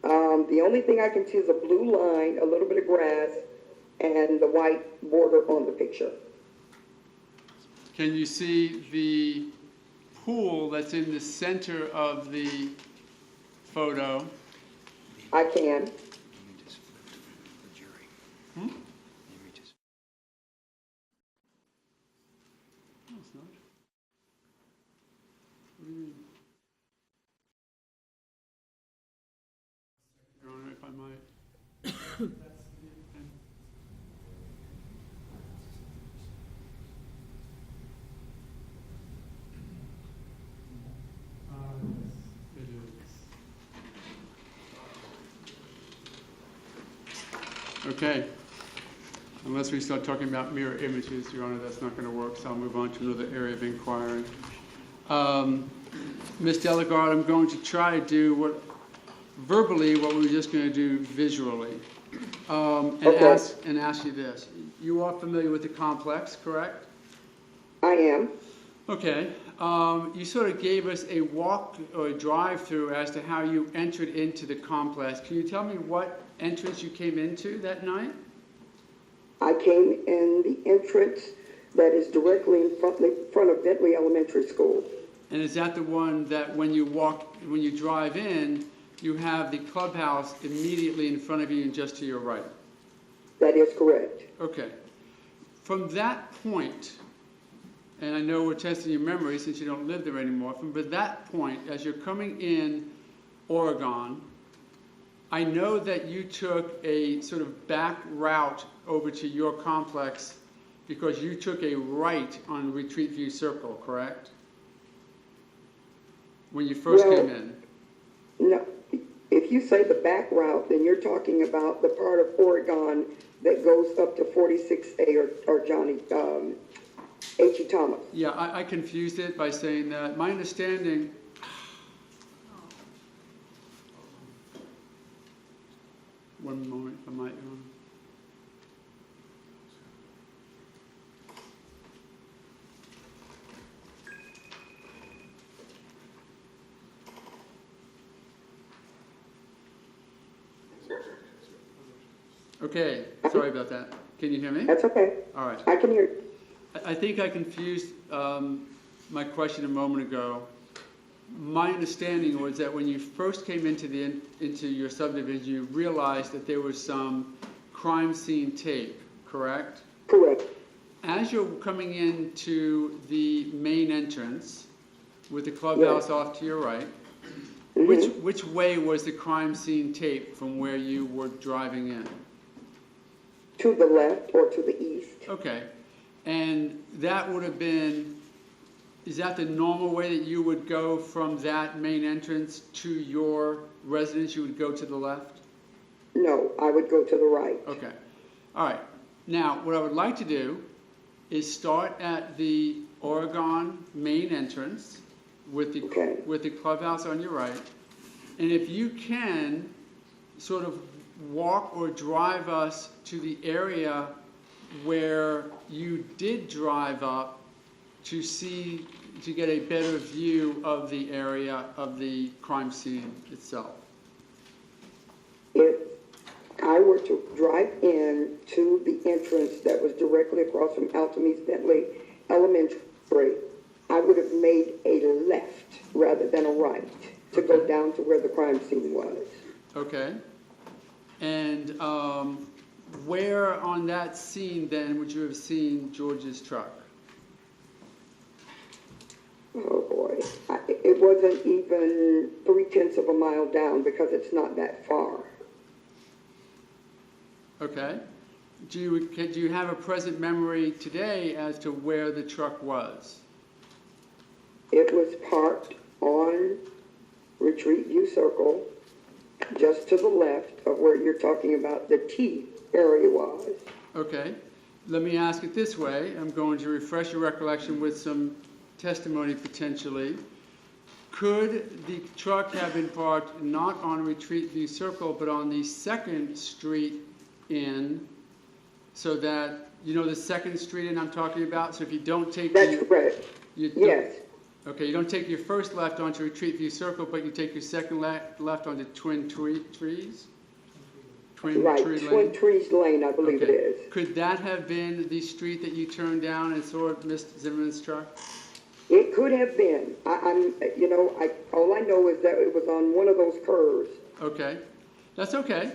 The only thing I can see is a blue line, a little bit of grass, and the white border on the picture. Can you see the pool that's in the center of the photo? I can. Hmm? No, it's not. What do you mean? Your Honor, if I might. It is. Okay. Unless we start talking about mirror images, Your Honor, that's not going to work, so I'll move on to another area of inquiry. Ms. Delegard, I'm going to try to do what we were just going to do visually. Okay. And ask you this. You are familiar with the complex, correct? I am. Okay. You sort of gave us a walk or a drive-through as to how you entered into the complex. Can you tell me what entrance you came into that night? I came in the entrance that is directly in front of Bentley Elementary School. And is that the one that when you drive in, you have the clubhouse immediately in front of you and just to your right? That is correct. Okay. From that point, and I know we're testing your memory since you don't live there anymore, from that point, as you're coming in Oregon, I know that you took a sort of back route over to your complex because you took a right on Retreat View Circle, correct? When you first came in. No, if you say the back route, then you're talking about the part of Oregon that goes up to 46A or Johnny H.E. Thomas. Yeah, I confused it by saying that. My understanding... One moment, if I might. Okay, Sorry about that. Can you hear me? That's okay. All right. I can hear you. I think I confused my question a moment ago. My understanding was that when you first came into your subdivision, you realized that there was some crime scene tape, correct? Correct. As you're coming into the main entrance with the clubhouse off to your right, which way was the crime scene tape from where you were driving in? To the left or to the east. Okay. And that would have been, is that the normal way that you would go from that main entrance to your residence? You would go to the left? No, I would go to the right. Okay. All right. Now, what I would like to do is start at the Oregon main entrance with the clubhouse on your right. And if you can sort of walk or drive us to the area where you did drive up to get a better view of the area of the crime scene itself. If I were to drive in to the entrance that was directly across from Altomedes Bentley Elementary, I would have made a left rather than a right to go down to where the crime scene was. Okay. And where on that scene then would you have seen George's truck? Oh boy, it wasn't even 3/10 of a mile down because it's not that far. Okay. Do you have a present memory today as to where the truck was? It was parked on Retreat View Circle, just to the left of where you're talking about the T area was. Okay. Let me ask it this way. I'm going to refresh your recollection with some testimony potentially. Could the truck have been parked not on Retreat View Circle, but on the 2nd Street in, so that, you know the 2nd Street in I'm talking about? So if you don't take That's correct. Yes. Okay, you don't take your first left onto Retreat View Circle, but you take your second left onto Twin Trees? Twin Trees Lane, I believe it is. Could that have been the street that you turned down and saw Mr. Zimmerman's truck? It could have been. All I know is that it was on one of those curves. Okay, that's okay.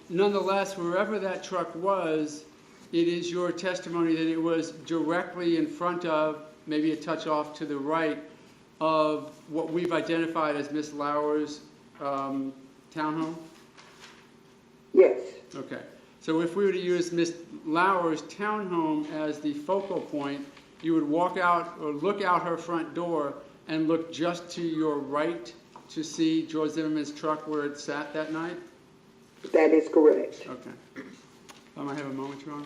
Nonetheless, wherever that truck was, it is your testimony that it was directly in front of, maybe a touch off to the right, of what we've identified as Miss Lauer's townhome? Yes. Okay. So if we were to use Miss Lauer's townhome as the focal point, you would walk out or look out her front door and look just to your right to see George Zimmerman's truck where it sat that night? That is correct. Okay. I have a moment, Your Honor.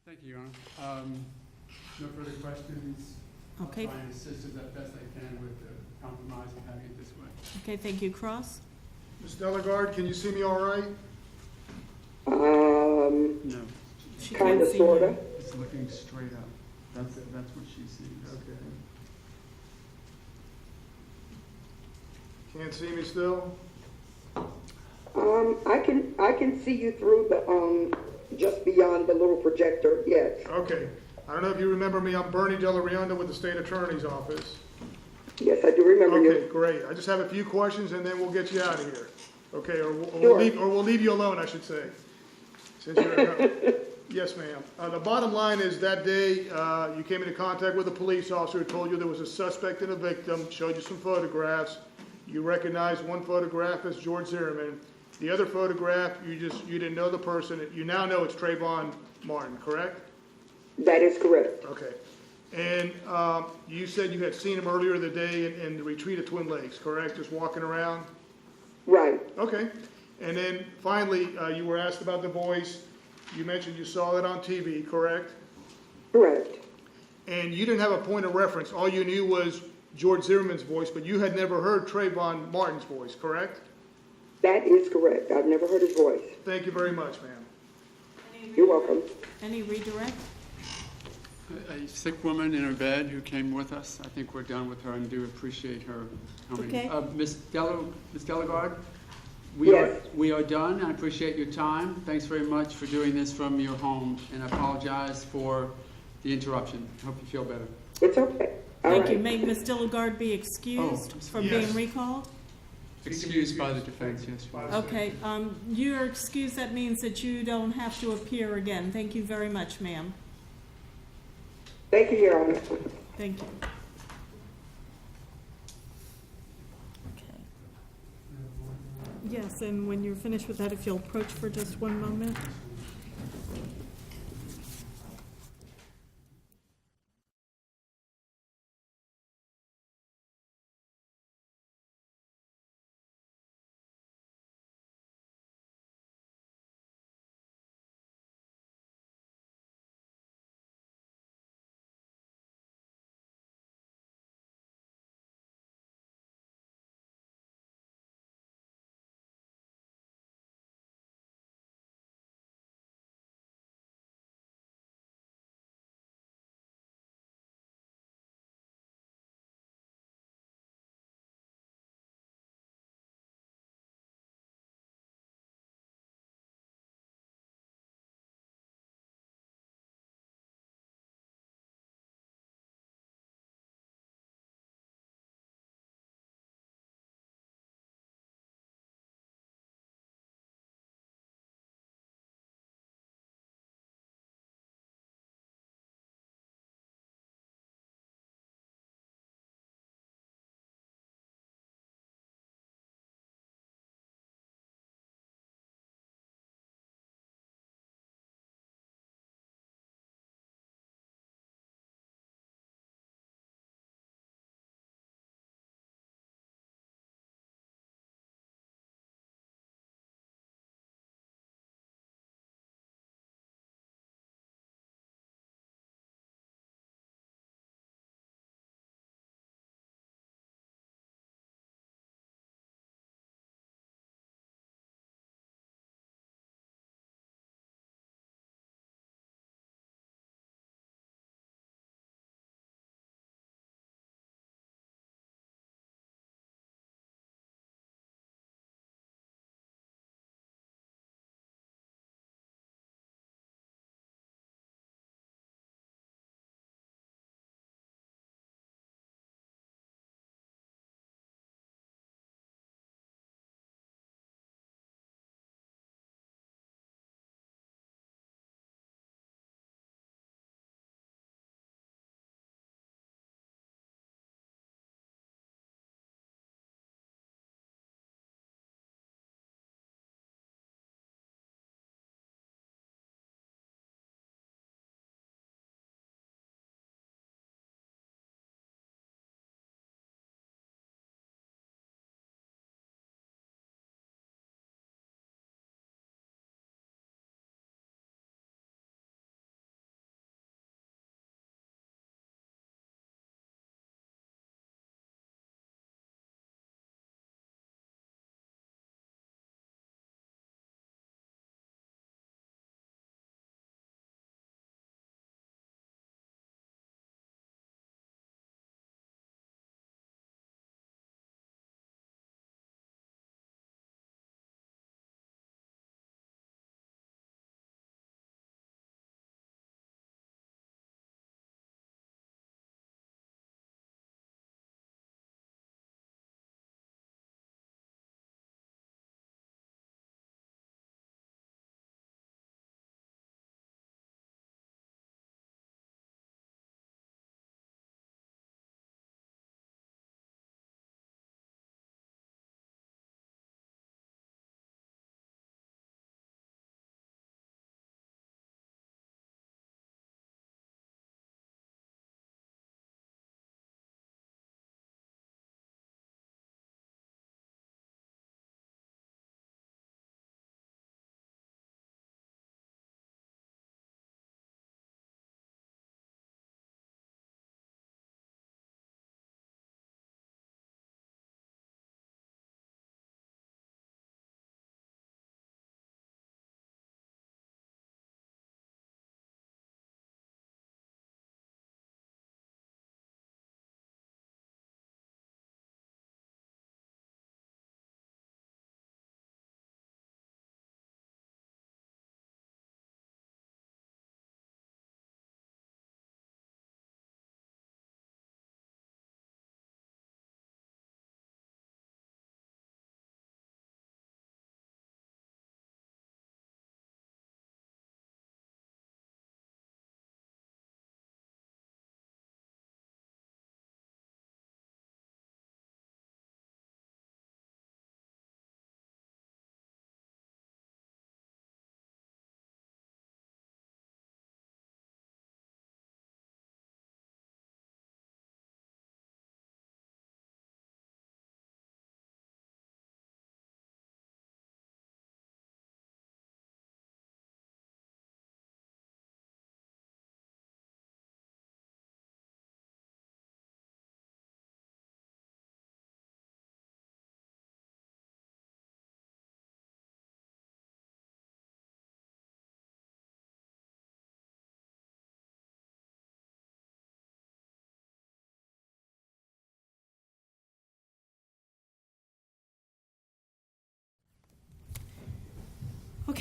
Thank you, Your Honor. No further questions. Okay. I'll try and assist as best I can with the compromise of having it this way. Okay, thank you. Cross? Ms. Delegard, can you see me all right? No. She Kind can't of, see sort you. of. It's looking straight up. That's what she sees. Okay. Can't see me still? I can see you through the just beyond the little projector. Yes. Okay. I don't know if you remember me. I'm Bernie Della Rionda with the State Attorney's Office. Yes, I do remember you. Okay, great. I just have a few questions and then we'll get you out of here. Okay, or Sure. we'll leave you alone, I should say. Since you're at home. Yes, ma'am. The bottom line is that day you came into contact with a police officer who told you there was a suspect and a victim, showed you some photographs. You recognized one photograph as George Zimmerman. The other photograph, you didn't know the person. You now know it's Trayvon Martin, correct? That is correct. Okay. And you said you had seen him earlier the day in the retreat at Twin Lakes, correct? Just walking around? Right. Okay. And then finally, you were asked about the voice. You mentioned you saw it on TV, correct? Correct. And you didn't have a point of reference. All you knew was George Zimmerman's voice, but you had never heard Trayvon Martin's voice, correct? That is correct. I've never heard his voice. Thank you very much, ma'am. You're welcome. Any redirect? A sick woman in her bed who came with us. I think we're done with her and do appreciate her coming. Okay. Ms. Delegard, Yes. we are done. I appreciate your time. Thanks very much for doing this from your home, and I apologize for the interruption. I hope you feel better. It's okay. All Thank you. right. May Ms. Dillagard be excused from Yes. being recalled? Excused by the defense, yes. Okay, you're excused. That means that you don't have to appear again. Thank you very much, ma'am. Thank you, Your Honor. Thank you. Okay. Yes, and when you're finished with that, if you'll approach for just one moment.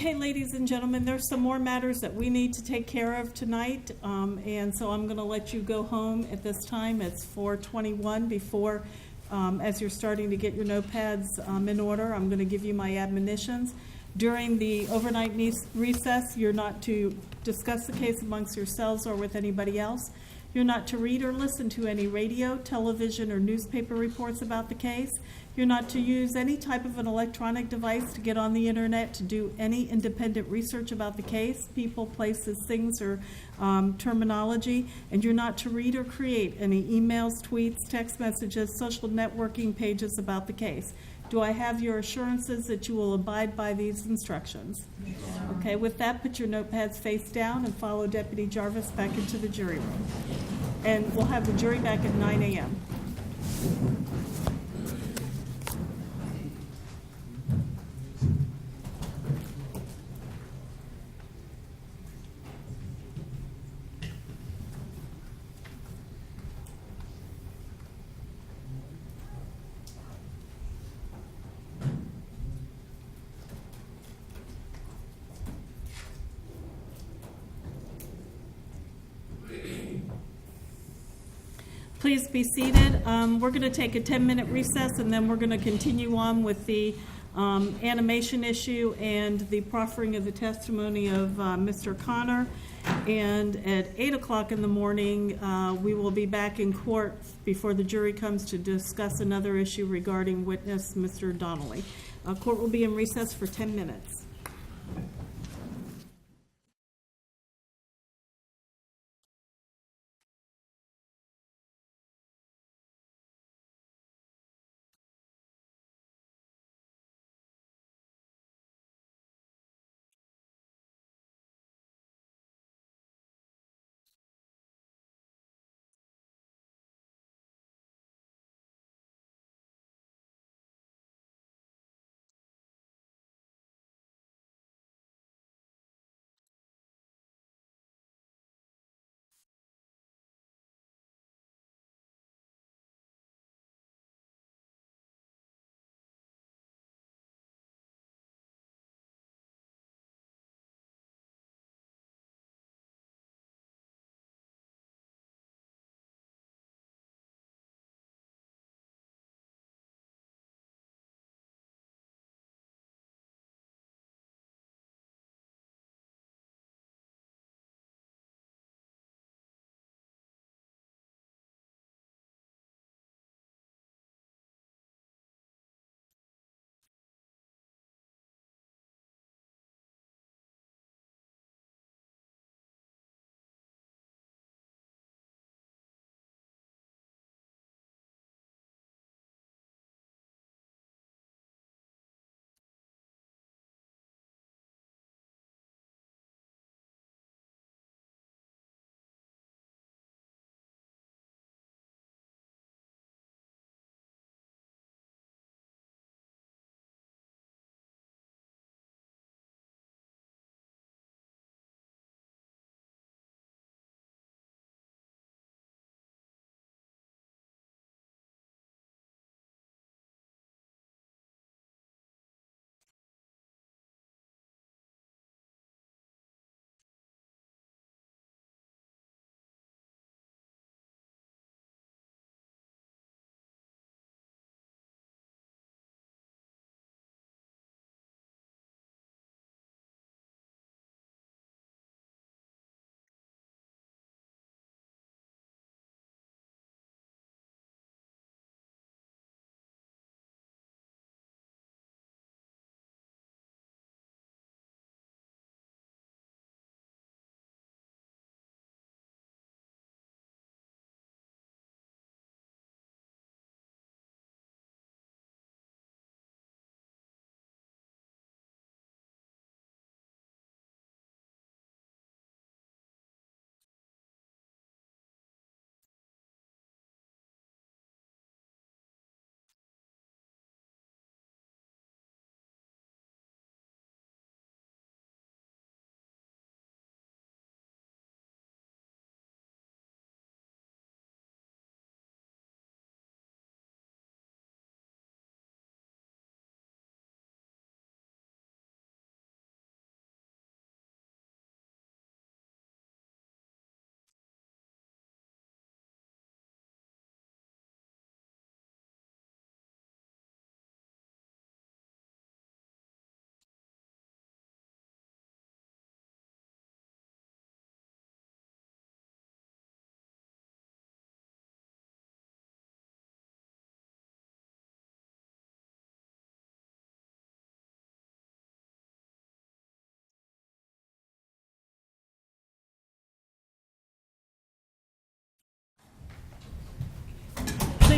Okay, ladies and gentlemen, there's some more matters that we need to take care of tonight, and so I'm going to let you go home at this time. It's 4:21 before, as you're starting to get your notepads in order, I'm going to give you my admonitions. During the overnight recess, you're not to discuss the case amongst yourselves or with anybody else. You're not to read or listen to any radio, television, or newspaper reports about the case. You're not to use any type of an electronic device to get on the internet to do any independent research about the case, people, places, things, or terminology. And you're not to read or create any emails, tweets, text messages, social networking pages about the case. Do I have your assurances that you will abide by these instructions? Yes. Okay, with that, put your notepads face down and follow Deputy Jarvis back into the jury room. And we'll have the jury back at 9 a.m. Please be seated. We're going to take a 10-minute recess, and then we're going to continue on with the animation issue and the proffering of the testimony of Mr. Connor. And at 8 o'clock in the morning, we will be back in court before the jury comes to discuss another issue regarding witness Mr. Donnelly. Court will be in recess for 10 minutes.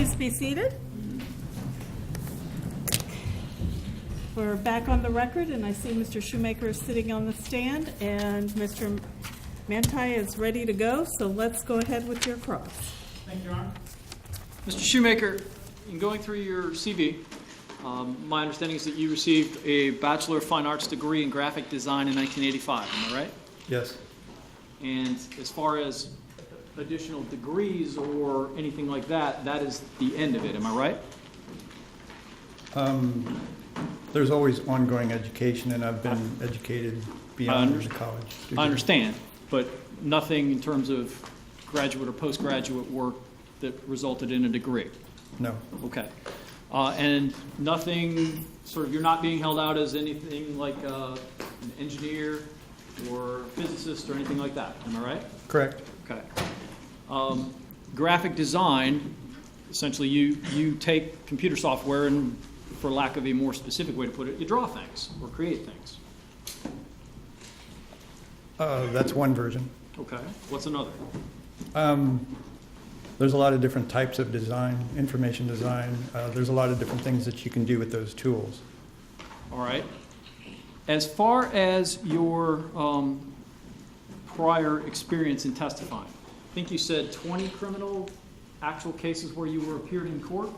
please be seated. We're back on the record, and I see Mr. Shoemaker is sitting on the stand, and Mr. Manti is ready to go, so let's go ahead with your cross. Thank you, Your Honor. Mr. Shoemaker, in going through your CV, my understanding is that you received a Bachelor of Fine Arts degree in graphic design in 1985, am I right? Yes. And as far as additional degrees or anything like that, that is the end of it, am I right? There's always ongoing education, and I've been educated beyond the college degree. I understand, but nothing in terms of graduate or postgraduate work that resulted in a degree? No. Okay. And nothing, sort of, you're not being held out as anything like an engineer or physicist or anything like that, am I right? Correct. Okay. Graphic design, essentially you take computer software and, for lack of a more specific way to put it, you draw things or create things. That's one version. Okay. What's another? There's a lot of different types of design, information design. There's a lot of different things that you can do with those tools. All right. As far as your prior experience in testifying, I think you said 20 criminal actual cases where you were appeared in court?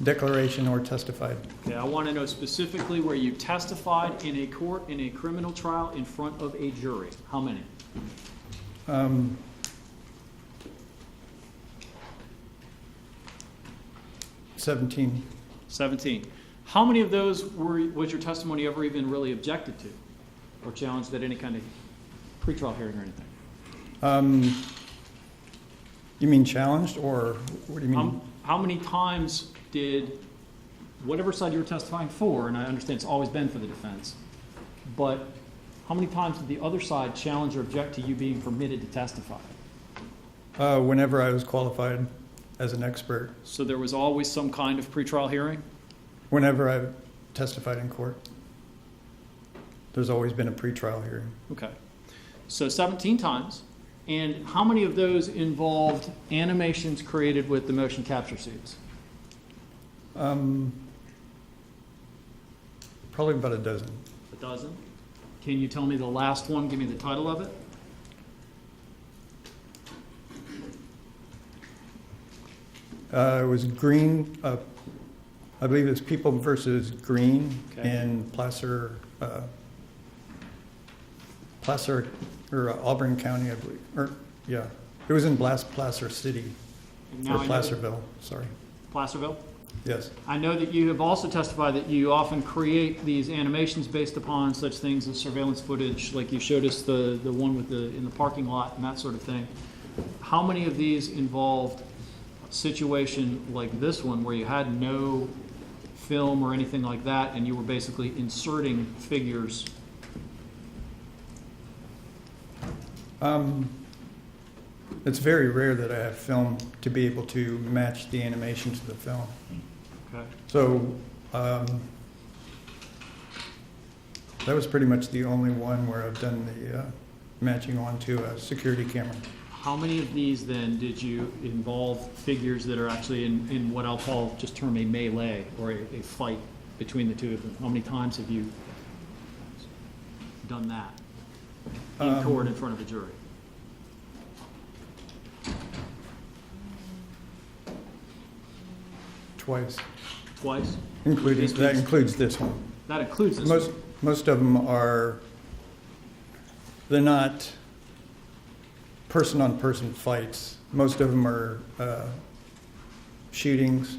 Declaration or testified. Okay, I want to know specifically where you testified in a court in a criminal trial in front of a jury. How many? 17. 17. How many of those was your testimony ever even really objected to or challenged at any kind of pretrial hearing or anything? You mean challenged, or what do you mean? How many times did whatever side you were testifying for, and I understand it's always been for the defense, but how many times did the other side challenge or object to you being permitted to testify? Whenever I was qualified as an expert. So there was always some kind of pretrial hearing? Whenever I testified in court, there's always been a pretrial hearing. Okay. So 17 times. And how many of those involved animations created with the motion capture suits? Probably about a dozen. A dozen? Can you tell me the last one? Give me the title of it. It was Green, I believe it was People versus Green in Placer, or Auburn County, I believe. Or, yeah, it was in Placer City, or Placerville, sorry. Placerville? Yes. I know that you have also testified that you often create these animations based upon such things as surveillance footage, like you showed us the one with in the parking lot and that sort of thing. How many of these involved a situation like this one where you had no film or anything like that and you were basically inserting figures? It's very rare that I have film to be able to match the animation to the film. Okay. So that was pretty much the only one where I've done the matching onto a security camera. How many of these then did you involve figures that are actually in what I'll call, just term a melee or a fight between the two of them? How many times have you done that in court in front of a jury? Twice. Twice? That includes this one. That includes this one? Most of them are, they're not person-on-person fights. Most of them are shootings.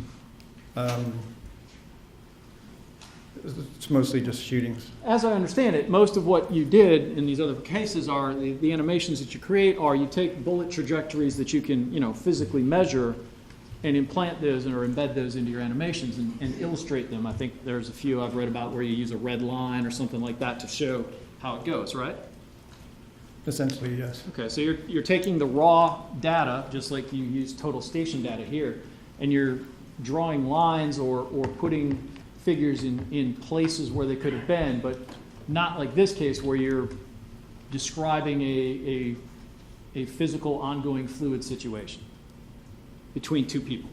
It's mostly just shootings. As I understand it, most of what you did in these other cases are the animations that you create are you take bullet trajectories that you can, physically measure and implant those or embed those into your animations and illustrate them. I think there's a few I've read about where you use a red line or something like that to show how it goes, right? Essentially, yes. Okay, so you're taking the raw data, just like you use total station data here, and you're drawing lines or putting figures in places where they could have been, but not like this case where you're describing a physical ongoing fluid situation between two people.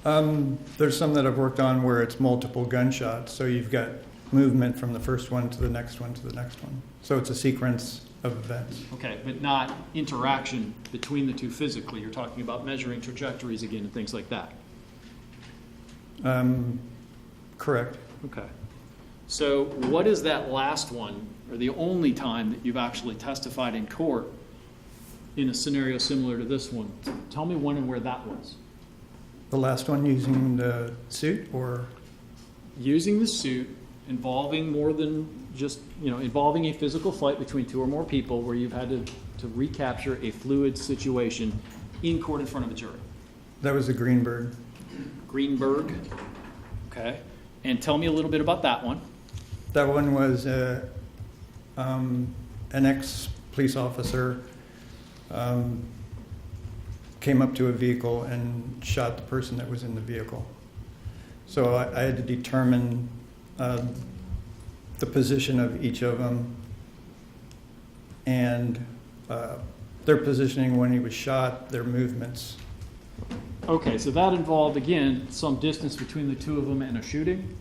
There's some that I've worked on where it's multiple gunshots, so you've got movement from the first one to the next one to the next one. So it's a sequence of events. Okay, but not interaction between the two physically. You're talking about measuring trajectories again and things like that. Correct. Okay. So what is that last one, or the only time that you've actually testified in court in a scenario similar to this one? Tell me when and where that was. The last one using the suit, or Using the suit, involving more than just, involving a physical fight between two or more people where you've had to recapture a fluid situation in court in front of a jury. that was the Greenberg. Greenberg. Okay. And tell me a little bit about that one. That one was an ex-police officer came up to a vehicle and shot the person that was in the vehicle. So I had to determine the position of each of them and their positioning when he was shot, their movements. Okay, so that involved, again, some distance between the two of them and a shooting?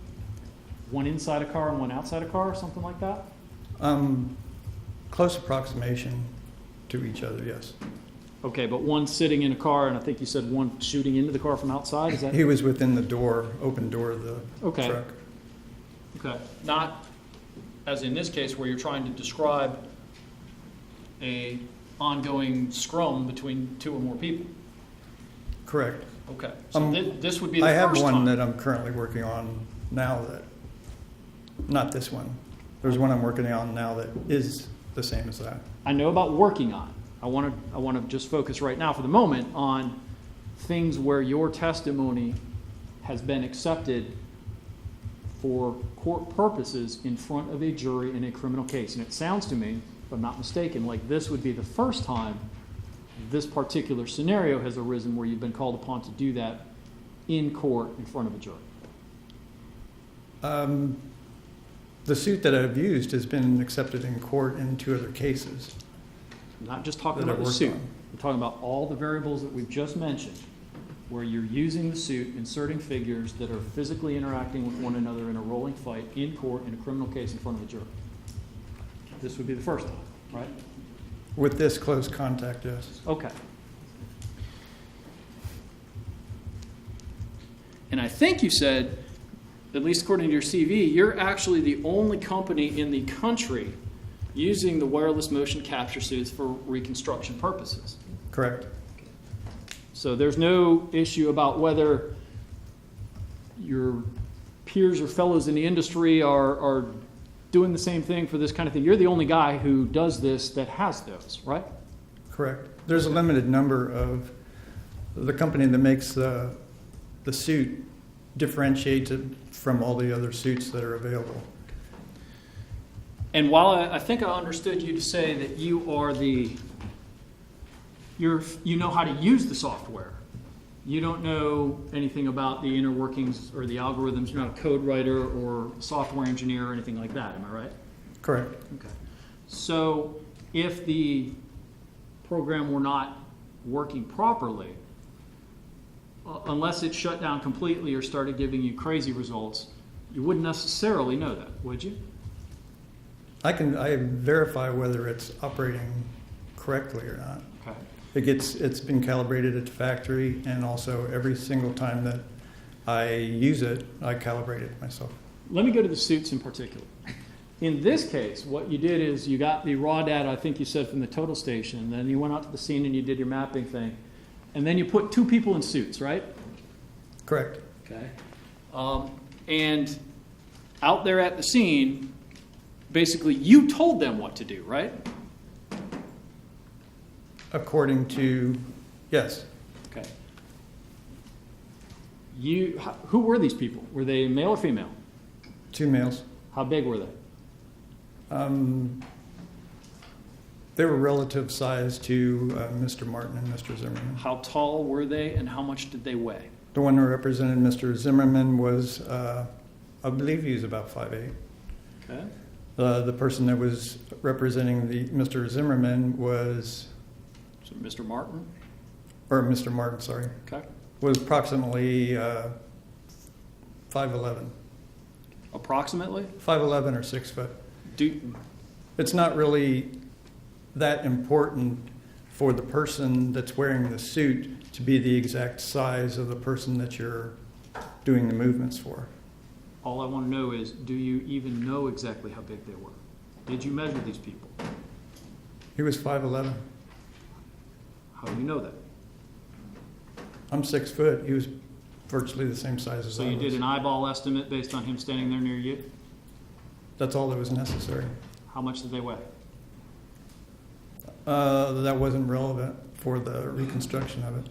One inside a car and one outside a car, or something like that? Close approximation to each other, yes. Okay, but one sitting in a car, and I think you said one shooting into the car from outside, is that? He was within the door, open door of the Okay. truck. Okay, not as in this case where you're trying to describe a ongoing scrum between two or more people. Correct. Okay, so this would be the I have first one time. that I'm currently working on now that, not this one. There's one I'm working on now that is the same as that. I know about working on. I want to just focus right now for the moment on things where your testimony has been accepted for court purposes in front of a jury in a criminal case. And it sounds to me, if I'm not mistaken, like this would be the first time this particular scenario has arisen where you've been called upon to do that in court in front of a jury. The suit that I've used has been accepted in court in 2 other cases. I'm not just talking That I about the worked suit. on. I'm talking about all the variables that we've just mentioned, where you're using the suit, inserting figures that are physically interacting with one another in a rolling fight in court in a criminal case in front of a jury. This would be the first time, right? With this close contact, yes. Okay. And I think you said, at least according to your CV, you're actually the only company in the country using the wireless motion capture suits for reconstruction purposes. Correct. So there's no issue about whether your peers or fellows in the industry are doing the same thing for this kind of thing. You're the only guy who does this that has those, right? Correct. There's a limited number of, the company that makes the suit differentiates it from all the other suits that are available. And while I think I understood you to say that you are you know how to use the software, you don't know anything about the inner workings or the algorithms. You're not a code writer or software engineer or anything like that. Am I right? Correct. Okay. So if the program were not working properly, unless it shut down completely or started giving you crazy results, you wouldn't necessarily know that, would you? I verify whether it's operating correctly or not. Okay. It's been calibrated at the factory, and also every single time that I use it, I calibrate it myself. Let me go to the suits in particular. In this case, what you did is you got the raw data, I think you said, from the total station, then you went out to the scene and you did your mapping thing, and then you put 2 people in suits, right? Correct. Okay. And out there at the scene, basically you told them what to do, right? According to, yes. Okay. Who were these people? Were they male or female? 2 males. How big were they? They were relative size to Mr. Martin and Mr. Zimmerman. How tall were they, and how much did they weigh? The one who represented Mr. Zimmerman was, I believe he was about 5'8". Okay. The person that was representing Mr. Zimmerman was, So Mr. Martin? or Mr. Martin, sorry, Okay. was approximately 5'11". Approximately? 5'11" or 6 foot. Do, It's not really that important for the person that's wearing the suit to be the exact size of the person that you're doing the movements for. all I want to know is, do you even know exactly how big they were? Did you measure these people? He was 5'11". How do you know that? I'm 6 foot. He was virtually the same size as So I you was. did an eyeball estimate based on him standing there near you? That's all that was necessary. How much did they weigh? That wasn't relevant for the reconstruction of it.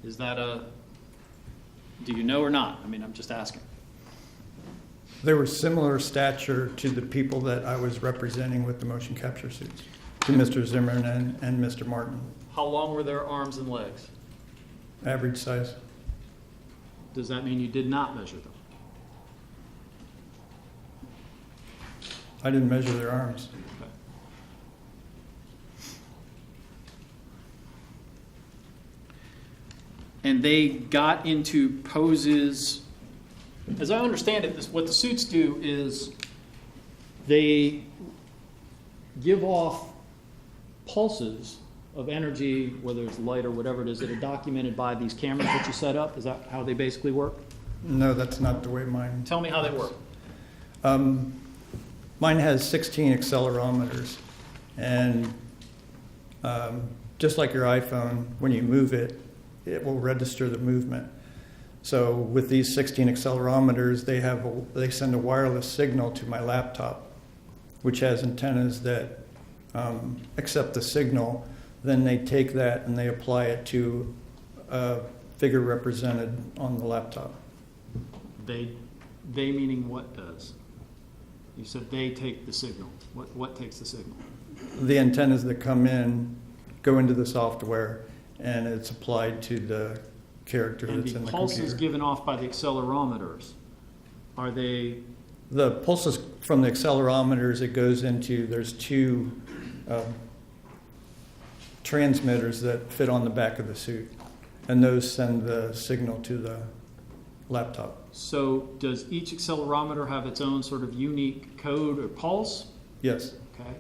Is that do you know or not? I mean, I'm just asking. They were similar stature to the people that I was representing with the motion capture suits, to Mr. Zimmerman and Mr. Martin. How long were their arms and legs? Average size. Does that mean you did not measure them? I didn't measure their arms. Okay. And they got into poses. As I understand it, what the suits do is they give off pulses of energy, whether it's light or whatever it is, that are documented by these cameras that you set up. Is that how they basically work? No, that's not the way mine. Tell me how they work. Mine has 16 accelerometers, and just like your iPhone, when you move it, it will register the movement. So with these 16 accelerometers, they send a wireless signal to my laptop, which has antennas that accept the signal. Then they take that and they apply it to a figure represented on the laptop. They meaning what does? You said they take the signal. What takes the signal? The antennas that come in go into the software, and it's applied to the character And that's the in the pulses computer. given off by the accelerometers, are they? The pulses from the accelerometers, it goes into, there's two transmitters that fit on the back of the suit, and those send the signal to the laptop. So does each accelerometer have its own sort of unique code or pulse? Yes. Okay.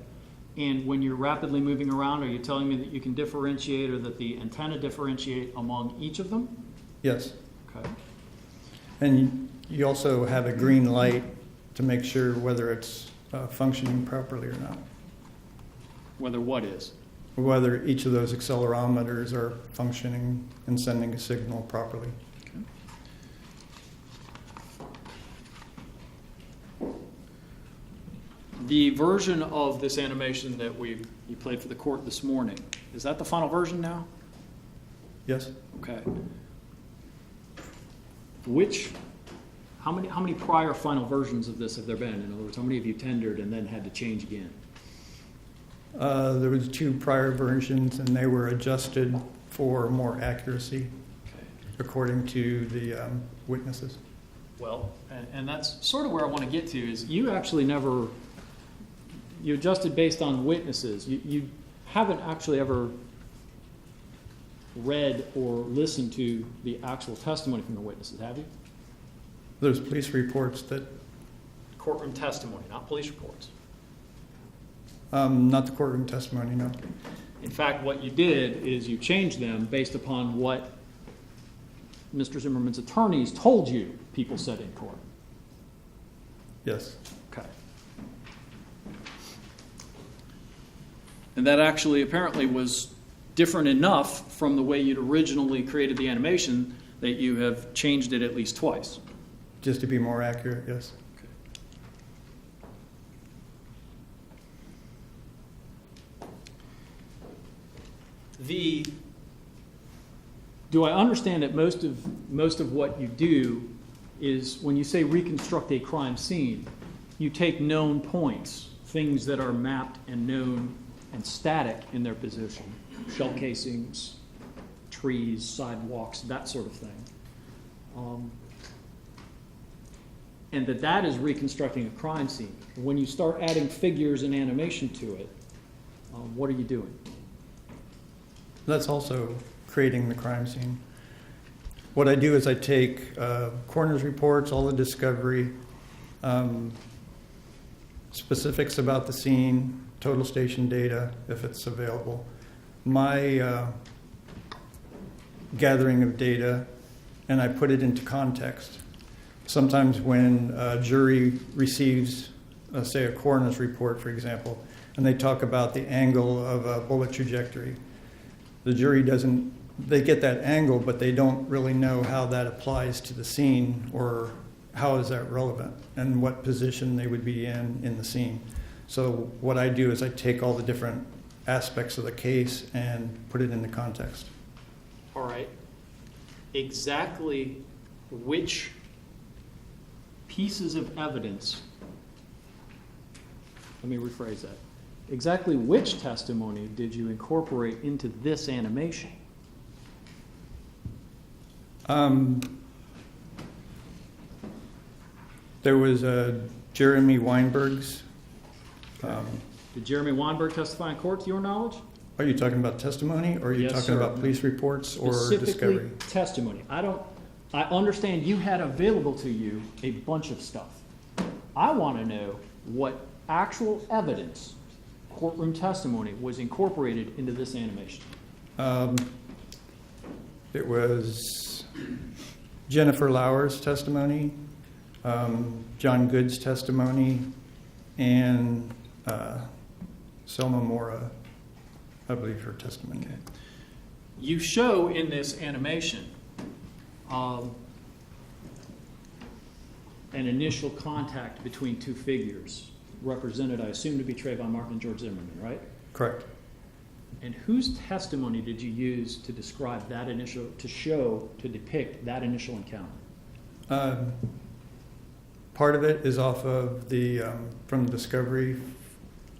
And when you're rapidly moving around, are you telling me that you can differentiate, or that the antenna differentiate among each of them? Yes. Okay. And you also have a green light to make sure whether it's functioning properly or not. Whether what is? Whether each of those accelerometers are functioning and sending a signal properly. The version of this animation that you played for the court this morning, is that the final version now? Yes. Okay. How many prior final versions of this have there been? In other words, how many have you tendered and then had to change again? There was 2 prior versions, and they were adjusted for more accuracy, Okay. according to the witnesses. Well, and that's sort of where I want to get to, is you actually never, you adjusted based on witnesses. You haven't actually ever read or listened to the actual testimony from the witnesses, have you? There's police reports that, Courtroom testimony, not police reports. not the courtroom testimony, no. In fact, what you did is you changed them based upon what Mr. Zimmerman's attorneys told you people said in court. Yes. Okay. And that actually apparently was different enough from the way you'd originally created the animation that you have changed it at least twice. Just to be more accurate, yes. Do I understand that most of what you do is, when you say reconstruct a crime scene, you take known points, things that are mapped and known and static in their position, shell casings, trees, sidewalks, that sort of thing, and that is reconstructing a crime scene. When you start adding figures and animation to it, what are you doing? That's also creating the crime scene. what I do is I take coroner's reports, all the discovery, specifics about the scene, total station data, if it's available, my gathering of data, and I put it into context. Sometimes when a jury receives, say, a coroner's report, for example, and they talk about the angle of a bullet trajectory, the jury doesn't, they get that angle, but they don't really know how that applies to the scene or how is that relevant and what position they would be in the scene. So what I do is I take all the different aspects of the case and put it into context. All right. Exactly which pieces of evidence, let me rephrase that. Exactly which testimony did you incorporate into this animation? There was Jeremy Weinberg's. Did Jeremy Weinberg testify in court to your knowledge? Are you talking about testimony, or are you Yes, talking sir. about police reports or Specifically discovery? testimony. I understand you had available to you a bunch of stuff. I want to know what actual evidence, courtroom testimony, was incorporated into this animation. It was Jennifer Lauer's testimony, John Good's testimony, and Selma Mora, I believe, her testimony. You show in this animation an initial contact between two figures, represented, I assume, to be Trayvon Martin and George Zimmerman, right? Correct. And whose testimony did you use to describe that initial, to depict that initial encounter? Part of it is off of the, from the discovery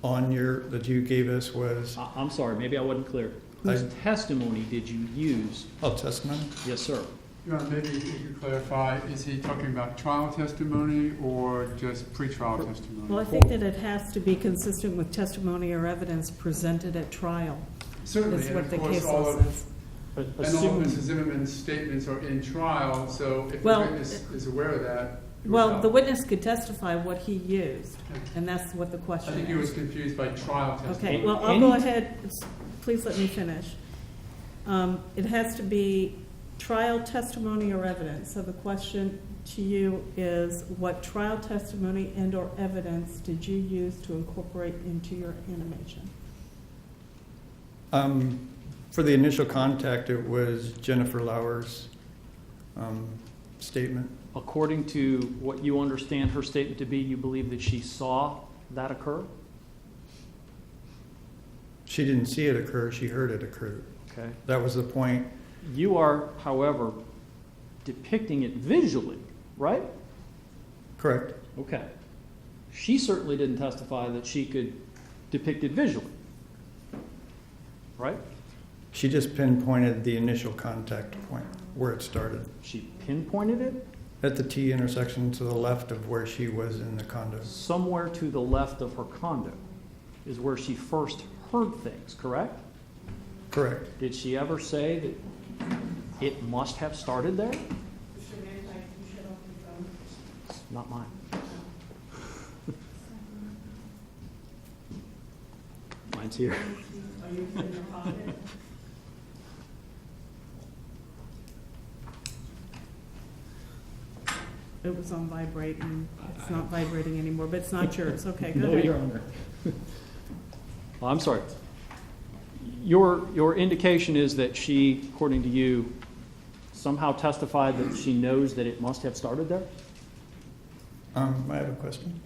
that you gave us was... I'm sorry, maybe I wasn't clear. Whose testimony did you use? Oh, testimony? Yes, sir. Your Honor, maybe you could clarify, is he talking about trial testimony or just pretrial testimony? Well, I think that it has to be consistent with testimony or evidence presented at trial. Certainly, Is and what of the course, case all law of, says. and all of Mrs. Zimmerman's statements are in trial, so if the Well, witness is aware of that, it would Well, help. the witness could testify what he used, and that's what the I question think he was is. confused by trial testimony. Okay, well, I'll go ahead, please let me finish. It has to be trial testimony or evidence. So the question to you is, what trial testimony and/or evidence did you use to incorporate into your animation? For the initial contact, it was Jennifer Lauer's statement. According to what you understand her statement to be, you believe that she saw that occur? She didn't see it occur, she heard it occur. Okay. That was the point. You are, however, depicting it visually, right? Correct. Okay. She certainly didn't testify that she could depict it visually, right? She just pinpointed the initial contact point, where it started. She pinpointed it? At the T intersection to the left of where she was in the condo. Somewhere to the left of her condo is where she first heard things, correct? Correct. Did she ever say that it must have started there? It's not mine. Mine's here. It was on vibrate, and it's not vibrating anymore, but it's not yours. Okay, go No, ahead. Your Honor. Oh, I'm sorry. Your indication is that she, according to you, somehow testified that she knows that it must have started there? I have a question.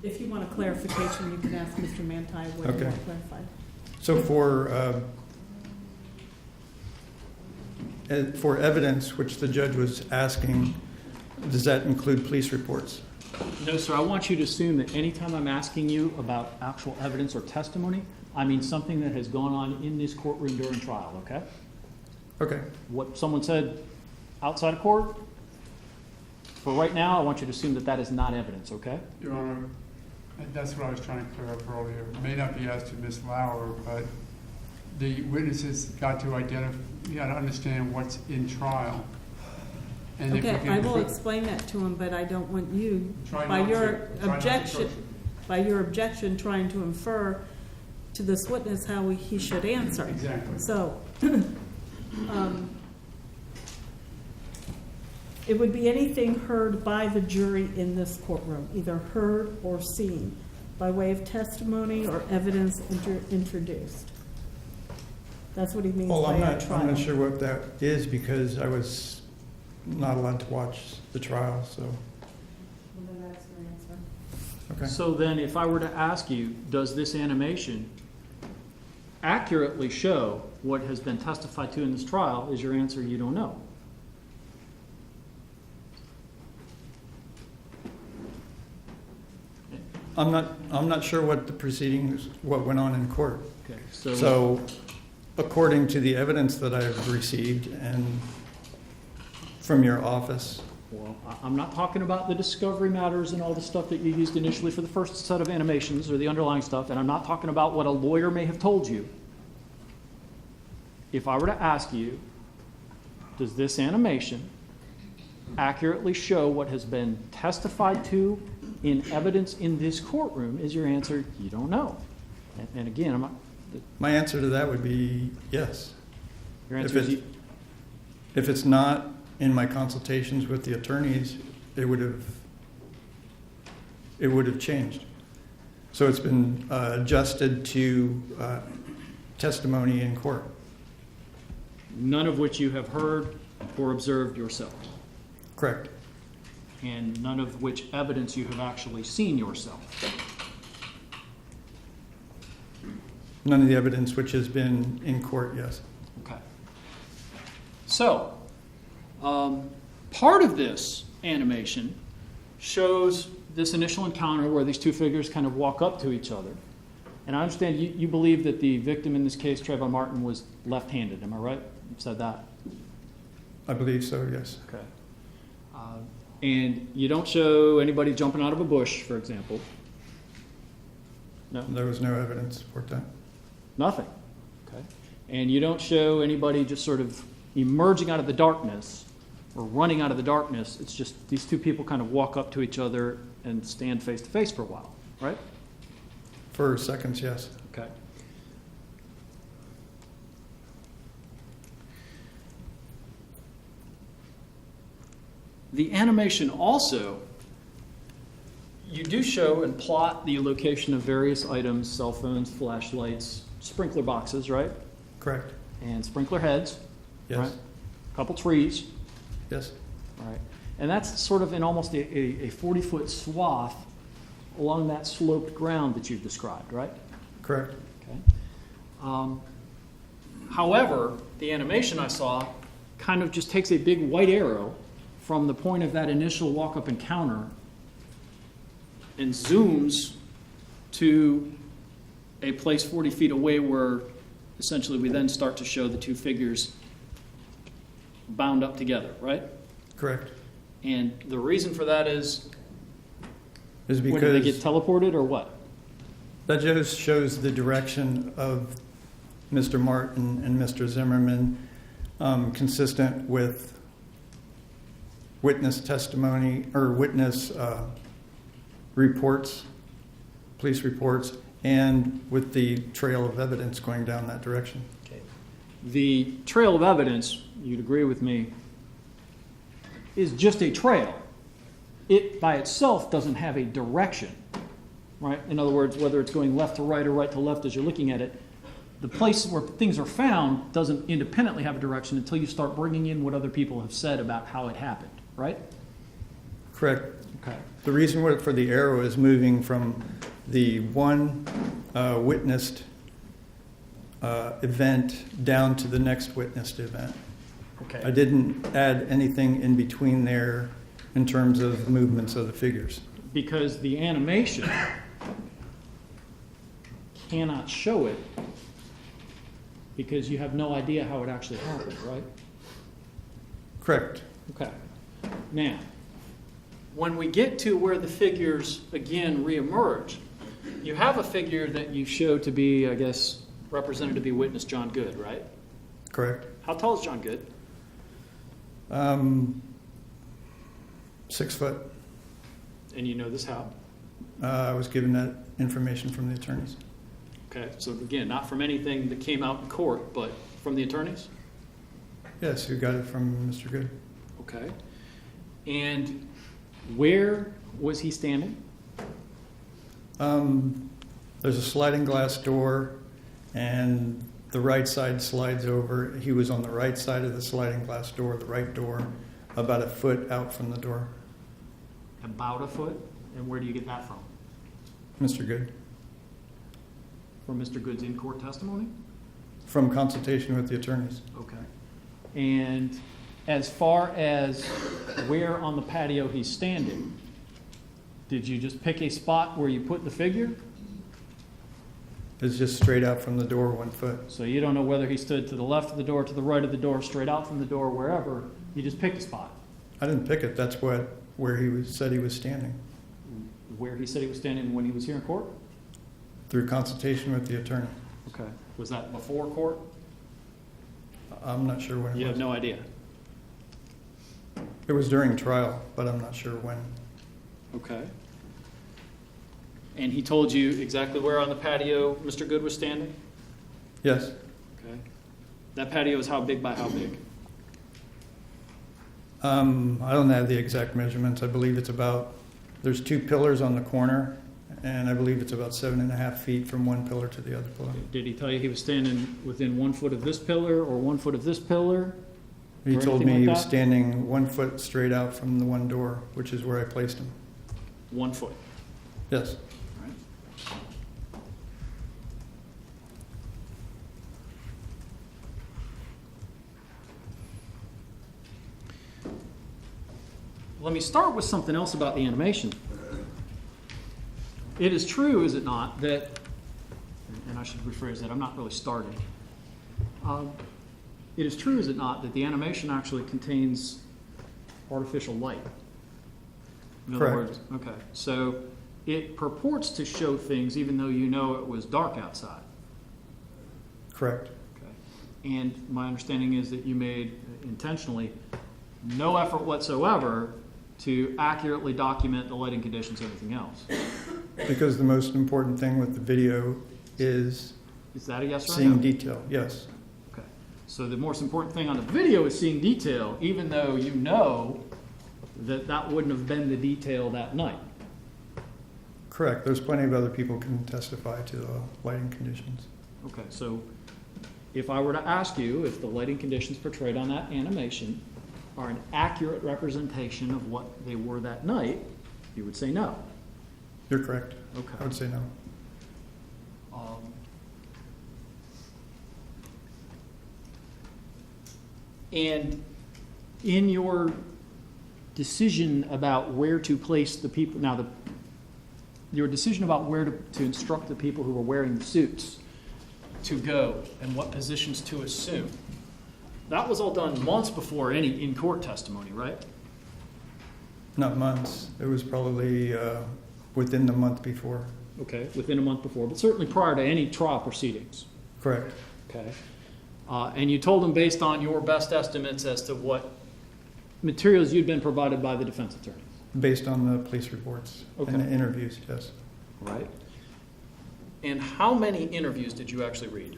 If you want a clarification, you can ask Mr. Manti what you Okay. want clarified. So for evidence, which the judge was asking, does that include police reports? No, sir. I want you to assume that anytime I'm asking you about actual evidence or testimony, I mean something that has gone on in this courtroom during trial, okay? Okay. What someone said outside of court, for right now, I want you to assume that that is not evidence, okay? Your Honor, that's what I was trying to clear up earlier. It may not be as to Ms. Lauer, but the witnesses got to understand what's in trial. And if we Okay, can I will put- explain that to him, but I don't want you, Try by not your to. Try not to objection, torture. by your objection, trying to infer to this witness how he should answer. Exactly. So, it would be anything heard by the jury in this courtroom, either heard or seen, by way of testimony or evidence introduced. That's what he means Well, by I'm a trial. not sure what that is because I was not allowed to watch the trial, so, Well, then that's your answer. okay. So then, if I were to ask you, does this animation accurately show what has been testified to in this trial, is your answer you don't know? I'm not sure what the proceedings, what went on in court. Okay, So, according to the evidence that I've received and from your office, well, I'm not talking about the discovery matters and all the stuff that you used initially for the first set of animations or the underlying stuff, and I'm not talking about what a lawyer may have told you. If I were to ask you, does this animation accurately show what has been testified to in evidence in this courtroom, is your answer, you don't know. And again, I'm not, my answer to that would be yes. your If answer is, it's, if it's not in my consultations with the attorneys, it would have changed. So it's been adjusted to testimony in court. none of which you have heard or observed yourself, Correct. and none of which evidence you have actually seen yourself. None of the evidence which has been in court, yes. Okay. So, part of this animation shows this initial encounter where these two figures kind of walk up to each other. And I understand you believe that the victim in this case, Trayvon Martin, was left-handed. Am I right? You said that? I believe so, yes. Okay. And you don't show anybody jumping out of a bush, for example. No? There was no evidence for that. Nothing. Okay. And you don't show anybody just sort of emerging out of the darkness or running out of the darkness. It's just these two people kind of walk up to each other and stand face to face for a while, right? For seconds, yes. Okay. The animation also, you do show and plot the location of various items, cell phones, flashlights, sprinkler boxes, right? Correct. And sprinkler heads, Yes. right? A couple trees, Yes. right? And that's sort of in almost a 40-foot swath along that sloped ground that you've described, right? Correct. Okay. However, the animation I saw kind of just takes a big white arrow from the point of that initial walk-up encounter and zooms to a place 40 feet away where essentially we then start to show the two figures bound up together, right? Correct. And the reason for that is, Is what, did they get because teleported or what? that just shows the direction of Mr. Martin and Mr. Zimmerman, consistent with witness testimony or witness reports, police reports, and with the trail of evidence going down that direction. Okay. The trail of evidence, you'd agree with me, is just a trail. It by itself doesn't have a direction, right? In other words, whether it's going left to right or right to left as you're looking at it, the place where things are found doesn't independently have a direction until you start bringing in what other people have said about how it happened, right? Correct. Okay. The reason for the arrow is moving from the one witnessed event down to the next witnessed event. Okay. I didn't add anything in between there in terms of movements of the figures. Because the animation cannot show it because you have no idea how it actually happened, right? Correct. Okay. Now, when we get to where the figures again reemerge, you have a figure that you show to be, I guess, represented to be witness John Good, right? Correct. How tall is John Good? 6 foot. And you know this how? I was given that information from the attorneys. Okay, so again, not from anything that came out in court, but from the attorneys? Yes, who got it from Mr. Good? Okay. And where was he standing? There's a sliding glass door, and the right side slides over. He was on the right side of the sliding glass door, the right door, about a foot out from the door. About a foot? And where do you get that from? Mr. Good. From Mr. Good's in-court testimony? From consultation with the attorneys. Okay. And as far as where on the patio he's standing, did you just pick a spot where you put the figure? It's just straight out from the door 1 foot. So you don't know whether he stood to the left of the door, to the right of the door, straight out from the door, wherever. You just picked a spot. I didn't pick it. That's where he said he was standing. Where he said he was standing when he was here in court? Through consultation with the attorney. Okay. Was that before court? I'm not sure when it was. You have no idea. It was during trial, but I'm not sure when. Okay. And he told you exactly where on the patio Mr. Good was standing? Yes. Okay. That patio is how big by how big? I don't have the exact measurements. I believe it's there's 2 pillars on the corner, and I believe it's about 7.5 feet from one pillar to the other pillar. Did he tell you he was standing within 1 foot of this pillar or 1 foot of this pillar? He Or told anything me like he was that? standing 1 foot straight out from the one door, which is where I placed him. 1 foot. Yes. All right. Let me start with something else about the animation. It is true, is it not, that, and I should rephrase that, I'm not really starting. It is true, is it not, that the animation actually contains artificial light? In other Correct. words, okay, so it purports to show things even though you know it was dark outside. Correct. Okay. And my understanding is that you made intentionally no effort whatsoever to accurately document the lighting conditions and everything else. Because the most important thing with the video is Is that a yes or a seeing no? detail. Yes. Okay. So the most important thing on the video is seeing detail, even though you know that that wouldn't have been the detail that night. Correct. There's plenty of other people can testify to the lighting conditions. Okay, so if I were to ask you if the lighting conditions portrayed on that animation are an accurate representation of what they were that night, you would say no. You're correct. Okay. I would say no. And in your decision about where to place the people, now your decision about where to instruct the people who were wearing the suits to go and what positions to assume, that was all done months before any in-court testimony, right? Not months. It was probably within the month before. Okay, within a month before, but certainly prior to any trial proceedings. Correct. Okay. And you told them based on your best estimates as to what materials you'd been provided by the defense attorney. Based on the police reports Okay. and the interviews, yes. Right. And how many interviews did you actually read?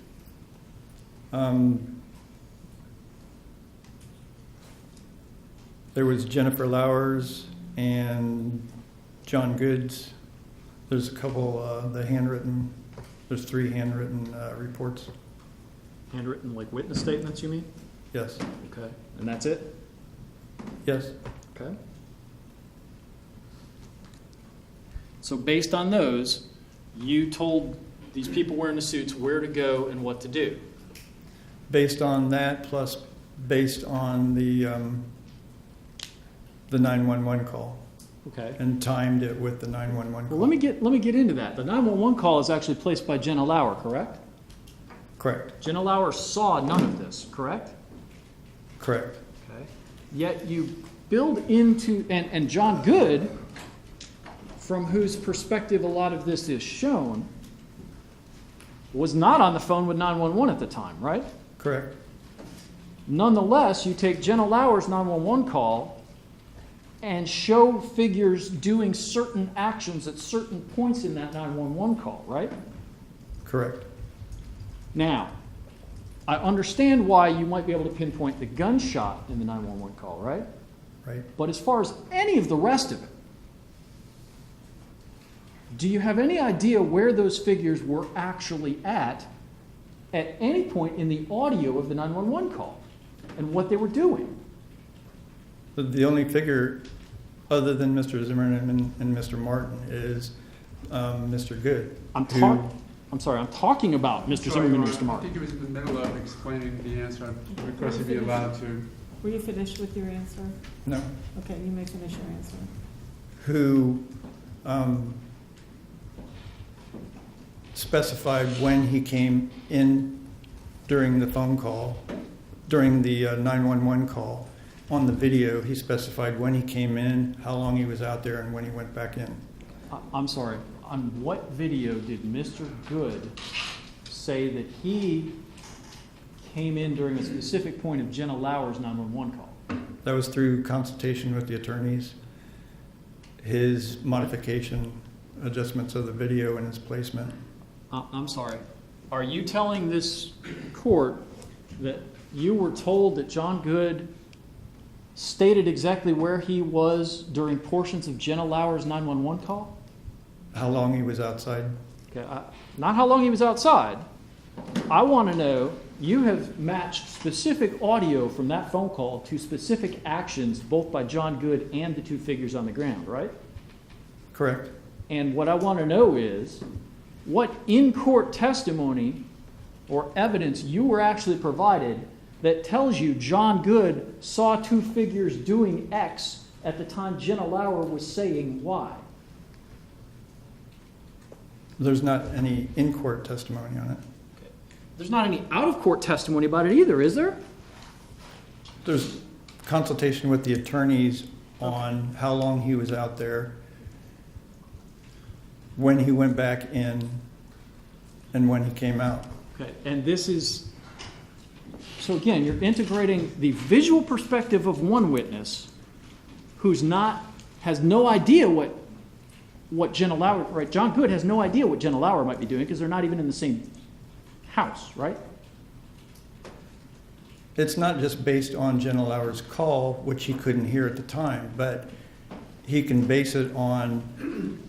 There was Jennifer Lowers and John Goods. There's a couple, there's 3 handwritten reports. Handwritten, like witness statements, you mean? Yes. Okay. And that's it? Yes. Okay. So based on those, you told these people wearing the suits where to go and what to do. Based on that, plus based on the 911 call, Okay. and timed it with the 911 call. Well, let me get into that. The 911 call is actually placed by Jenna Lauer, correct? Correct. Jenna Lauer saw none of this, correct? Correct. Okay. Yet you build into, and John Good, from whose perspective a lot of this is shown, was not on the phone with 911 at the time, right? Correct. Nonetheless, you take Jenna Lauer's 911 call and show figures doing certain actions at certain points in that 911 call, right? Correct. Now, I understand why you might be able to pinpoint the gunshot in the 911 call, right? Right. But as far as any of the rest of it, do you have any idea where those figures were actually at any point in the audio of the 911 call and what they were doing? The only figure other than Mr. Zimmerman and Mr. Martin is Mr. Good. I'm talking about Mr. Zimmerman and Mr. I Martin. think he was in the middle of explaining the answer. I request he be allowed to. Were you finished with your answer? No. Okay, you may finish your answer. Who specified when he came in during the phone call, during the 911 call. On the video, he specified when he came in, how long he was out there, and when he went back in. I'm sorry. On what video did Mr. Good say that he came in during a specific point of Jenna Lauer's 911 call? That was through consultation with the attorneys, his modification, adjustments of the video and its placement. I'm sorry. Are you telling this court that you were told that John Good stated exactly where he was during portions of Jenna Lauer's 911 call? How long he was outside. Okay, not how long he was outside. I want to know, you have matched specific audio from that phone call to specific actions both by John Good and the two figures on the ground, right? Correct. And what I want to know is what in-court testimony or evidence you were actually provided that tells you John Good saw two figures doing X at the time Jenna Lauer was saying Y. There's not any in-court testimony on it. There's not any out-of-court testimony about it either, is there? There's consultation with the attorneys on how long he was out there, when he went back in, and when he came out. Okay, and this is, so again, you're integrating the visual perspective of one witness who's has no idea what Jenna Lauer, right? John Good has no idea what Jenna Lauer might be doing because they're not even in the same house, right? It's not just based on Jenna Lauer's call, which he couldn't hear at the time, but he can base it on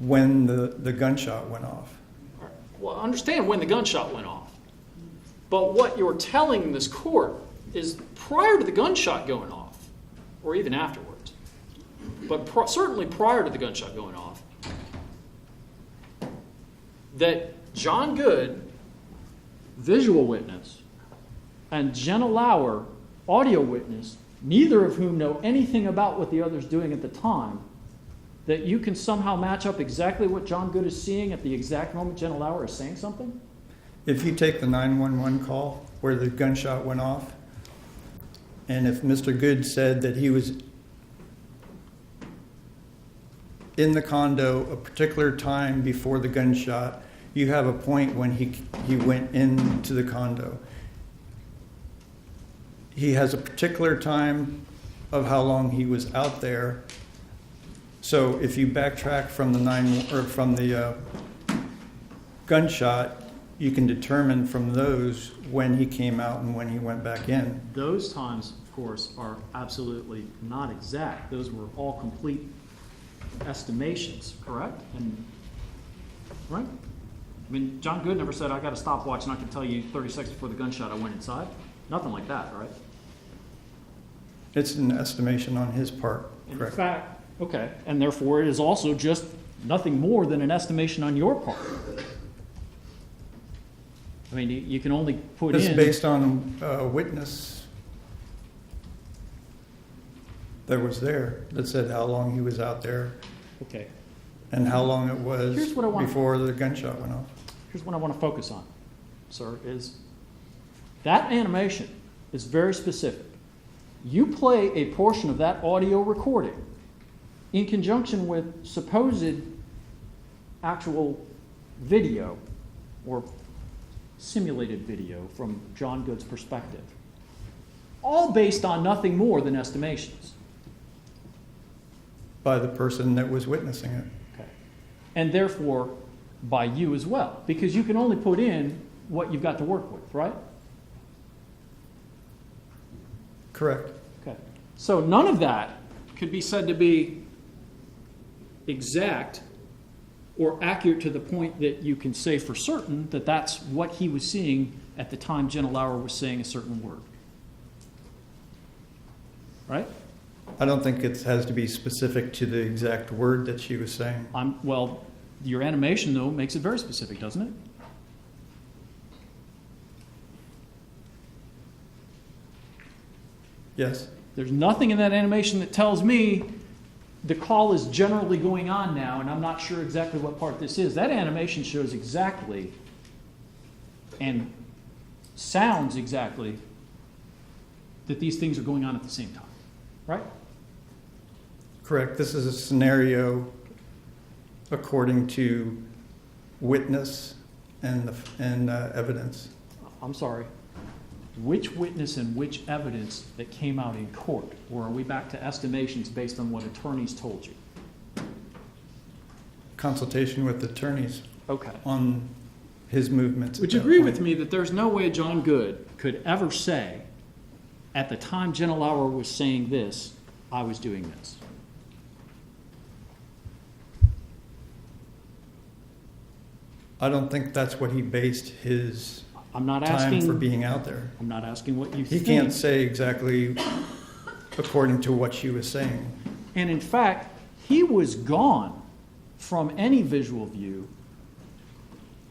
when the gunshot went off. Well, I understand when the gunshot went off. But what you're telling this court is prior to the gunshot going off, or even afterwards, but certainly prior to the gunshot going off, that John Good, visual witness, and Jenna Lauer, audio witness, neither of whom know anything about what the other's doing at the time, that you can somehow match up exactly what John Good is seeing at the exact moment Jenna Lauer is saying something? If you take the 911 call where the gunshot went off, and if Mr. Good said that he was in the condo a particular time before the gunshot, you have a point when he went into the condo. He has a particular time of how long he was out there. So if you backtrack from the gunshot, you can determine from those when he came out and when he went back in. Those times, of course, are absolutely not exact. Those were all complete estimations, correct? And right? I mean, John Good never said, I got a stopwatch and I can tell you 30 seconds before the gunshot I went inside. Nothing like that, right? It's an estimation on his part, In correct? fact, okay, and therefore it is also just nothing more than an estimation on your part. I mean, you can only put It's in... based on a witness that was there that said how long he was out there Okay, and how long it was Here's what I want- before the gunshot went off. here's what I want to focus on, sir, is that animation is very specific. You play a portion of that audio recording in conjunction with supposed actual video or simulated video from John Good's perspective, all based on nothing more than estimations. By the person that was witnessing it. Okay. And therefore, by you as well, because you can only put in what you've got to work with, right? Correct. Okay. So none of that could be said to be exact or accurate to the point that you can say for certain that that's what he was seeing at the time Jenna Lauer was saying a certain word. Right? I don't think it has to be specific to the exact word that she was saying. Well, your animation, though, makes it very specific, doesn't it? Yes. There's nothing in that animation that tells me the call is generally going on now, and I'm not sure exactly what part this is. That animation shows exactly and sounds exactly that these things are going on at the same time, right? Correct. This is a scenario according to witness and evidence. I'm sorry. Which witness and which evidence that came out in court? Or are we back to estimations based on what attorneys told you? Consultation with attorneys Okay. on his movements. Would you agree with me that there's no way John Good could ever say, at the time Jenna Lauer was saying this, I was doing this? I don't think that's what he based his I'm not time asking for being out there. I'm not asking what you He think. can't say exactly according to what she was saying. And in fact, he was gone from any visual view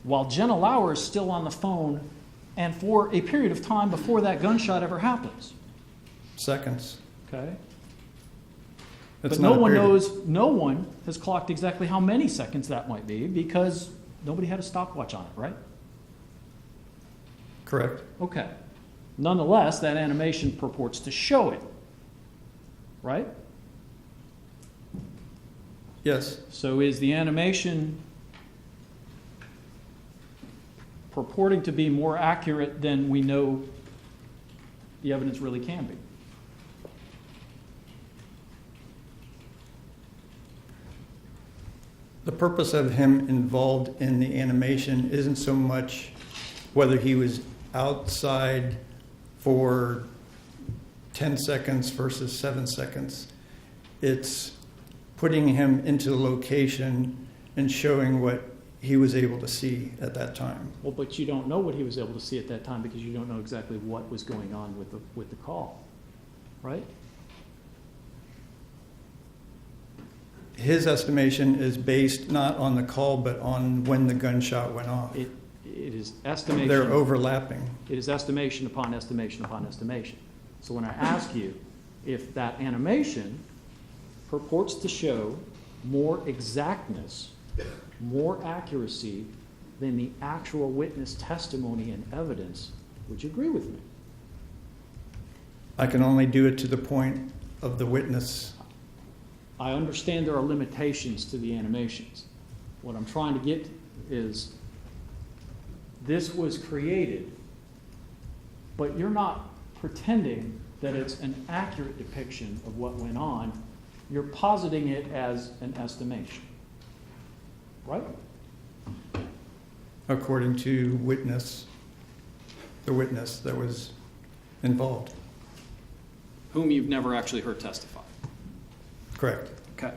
while Jenna Lauer is still on the phone and for a period of time before that gunshot ever happens. Seconds. Okay? That's But not no a one period. knows, no one has clocked exactly how many seconds that might be because nobody had a stopwatch on it, right? Correct. Okay. Nonetheless, that animation purports to show it, right? Yes. So is the animation purporting to be more accurate than we know the evidence really can be? The purpose of him involved in the animation isn't so much whether he was outside for 10 seconds versus 7 seconds. It's putting him into the location and showing what he was able to see at that time. Well, but you don't know what he was able to see at that time because you don't know exactly what was going on with the call, right? His estimation is based not on the call, but on when the gunshot went off. It is estimation. They're overlapping. It is estimation upon estimation upon estimation. So when I ask you if that animation purports to show more exactness, more accuracy than the actual witness testimony and evidence, would you agree with me? I can only do it to the point of the witness. I understand there are limitations to the animations. What I'm trying to get is this was created, but you're not pretending that it's an accurate depiction of what went on. You're positing it as an estimation, right? According to the witness that was involved. Whom you've never actually heard testify. Correct. Okay.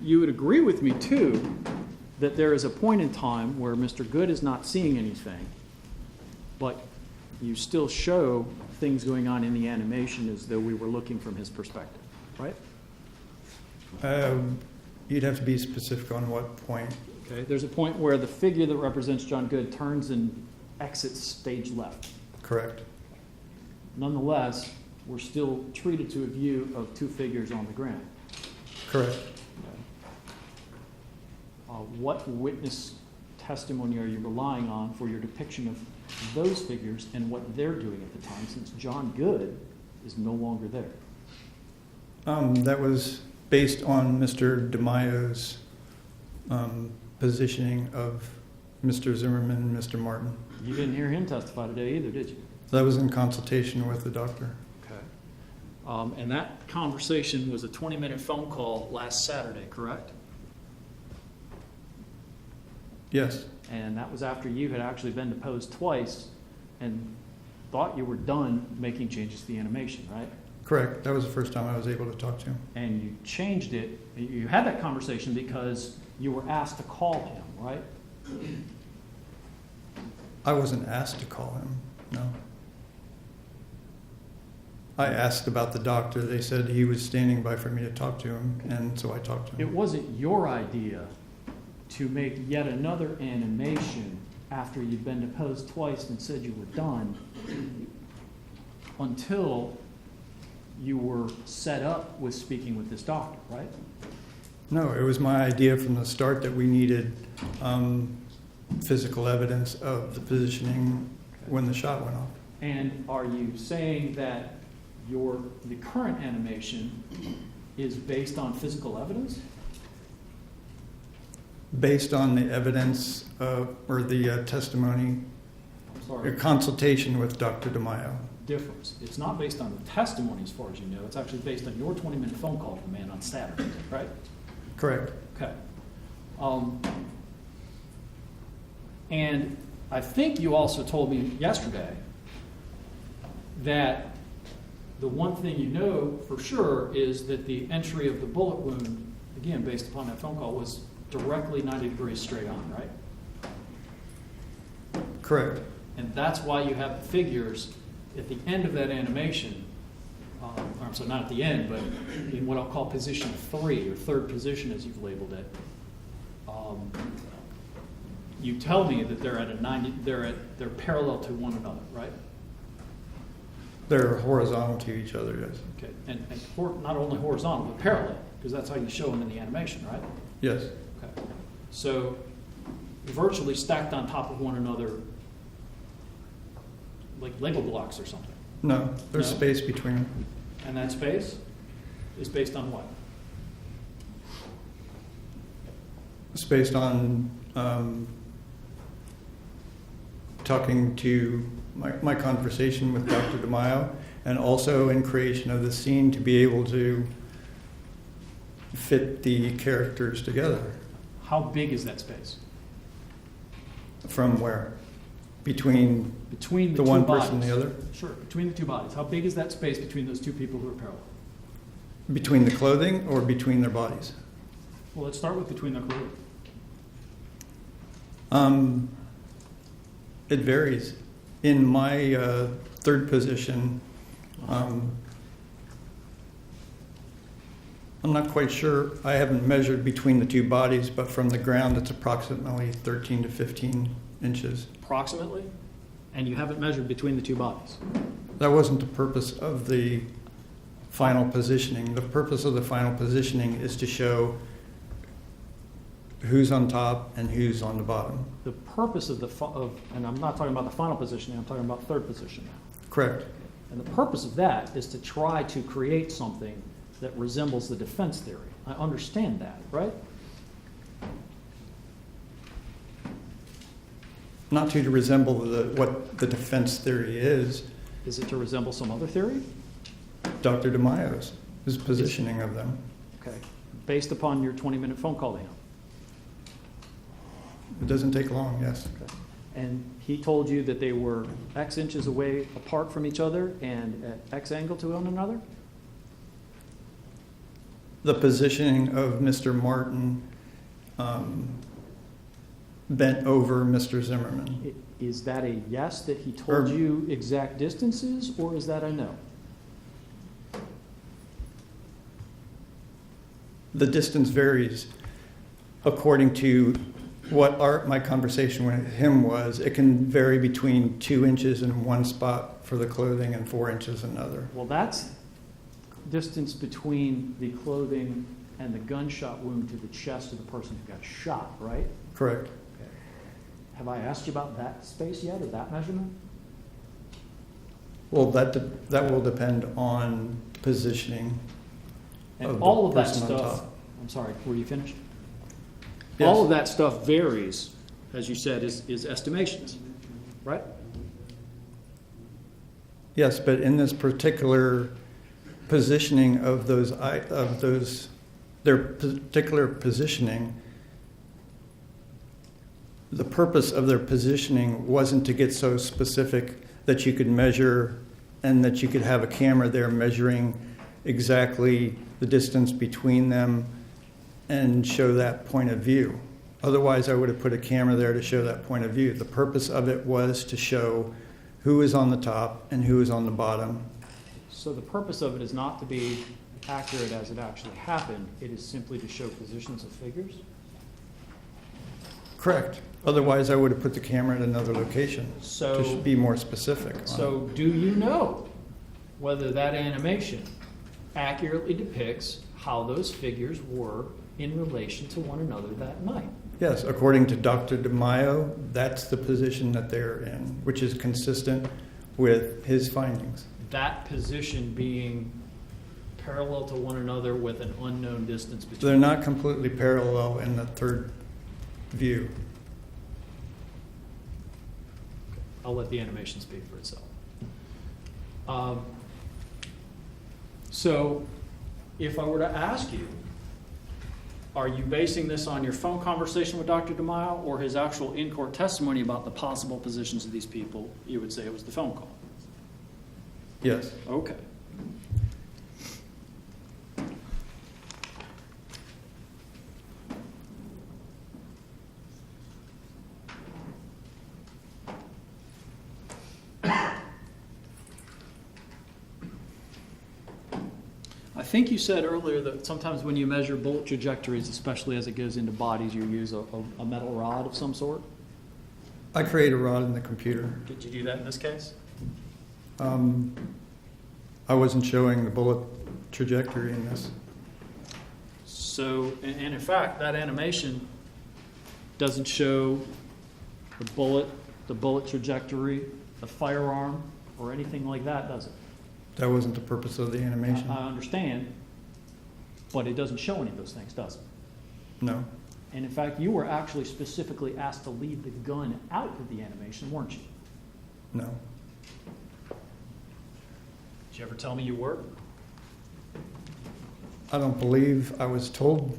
You would agree with me, too, that there is a point in time where Mr. Good is not seeing anything, but you still show things going on in the animation as though we were looking from his perspective, right? You'd have to be specific on what point. Okay. There's a point where the figure that represents John Good turns and exits stage left. Correct. Nonetheless, we're still treated to a view of two figures on the ground. Correct. What witness testimony are you relying on for your depiction of those figures and what they're doing at the time, since John Good is no longer there? That was based on Mr. DeMaio's positioning of Mr. Zimmerman and Mr. Martin. You didn't hear him testify today either, did you? That was in consultation with the doctor. Okay. And that conversation was a 20-minute phone call last Saturday, correct? Yes, And that was after you had actually been deposed twice and thought you were done making changes to the animation, right? correct. That was the first time I was able to talk to him. And you changed it, you had that conversation because you were asked to call him, right? I wasn't asked to call him, no. I asked about the doctor. They said he was standing by for me to talk to him, and so I talked to It him. wasn't your idea to make yet another animation after you'd been deposed twice and said you were done until you were set up with speaking with this doctor, right? No, it was my idea from the start that we needed physical evidence of the positioning when the shot went off. And are you saying that the current animation is based on physical evidence? Based on the evidence or the testimony, I'm sorry. a consultation with Dr. DeMaio. Difference. It's not based on the testimony as far as you know. It's actually based on your 20-minute phone call to the man on Saturday, right? Correct. Okay. And I think you also told me yesterday that the one thing you know for sure is that the entry of the bullet wound, again, based upon that phone call, was directly 90 degrees straight on, right? Correct. And that's why you have the figures at the end of that animation, so not at the end, but in what I'll call position 3, or third position as you've labeled it. You tell me that they're parallel to one another, right? They're horizontal to each other, yes. Okay, and not only horizontal, but parallel, because that's how you show them in the animation, right? Yes. Okay. So virtually stacked on top of one another, like Lego blocks or something. No, there's No? space between them. And that space is based on what? It's based on talking to my conversation with Dr. DeMaio, and also in creation of the scene to be able to fit the characters together. How big is that space? From where? Between Between the two one bodies. person and the other? Sure, between the two bodies. How big is that space between those two people who are parallel? Between the clothing or between their bodies? Well, let's start with between their clothing. It varies. In my third position, I'm not quite sure. I haven't measured between the two bodies, but from the ground, it's approximately 13 to 15 inches. Approximately? And you haven't measured between the two bodies? That wasn't the purpose of the final positioning. The purpose of the final positioning is to show who's on top and who's on the bottom. The purpose of and I'm not talking about the final positioning, I'm talking about third position now. Correct. And the purpose of that is to try to create something that resembles the defense theory. I understand that, right? Not to resemble what the defense theory is, Is it to resemble some other theory? Dr. DeMaio's, his positioning of them. Okay. Based upon your 20-minute phone call to him. It doesn't take long, yes. Okay. And he told you that they were X inches away apart from each other and at X angle to one another? The positioning of Mr. Martin bent over Mr. Zimmerman. Is that a yes, that he told you exact distances, or is that a no? The distance varies according to what my conversation with him was. It can vary between 2 inches in one spot for the clothing and 4 inches in another. Well, that's distance between the clothing and the gunshot wound to the chest of the person who got shot, right? Correct. Okay. Have I asked you about that space yet, or that measurement? Well, that will depend on positioning And of the all of that person on stuff, top. I'm sorry, were you finished? Yes. All of that stuff varies, as you said, is estimations, right? Yes, but in this particular positioning of their particular positioning, the purpose of their positioning wasn't to get so specific that you could measure and that you could have a camera there measuring exactly the distance between them and show that point of view. Otherwise, I would have put a camera there to show that point of view. The purpose of it was to show who is on the top and who is on the bottom. So the purpose of it is not to be accurate as it actually happened, it is simply to show positions of figures? Correct. Otherwise, I would have put the camera at another location So- to be more specific on it. So do you know whether that animation accurately depicts how those figures were in relation to one another that night? Yes, according to Dr. DeMaio, that's the position that they're in, which is consistent with his findings. That position being parallel to one another with an unknown distance They're between. not completely parallel in the third view. I'll let the animation speak for itself. So if I were to ask you, are you basing this on your phone conversation with Dr. DeMaio or his actual in-court testimony about the possible positions of these people? You would say it was the phone call. Yes. Okay. I think you said earlier that sometimes when you measure bullet trajectories, especially as it goes into bodies, you use a metal rod of some sort. I create a rod in the computer. Did you do that in this case? I wasn't showing the bullet trajectory in this. So, and in fact, that animation doesn't show the bullet trajectory, the firearm, or anything like that, does it? That wasn't the purpose of the animation. I understand, but it doesn't show any of those things, does it? No. And in fact, you were actually specifically asked to leave the gun out of the animation, weren't you? No. Did you ever tell me you were? I don't believe I was told.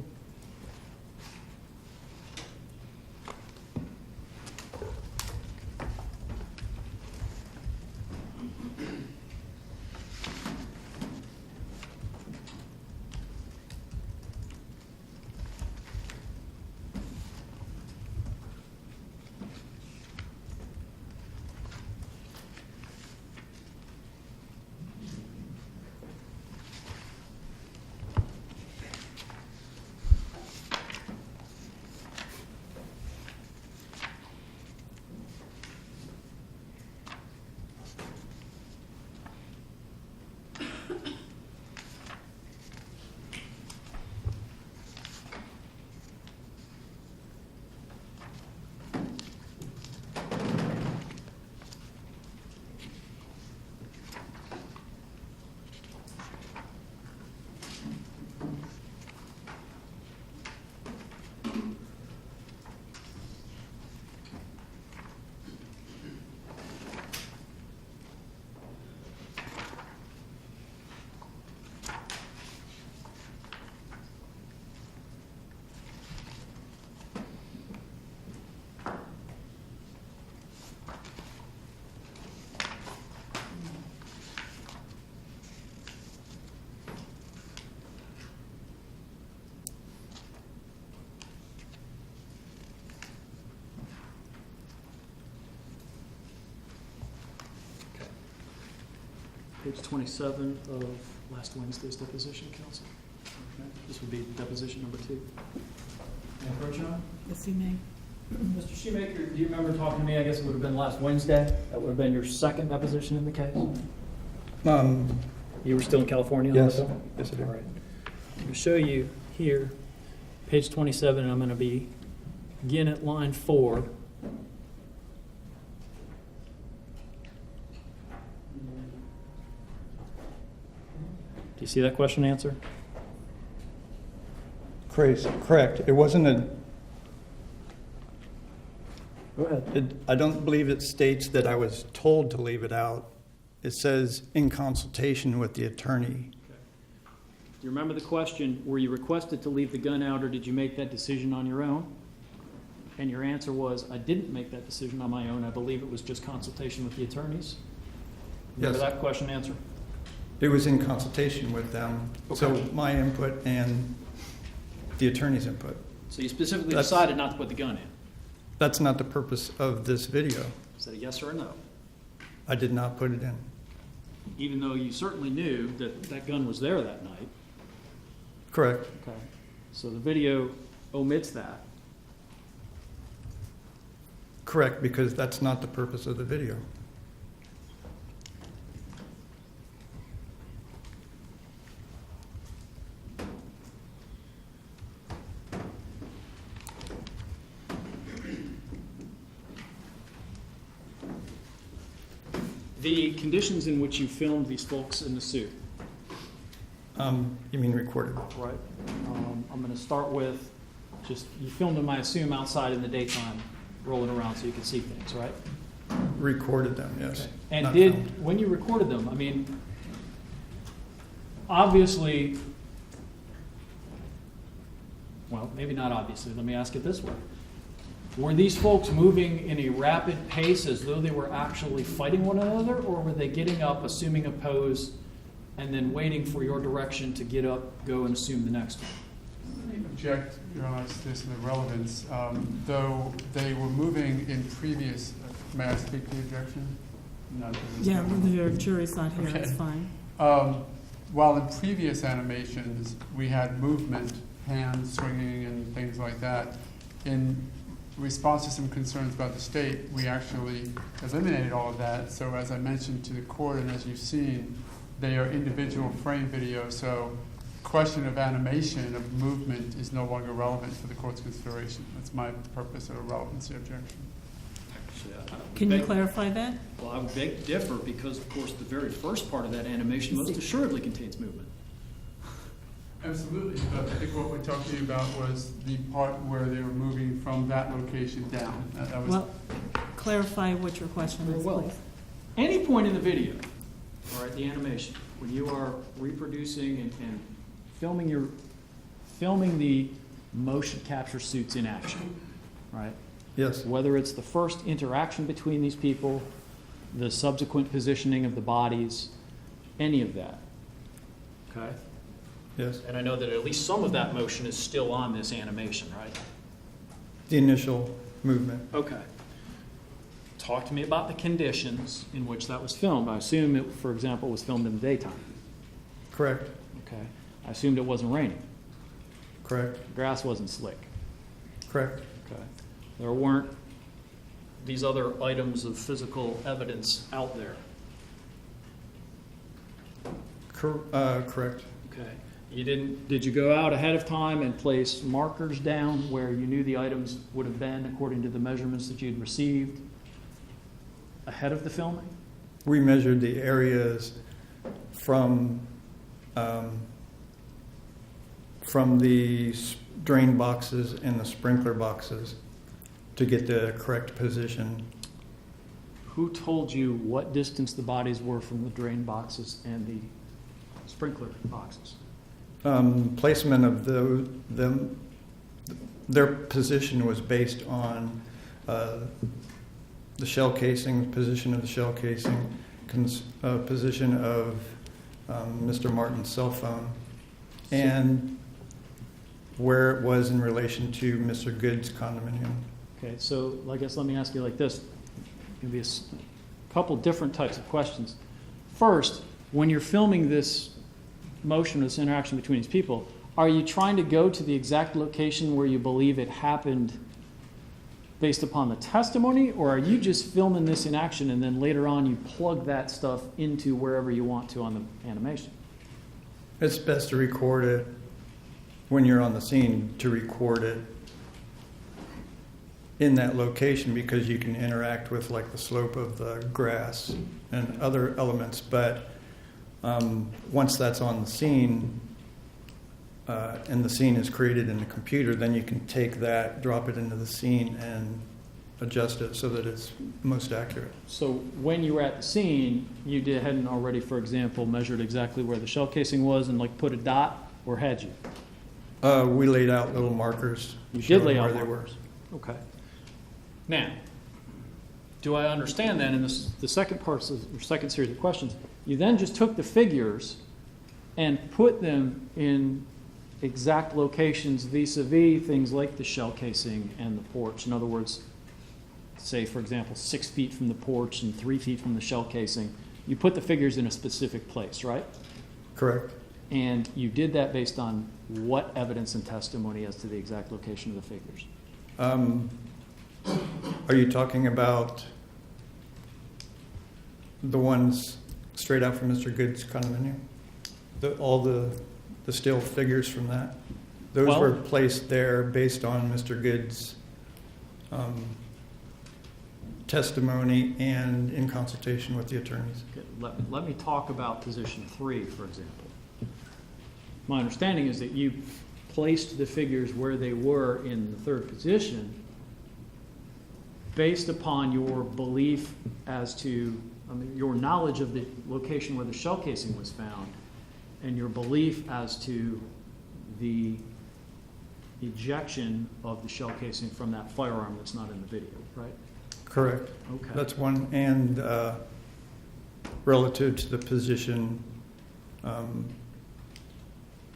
Page 27 of last Wednesday's deposition, counsel. Okay. This would be deposition number 2. May I approach you on? Yes, you may. Mr. Shoemaker, do you remember talking to me? I guess it would have been last Wednesday. That would have been your second deposition in the case. You were still in California at Yes. the time? Yes, I did. All right. I'm going to show you here, page 27, and I'm going to begin at line 4. you see that question answer? Correct. It wasn't a. Go ahead. I don't believe it states that I was told to leave it out. It says in consultation with the attorney. Do you remember the question, were you requested to leave the gun out, or did you make that decision on your own? And your answer was, I didn't make that decision on my own. I believe it was just consultation with the attorneys. Remember Yes. that question answer? It was in consultation with them. So Okay. my input and the attorney's input. So you specifically That's- decided not to put the gun in. That's not the purpose of this video. Is that a yes or a no? I did not put it in. Even though you certainly knew that that gun was there that night. Correct. Okay. So the video omits that. Correct, because that's not the purpose of the video. The conditions in which you filmed these folks in the suit. You mean recorded? Right. I'm going to start with just, you filmed them, I assume, outside in the daytime, rolling around so you could see things, right? Recorded them, yes. And Not did, filmed. when you recorded them, I mean, obviously, well, maybe not obviously, let me ask it this way. Were these folks moving in a rapid pace as though they were actually fighting one another, or were they getting up, assuming a pose, and then waiting for your direction to get up, go, and assume the next one? I object, Your Honor, to this and the relevance. Though they were moving in previous, may I speak to the objection? No. Yeah, your jury's not here, it's Okay. fine. While in previous animations, we had movement, hands swinging and things like that, in response to some concerns about the state, we actually eliminated all of that. So as I mentioned to the court, and as you've seen, they are individual frame videos, so question of animation, of movement, is no longer relevant for the court's consideration. That's my purpose of a relevancy objection. Actually, Can you clarify that? Well, I would beg to differ because, of course, the very first part of that animation most assuredly contains movement. Absolutely, but I think what we're talking about was the part where they were moving from that location down. That was, Well, clarify what your question Very is, well. please. Any point in the video, all right, the animation, when you are reproducing and filming the motion capture suits in action, right? Yes. Whether it's the first interaction between these people, the subsequent positioning of the bodies, any of that. Okay? Yes. And I know that at least some of that motion is still on this animation, right? The initial movement. Okay. Talk to me about the conditions in which that was filmed. I assume it, for example, was filmed in the daytime. Correct. Okay. I assumed it wasn't raining. Correct. The grass wasn't slick. Correct. Okay. There weren't these other items of physical evidence out there. Correct. Okay. Did you go out ahead of time and place markers down where you knew the items would have been according to the measurements that you'd received ahead of the filming? We measured the areas from the drain boxes and the sprinkler boxes to get the correct position. Who told you what distance the bodies were from the drain boxes and the sprinkler boxes? Placement of their position was based on the shell casing, position of the shell casing, position of Mr. Martin's cell phone, and where it was in relation to Mr. Good's condominium. Okay, so I guess let me ask you like this. Maybe a couple different types of questions. First, when you're filming this motion, this interaction between these people, are you trying to go to the exact location where you believe it happened based upon the testimony, or are you just filming this in action and then later on you plug that stuff into wherever you want to on the animation? It's best to record it when you're on the scene, to record it in that location because you can interact with like the slope of the grass and other elements. But Once that's on the scene, and the scene is created in the computer, then you can take that, drop it into the scene, and adjust it so that it's most accurate. So when you were at the scene, you hadn't already, for example, measured exactly where the shell casing was and like put a dot, or had you? We laid out little markers. You did showing lay out where they were. markers. Okay. Now, do I understand then, in the second part, or second series of questions, you then just took the figures and put them in exact locations vis-a-vis things like the shell casing and the porch. In other words, say, for example, 6 feet from the porch and 3 feet from the shell casing. You put the figures in a specific place, right? Correct. And you did that based on what evidence and testimony as to the exact location of the figures? Are you talking about the ones straight out from Mr. Good's condominium? All the still figures from that? Those Well- were placed there based on Mr. Good's testimony and in consultation with the attorneys. Okay, let me talk about position 3, for example. My understanding is that you placed the figures where they were in the third position based upon your belief as to, your knowledge of the location where the shell casing was found and your belief as to the ejection of the shell casing from that firearm that's not in the video, right? Correct. Okay. That's one. And relative to the position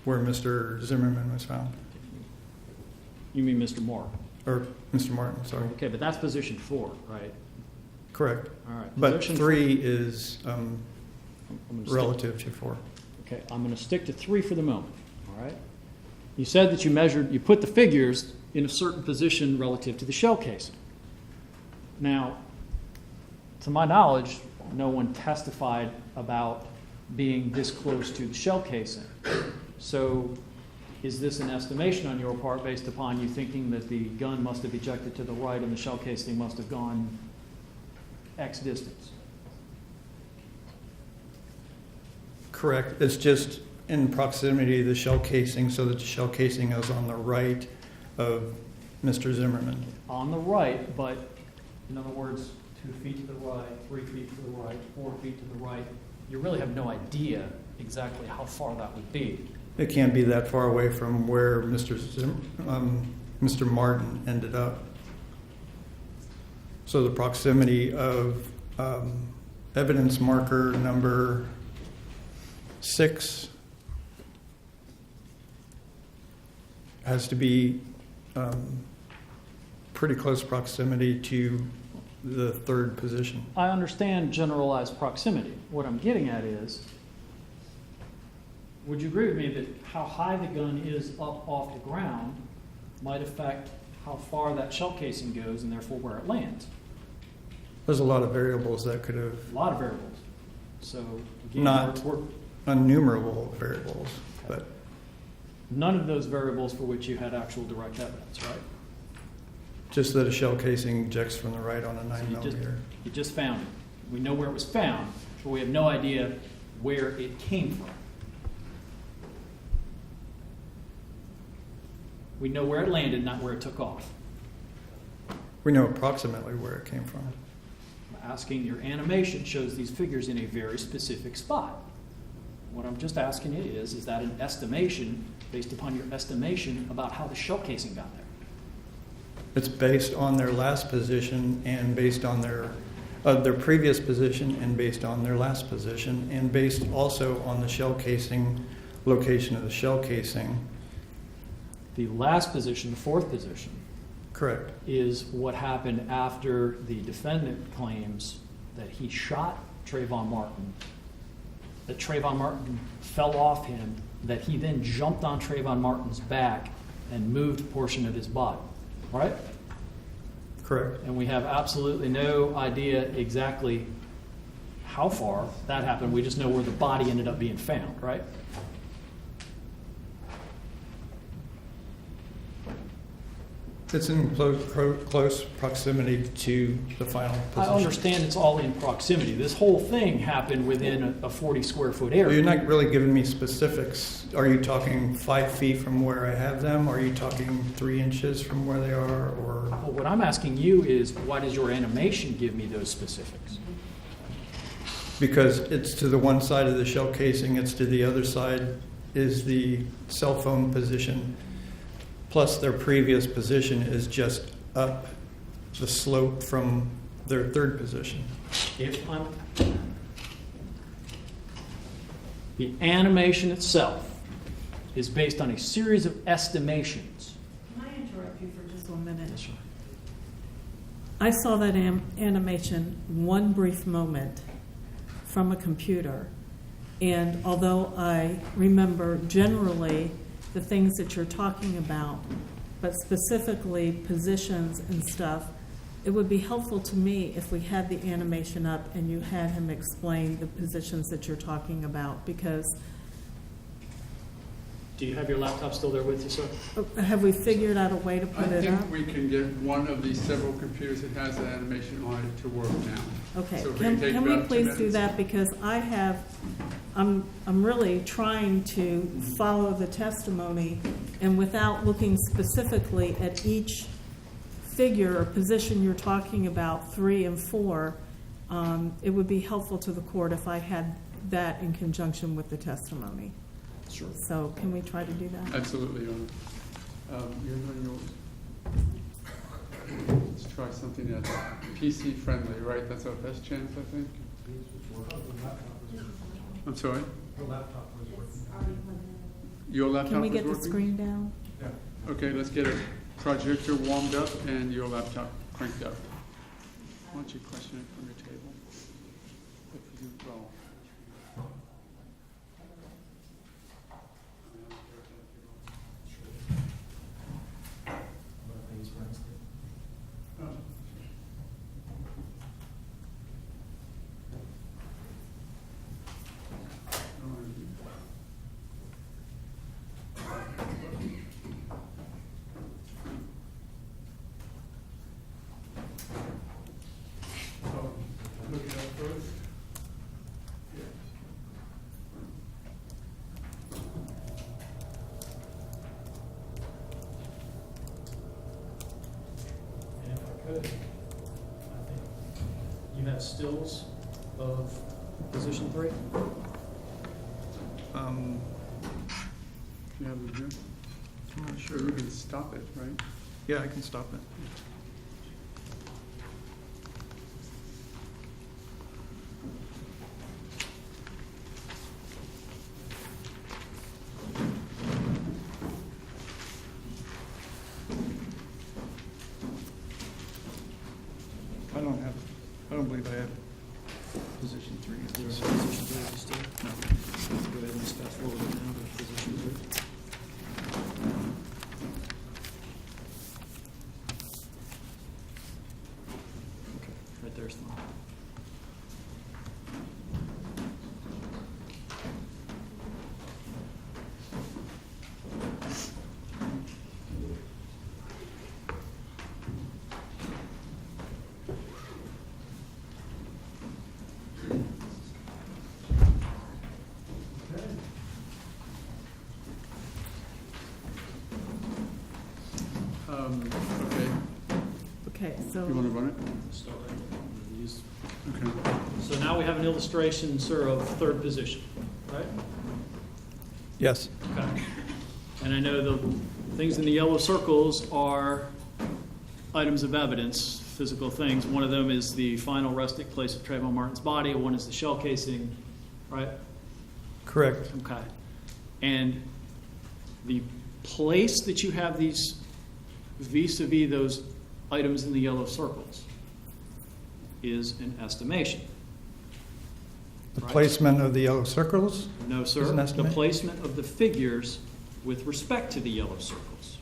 where Mr. Zimmerman was found, You mean Mr. Moore? or Mr. Martin, sorry. Okay, but that's position 4, right? Correct. All right. But Position 3 is I'm gonna relative to 4. Okay, I'm going to stick to 3 for the moment, all right? You said that you put the figures in a certain position relative to the shell casing. Now, to my knowledge, no one testified about being this close to the shell casing. So is this an estimation on your part based upon you thinking that the gun must have ejected to the right and the shell casing must have gone X distance? Correct. It's just in proximity to the shell casing so that the shell casing is on the right of Mr. Zimmerman. On the right, but in other words, 2 feet to the right, 3 feet to the right, 4 feet to the right. You really have no idea exactly how far that would be. It can't be that far away from where Mr. Martin ended up. So the proximity of evidence marker number 6 has to be pretty close proximity to the third position. I understand generalized proximity. What I'm getting at is, would you agree with me that how high the gun is up off the ground might affect how far that shell casing goes and therefore where it lands? There's a lot of variables that could have, A lot of variables. So again, Not- we're innumerable variables, but none of those variables for which you had actual direct evidence, right? just that a shell casing ejects from the right on a So 9 millimeter. you just found it. We know where it was found, but we have no idea where it came from. We know where it landed, not where it took off. We know approximately where it came from. I'm asking, your animation shows these figures in a very specific spot. What I'm just asking you is that an estimation based upon your estimation about how the shell casing got there? It's based on their last position and based on their previous position and based on their last position and based also on the shell casing, location of the shell casing. The last position, the fourth position, Correct. is what happened after the defendant claims that he shot Trayvon Martin, that Trayvon Martin fell off him, that he then jumped on Trayvon Martin's back and moved a portion of his body, right? Correct. And we have absolutely no idea exactly how far that happened. We just know where the body ended up being found, right? It's in close proximity to the final I position. understand it's all in proximity. This whole thing happened within a 40 square foot Well, area. you're not really giving me specifics. Are you talking 5 feet from where I have them? Are you talking 3 inches from where they are? Or Well, what I'm asking you is, why does your animation give me those specifics? because it's to the one side of the shell casing, it's to the other side is the cell phone position. Plus their previous position is just up the slope from their third position. If I'm, the animation itself is based on a series of estimations. Can I interrupt you for just 1 minute? Yes, sir. I saw that animation one brief moment from a computer, and although I remember generally the things that you're talking about, but specifically positions and stuff, it would be helpful to me if we had the animation up and you had him explain the positions that you're talking about, because Do you have your laptop still there with you, sir? have we figured out a way to I put it up? think we can get one of these several computers that has that animation on it to work now. Okay, So if can take we about 2 please do minutes. that, because I'm really trying to follow the testimony, and without looking specifically at each figure or position you're talking about, 3 and 4, it would be helpful to the court if I had that in conjunction with the testimony. Sure. So can we try to do that? Absolutely, Your Honor. You're doing yours. Let's try something that's PC friendly, right? That's our best chance, I think. I'm sorry? Your laptop Can we is get the working? screen down? Okay, let's get a projector warmed up and your laptop cranked up. Why don't you question it from your table? If you roll. Look it up first. And if I could, I think you have stills of position 3? You have it here? I'm not Sure, you can stop it, right? Yeah, I can stop it. I don't believe I have position 3. Is there a position 3 still? No. Go ahead and just fast forward it now to position 3. Okay, right there's fine. Okay, Okay, you so, want to run it? Start right there. Use- Okay. So now we have an illustration, sir, of third position, right? Yes. Okay. And I know the things in the yellow circles are items of evidence, physical things. One of them is the final resting place of Trayvon Martin's body. One is the shell casing, right? Correct. Okay. And the place that you have these vis-a-vis those items in the yellow circles is an estimation. The Right. placement of the yellow circles? No, Is sir. an The estimate? placement of the figures with respect to the yellow circles.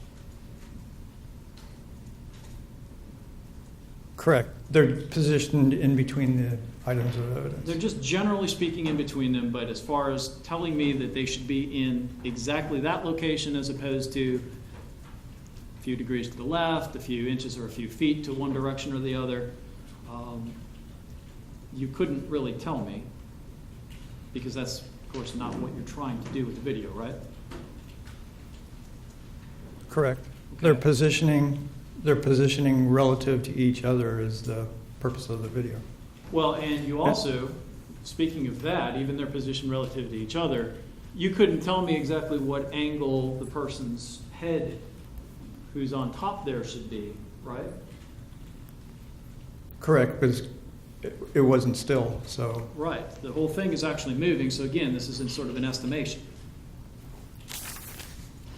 Correct. They're positioned in between the items of evidence. They're just generally speaking in between them, but as far as telling me that they should be in exactly that location as opposed to few degrees to the left, a few inches or a few feet to one direction or the other. You couldn't really tell me, because that's, of course, not what you're trying to do with the video, right? Correct. Okay. Their positioning relative to each other is the purpose of the video. Well, and you also, speaking of that, even their position relative to each other, you couldn't tell me exactly what angle the person's head who's on top there should be, right? Correct, because it wasn't still, so Right. The whole thing is actually moving, so again, this is in sort of an estimation.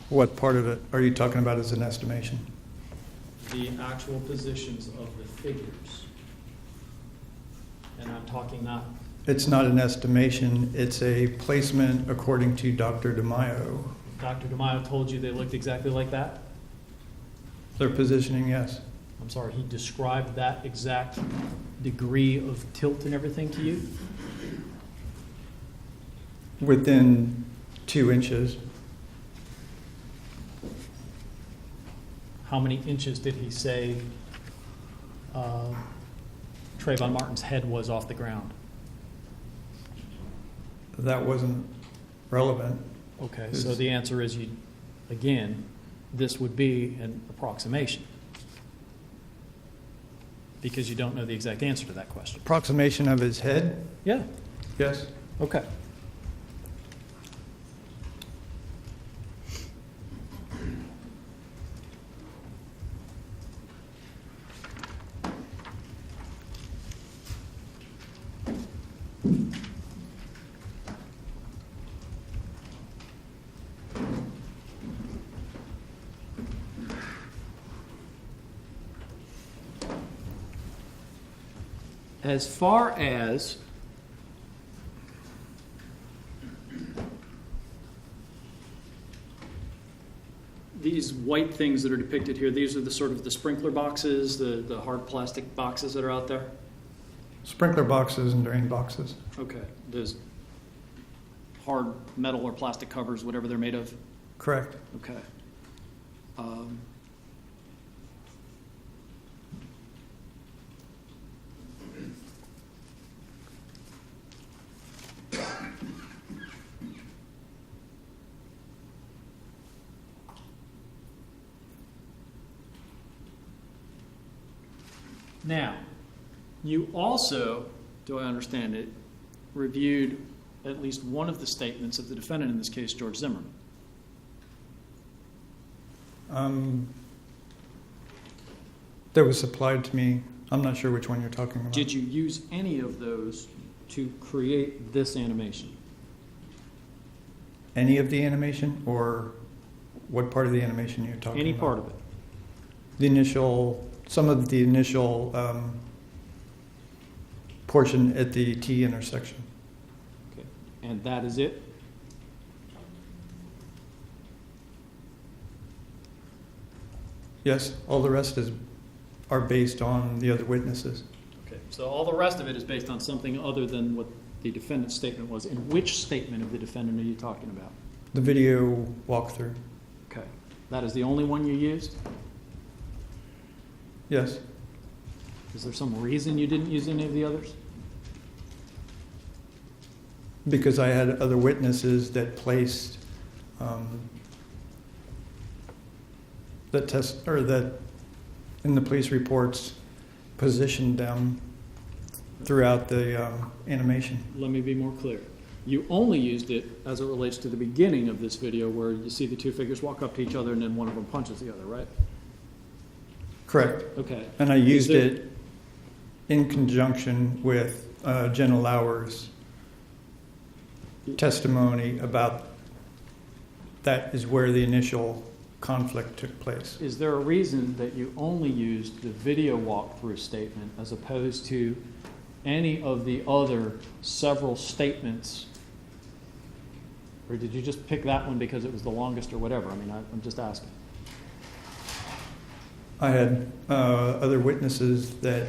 what part of it are you talking about as an estimation? The actual positions of the figures. And I'm talking not, It's not an estimation, it's a placement according to Dr. DeMaio. Dr. DeMaio told you they looked exactly like that? Their positioning, yes. I'm sorry, he described that exact degree of tilt and everything to you? Within 2 inches. How many inches did he say Trayvon Martin's head was off the ground? That wasn't relevant. Okay, so the answer is, again, this would be an approximation, because you don't know the exact answer to that question. Approximation of his head? Yeah, Yes. okay. As far as these white things that are depicted here, these are the sort of the sprinkler boxes, the hard plastic boxes that are out there? Sprinkler boxes and drain boxes. Okay, those hard metal or plastic covers, whatever they're made of? Correct. Okay. Now, you also, do I understand it, reviewed at least one of the statements of the defendant, in this case, George Zimmerman. That was supplied to me. I'm not sure which one you're talking about. Did you use any of those to create this animation? Any of the animation, or what part of the animation you're talking Any about? part of it? Some of the initial portion at the T intersection. Okay. And that is it? Yes, all the rest are based on the other witnesses. Okay. So all the rest of it is based on something other than what the defendant's statement was. And which statement of the defendant are you talking about? The video walkthrough. Okay. That is the only one you used? Yes. Is there some reason you didn't use any of the others? Because I had other witnesses that placed that in the police reports positioned them throughout the animation. Let me be more clear. You only used it as it relates to the beginning of this video, where you see the two figures walk up to each other and then one of them punches the other, right? Correct. Okay. And I used it in conjunction with Jenna Lauer's testimony about that is where the initial conflict took place. Is there a reason that you only used the video walkthrough statement as opposed to any of the other several statements? Or did you just pick that one because it was the longest or whatever? I mean, I'm just asking. I had other witnesses that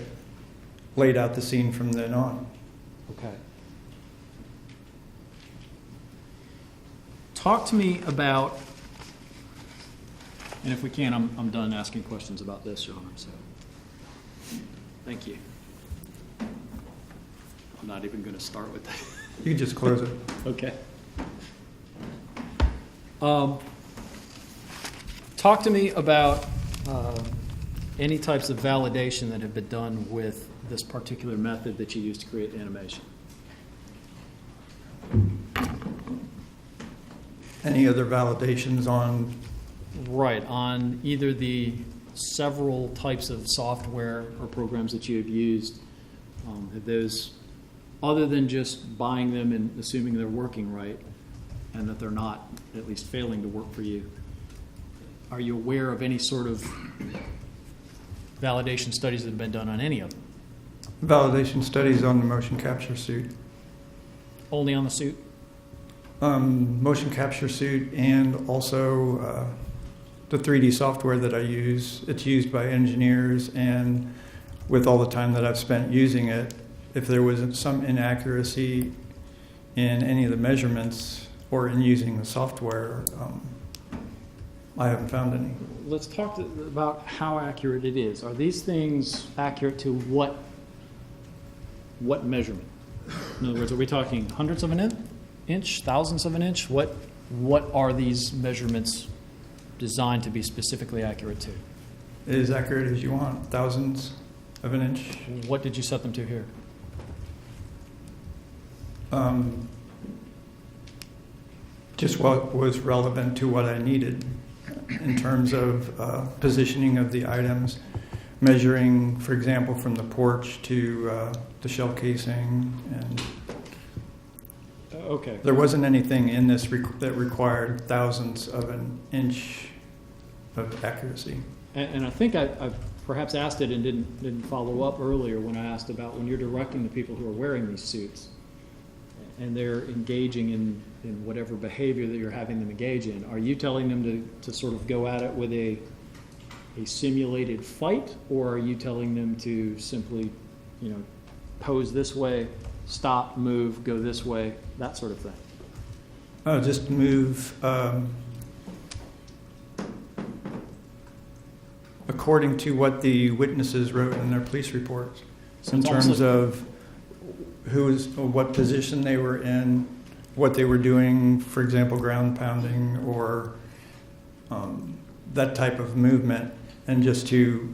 laid out the scene from then on. Okay. Talk to me about, And if we can, I'm done asking questions about this, Your Honor, so. Thank you. I'm not even going to start with that. You can just close it. Okay. Talk to me about any types of validation that have been done with this particular method that you use to create animation. Any other validations on? Right, on either the several types of software or programs that you have used, have those, other than just buying them and assuming they're working right and that they're not at least failing to work for you, are you aware of any sort of validation studies that have been done on any of them? Validation studies on the motion capture suit. Only on the suit? Motion capture suit and also the 3D software that I use. It's used by engineers, and with all the time that I've spent using it, if there was some inaccuracy in any of the measurements or in using the software, I haven't found any. Let's talk about how accurate it is. Are these things accurate to what measurement? In other words, are we talking hundredths of an inch, thousandths of an inch? What are these measurements designed to be specifically accurate to? As accurate as you want, thousandths of an inch. What did you set them to here? Just what was relevant to what I needed in terms of positioning of the items, measuring, for example, from the porch to the shell casing, and Okay. there wasn't anything in this that required thousandths of an inch of accuracy. And I think I perhaps asked it and didn't follow up earlier when I asked about when you're directing the people who are wearing these suits and they're engaging in whatever behavior that you're having them engage in. Are you telling them to sort of go at it with a simulated fight, or are you telling them to simply, pose this way, stop, move, go this way, that sort of thing? Just move according to what the witnesses wrote in their police reports, in terms of what position they were in, what they were doing, for example, ground pounding or that type of movement, and just to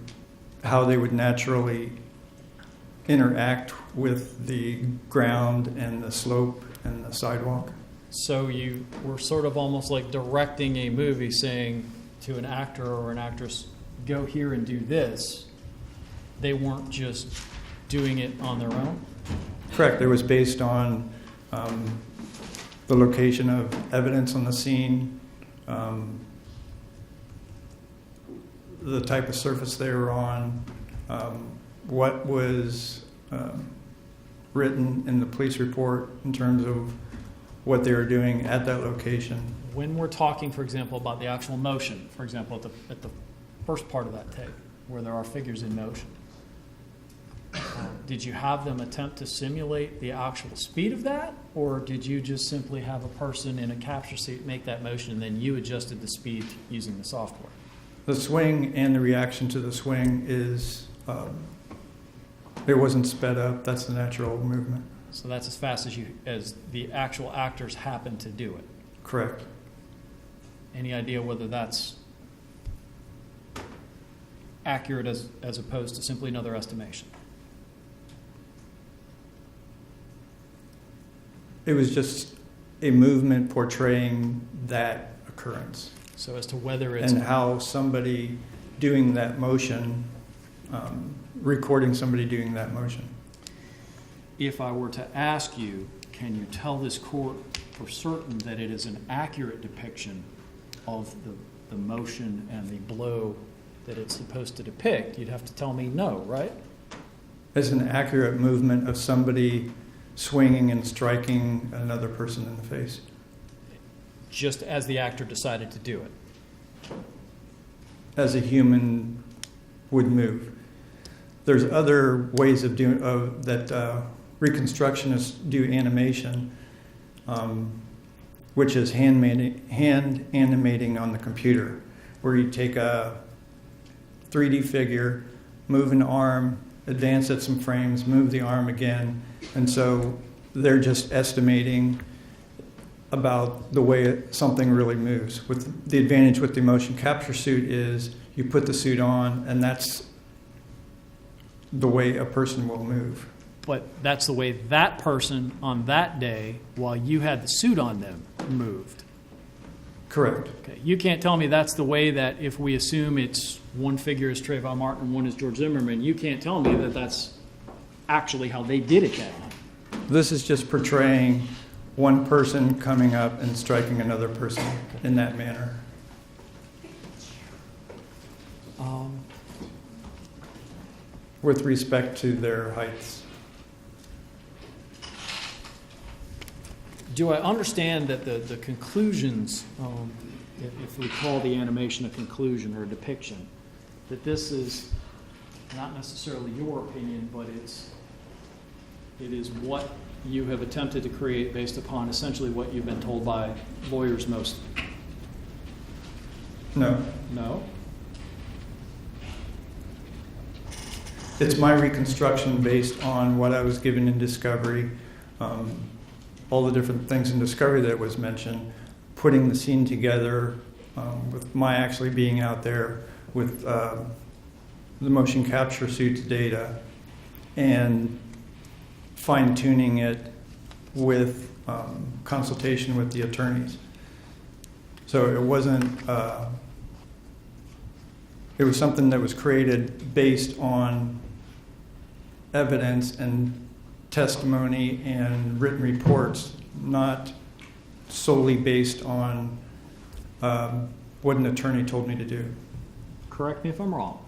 how they would naturally interact with the ground and the slope and the sidewalk. So you were sort of almost like directing a movie, saying to an actor or an actress, go here and do this. They weren't just doing it on their own? Correct. It was based on the location of evidence on the scene, the type of surface they were on, what was written in the police report in terms of what they were doing at that location. When we're talking, for example, about the actual motion, for example, at the first part of that tape, where there are figures in motion, did you have them attempt to simulate the actual speed of that, or did you just simply have a person in a capture seat make that motion and then you adjusted the speed using the software? The swing and the reaction to the swing is, it wasn't sped up. That's the natural movement. So that's as fast as the actual actors happen to do it. Correct. Any idea whether that's accurate as opposed to simply another estimation? It was just a movement portraying that occurrence. So as to whether it's... And how somebody doing that motion, recording somebody doing that motion. If I were to ask you, can you tell this court for certain that it is an accurate depiction of the motion and the blow that it's supposed to depict, you'd have to tell me no, right? It's an accurate movement of somebody swinging and striking another person in the face. Just as the actor decided to do it. As a human would move. There's other ways of doing that reconstructionists do animation, which is hand animating on the computer. where you take a 3D figure, move an arm, advance it some frames, move the arm again. And so they're just estimating about the way something really moves. With the advantage with the motion capture suit is you put the suit on, and that's the way a person will move. But that's the way that person on that day, while you had the suit on them, moved. Correct. Okay. You can't tell me that's the way that if we assume it's one figure is Trayvon Martin and one is George Zimmerman, you can't tell me that that's actually how they did it that night. This is just portraying one person coming up and striking another person in that manner. With respect to their heights. Do I understand that the conclusions, if we call the animation a conclusion or a depiction, that this is not necessarily your opinion, but it is what you have attempted to create based upon essentially what you've been told by lawyers most? No. No? It's my reconstruction based on what I was given in discovery, all the different things in discovery that was mentioned, putting the scene together with my actually being out there with the motion capture suit's data and fine-tuning it with consultation with the attorneys. So it wasn't, it was something that was created based on evidence and testimony and written reports, not solely based on what an attorney told me to do. Correct me if I'm wrong.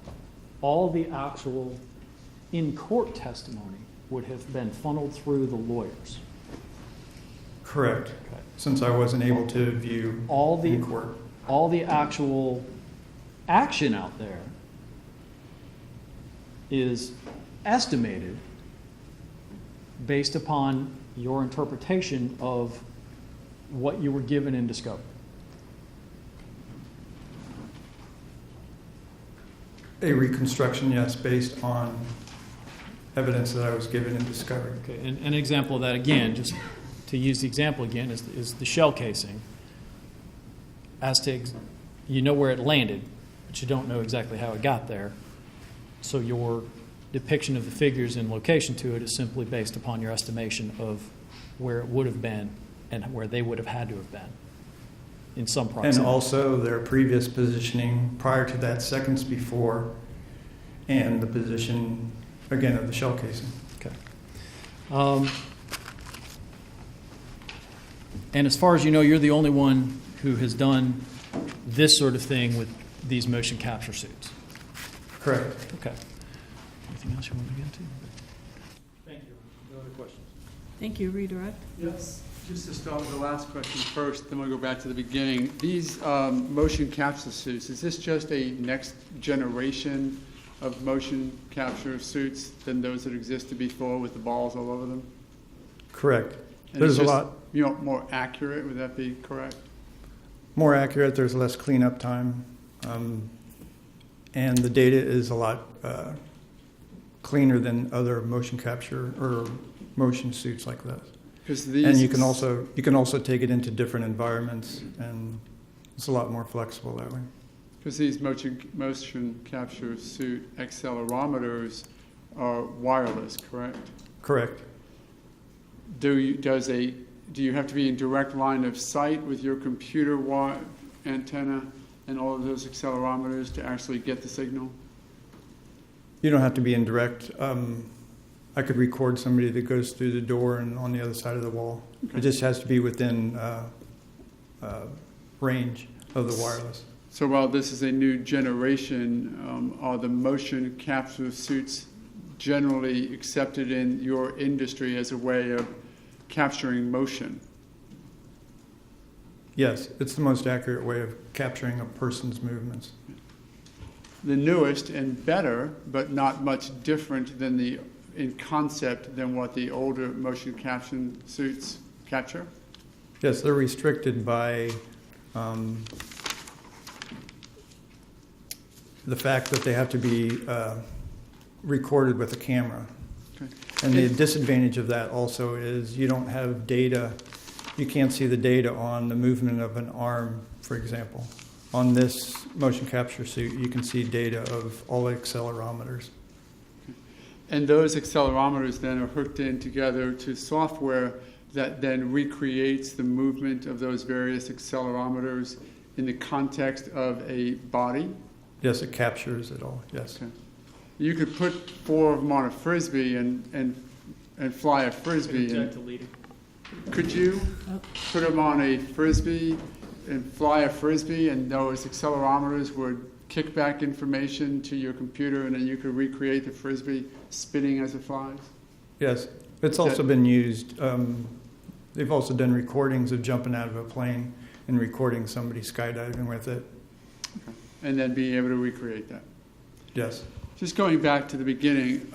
All the actual in-court testimony would have been funneled through the lawyers. Correct. Okay. Since I wasn't able to view in court. All the actual action out there is estimated based upon your interpretation of what you were given in discovery. A reconstruction, yes, based on evidence that I was given in discovery. Okay, and an example of that, again, just to use the example again, is the shell casing. As to, you know where it landed, but you don't know exactly how it got there. So your depiction of the figures in location to it is simply based upon your estimation of where it would have been and where they would have had to have been in some proximity. And also their previous positioning prior to that, seconds before, and the position, again, of the shell casing. Okay. And as far as you know, you're the only one who has done this sort of thing with these motion capture suits. Correct. Okay. Anything else you want to get into? Thank you. No other questions? Thank you. Redirect. Yes. Just to start with the last question first, then we'll go back to the beginning. These motion capture suits, is this just a next generation of motion capture suits than those that existed before with the balls all over them? Correct. And There's it's a just, lot more accurate, would that be correct? more accurate. There's less cleanup time. And the data is a lot cleaner than other motion capture or motion suits like this. And you can also take it into different environments, and it's a lot more flexible that way. Because these motion capture suit accelerometers are wireless, correct? Correct. Do you have to be in direct line of sight with your computer antenna and all of those accelerometers to actually get the signal? You don't have to be in direct. I could record somebody that goes through the door and on the other side of the wall. Okay. It just has to be within range of the wireless. So while this is a new generation, are the motion capture suits generally accepted in your industry as a way of capturing motion? Yes, it's the most accurate way of capturing a person's movements. The newest and better, but not much different than in concept than what the older motion capture suits capture? Yes, they're restricted by the fact that they have to be recorded with a camera. Okay. And the disadvantage of that also is you don't have data, you can't see the data on the movement of an arm, for example. On this motion capture suit, you can see data of all the accelerometers. And those accelerometers then are hooked in together to software that then recreates the movement of those various accelerometers in the context of a body? Yes, it captures it all, yes. Okay. You could put 4 of them on a Frisbee and fly a Frisbee. Could you put them on a Frisbee and fly a Frisbee, and those accelerometers would kick back information to your computer, and then you could recreate the Frisbee spinning as it flies? Yes, it's also been used, they've also done recordings of jumping out of a plane and recording somebody skydiving with it. Okay. And then being able to recreate that. Yes. Just going back to the beginning,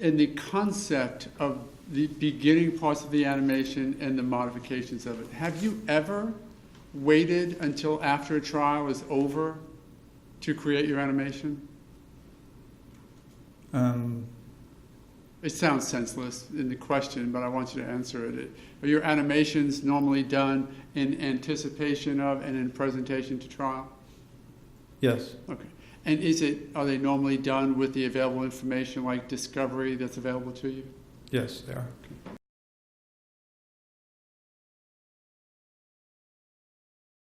in the concept of the beginning parts of the animation and the modifications of it, have you ever waited until after a trial is over to create your animation? It sounds senseless in the question, but I want you to answer it. Are your animations normally done in anticipation of and in presentation to trial? Yes. Okay. And are they normally done with the available information like discovery that's available to you? Yes, they are.